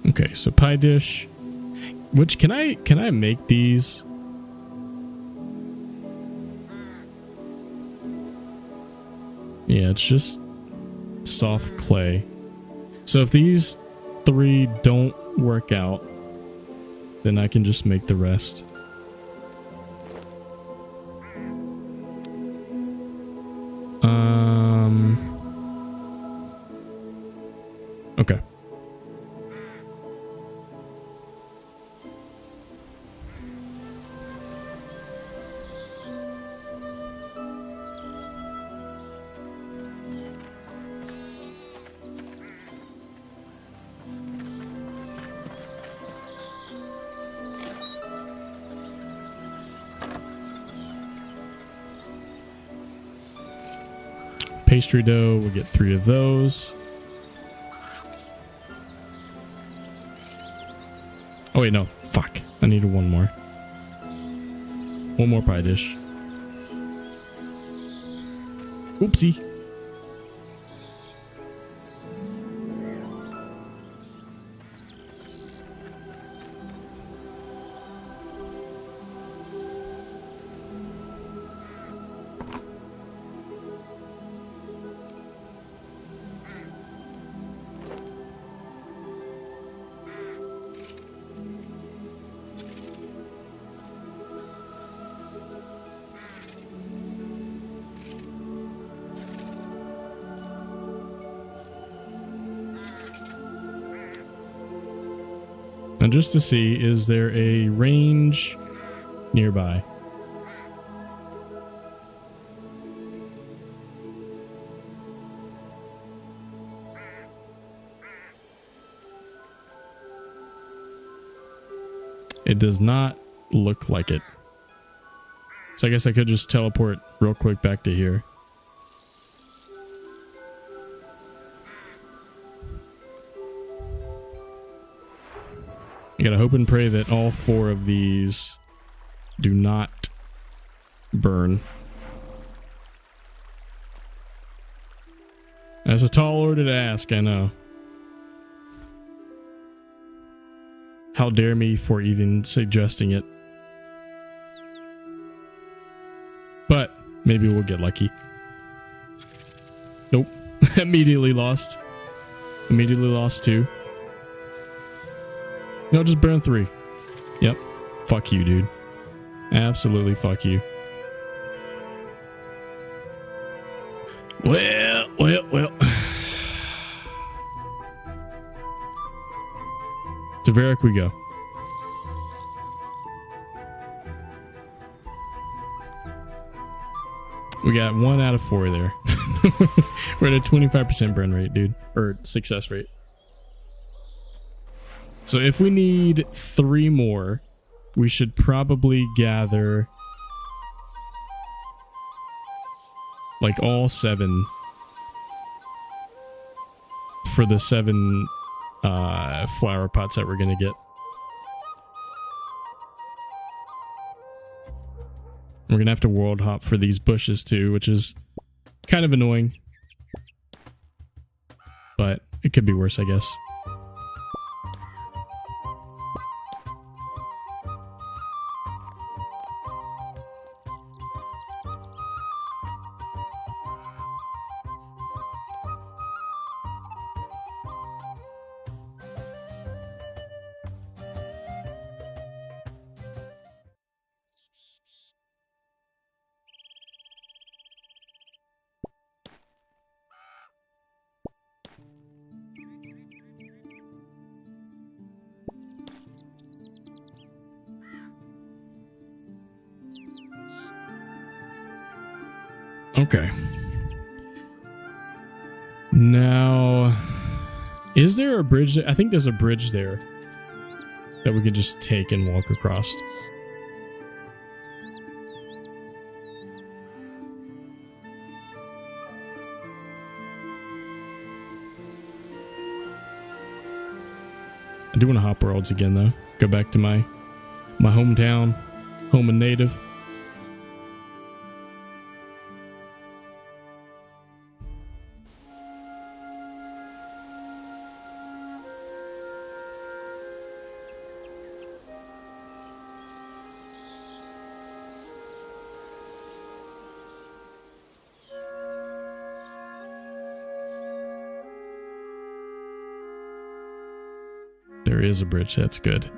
Okay, so pie dish. Which can I make these? Yeah, it's just soft clay. So if these 3 don't work out, then I can just make the rest. Okay. Pastry dough, we'll get 3 of those. Oh wait, no. Fuck. I needed 1 more. 1 more pie dish. Oopsie. And just to see, is there a range nearby? It does not look like it. So I guess I could just teleport real quick back to here. I gotta hope and pray that all 4 of these do not burn. That's a tall order to ask, I know. How dare me for even suggesting it. But maybe we'll get lucky. Nope. Immediately lost. Immediately lost 2. No, just burn 3. Yep. Fuck you, dude. Absolutely fuck you. Well. To Varric we go. We got 1 out of 4 there. We're at a 25% burn rate, dude. Or success rate. So if we need 3 more, we should probably gather like all 7 for the 7 flower pots that we're gonna get. We're gonna have to world hop for these bushes too, which is kind of annoying. But it could be worse, I guess. Okay. Now, is there a bridge? I think there's a bridge there that we could just take and walk across. I do want to hop worlds again, though. Go back to my hometown, home and native. There is a bridge, that's good.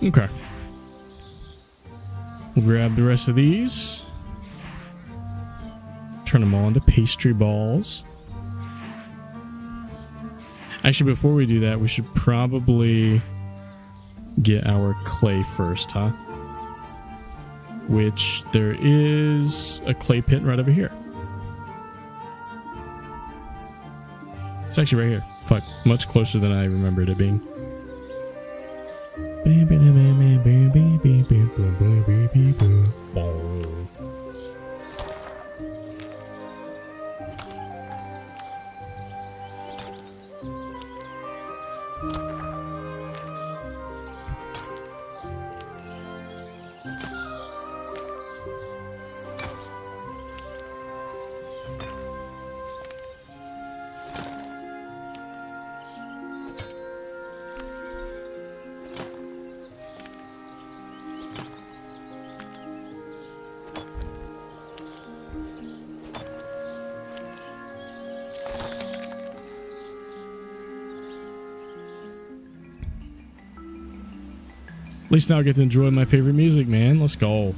Okay. We'll grab the rest of these. Turn them all into pastry balls. Actually, before we do that, we should probably get our clay first, huh? Which there is a clay pit right over here. It's actually right here. Fuck, much closer than I remembered it being. At least now I get to enjoy my favorite music, man. Let's go.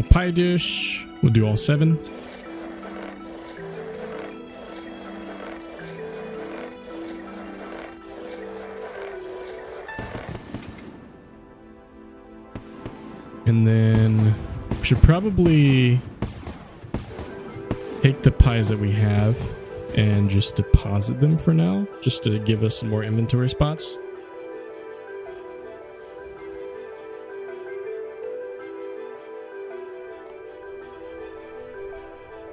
Pie dish. We'll do all 7. And then we should probably take the pies that we have and just deposit them for now, just to give us some more inventory spots.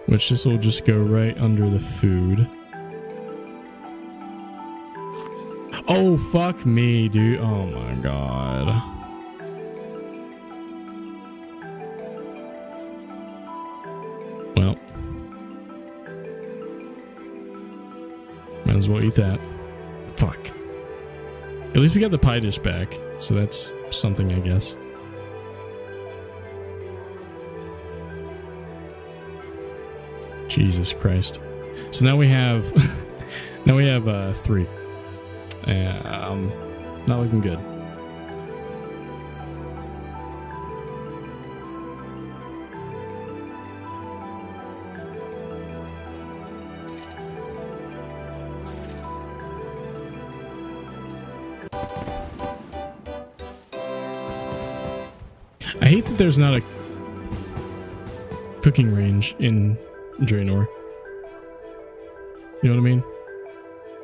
Which this will just go right under the food. Oh, fuck me, dude. Oh my god. Well. Might as well eat that. Fuck. At least we got the pie dish back. So that's something, I guess. Jesus Christ. So now we have 3. Not looking good. I hate that there's not a cooking range in Draenor. You know what I mean?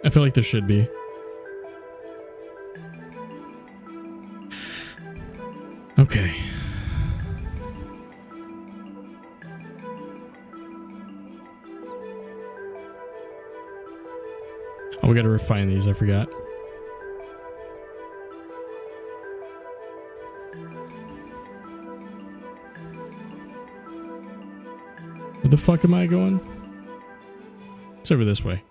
I feel like there should be. Okay. Oh, we gotta refine these, I forgot. Where the fuck am I going? It's over this way.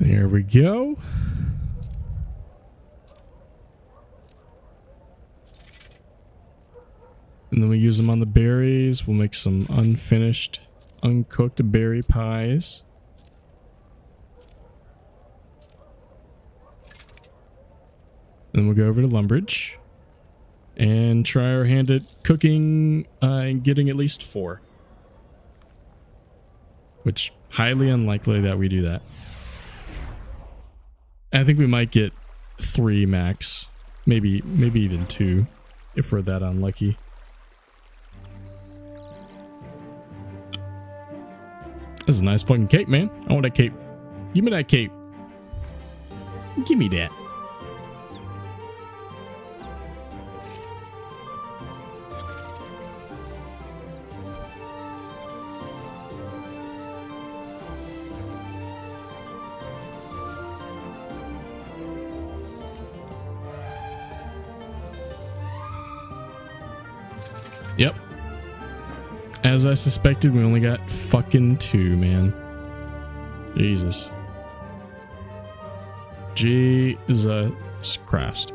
There we go. And then we use them on the berries. We'll make some unfinished uncooked berry pies. Then we'll go over to Lumbridge and try our hand at cooking and getting at least 4. Which, highly unlikely that we do that. I think we might get 3 max. Maybe even 2 if we're that unlucky. This is a nice fucking cape, man. I want that cape. Give me that cape. Give me that. Yep. As I suspected, we only got fucking 2, man. Jesus. Jesus Christ.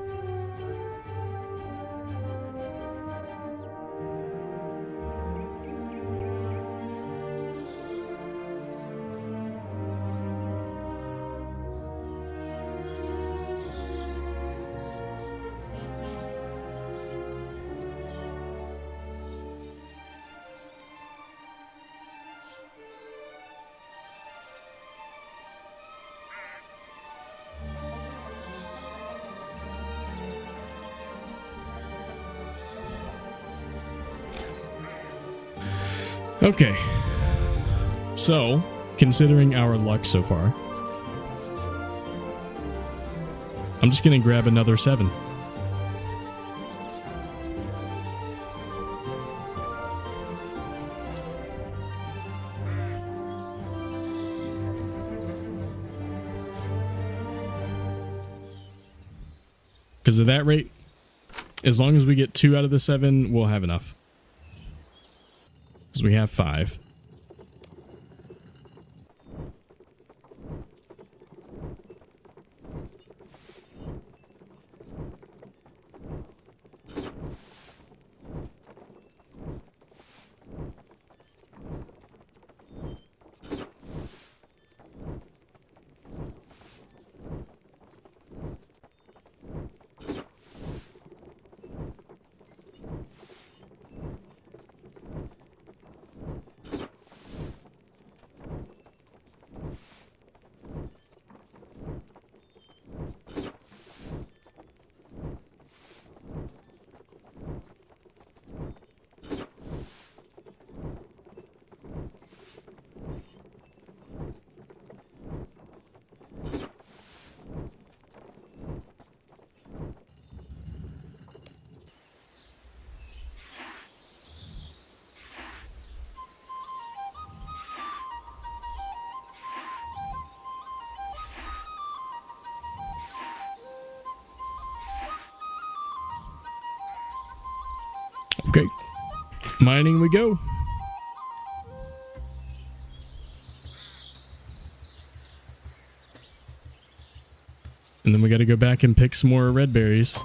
Okay, so considering our luck so far, I'm just gonna grab another 7. Because at that rate, as long as we get 2 out of the 7, we'll have enough. Because we have 5. Okay, mining we go. And then we got to go back and pick some more red berries.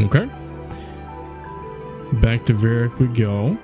Okay. Back to Varric we go.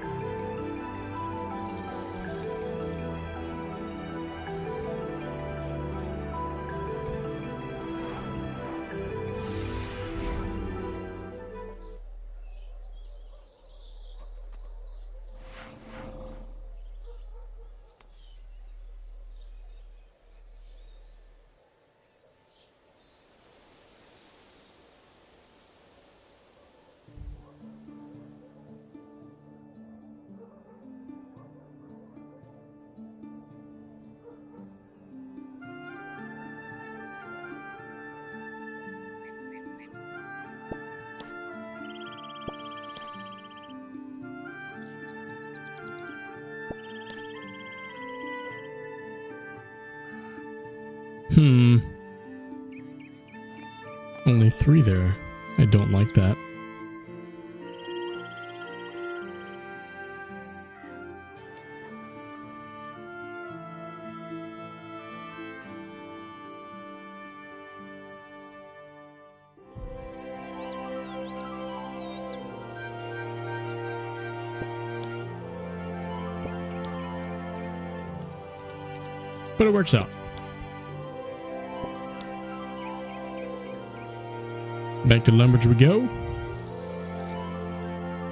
Only 3 there. I don't like that. But it works out. Back to Lumbridge we go.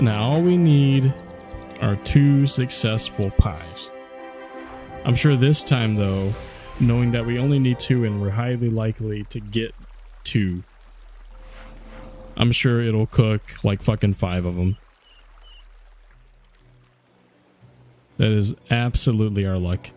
Now all we need are 2 successful pies. I'm sure this time though, knowing that we only need 2 and we're highly likely to get 2, I'm sure it'll cook like fucking 5 of them. That is absolutely our luck.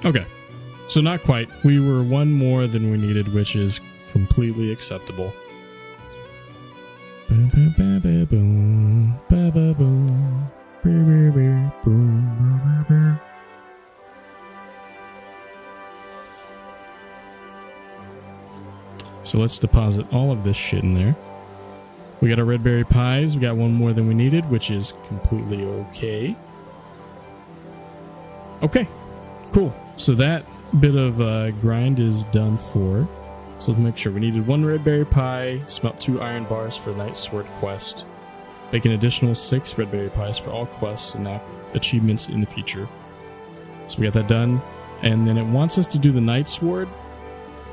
Okay, so not quite. We were 1 more than we needed, which is completely acceptable. So let's deposit all of this shit in there. We got our red berry pies. We got 1 more than we needed, which is completely okay. Okay, cool. So that bit of grind is done for. So let's make sure we needed 1 red berry pie, smelt 2 iron bars for the Night Sword quest, make an additional 6 red berry pies for all quests and achievements in the future. So we got that done, and then it wants us to do the Night Sword,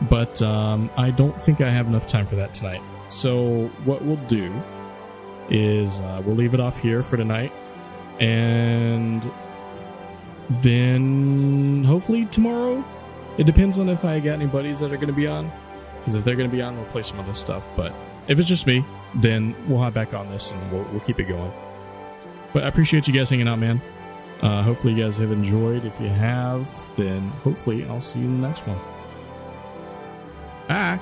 but I don't think I have enough time for that tonight. So what we'll do is we'll leave it off here for tonight, and then hopefully tomorrow. It depends on if I got any buddies that are going to be on, because if they're going to be on, we'll play some other stuff. But if it's just me, then we'll hop back on this and we'll keep it going. But I appreciate you guys hanging out, man. Hopefully you guys have enjoyed. If you have, then hopefully I'll see you in the next one. Bye.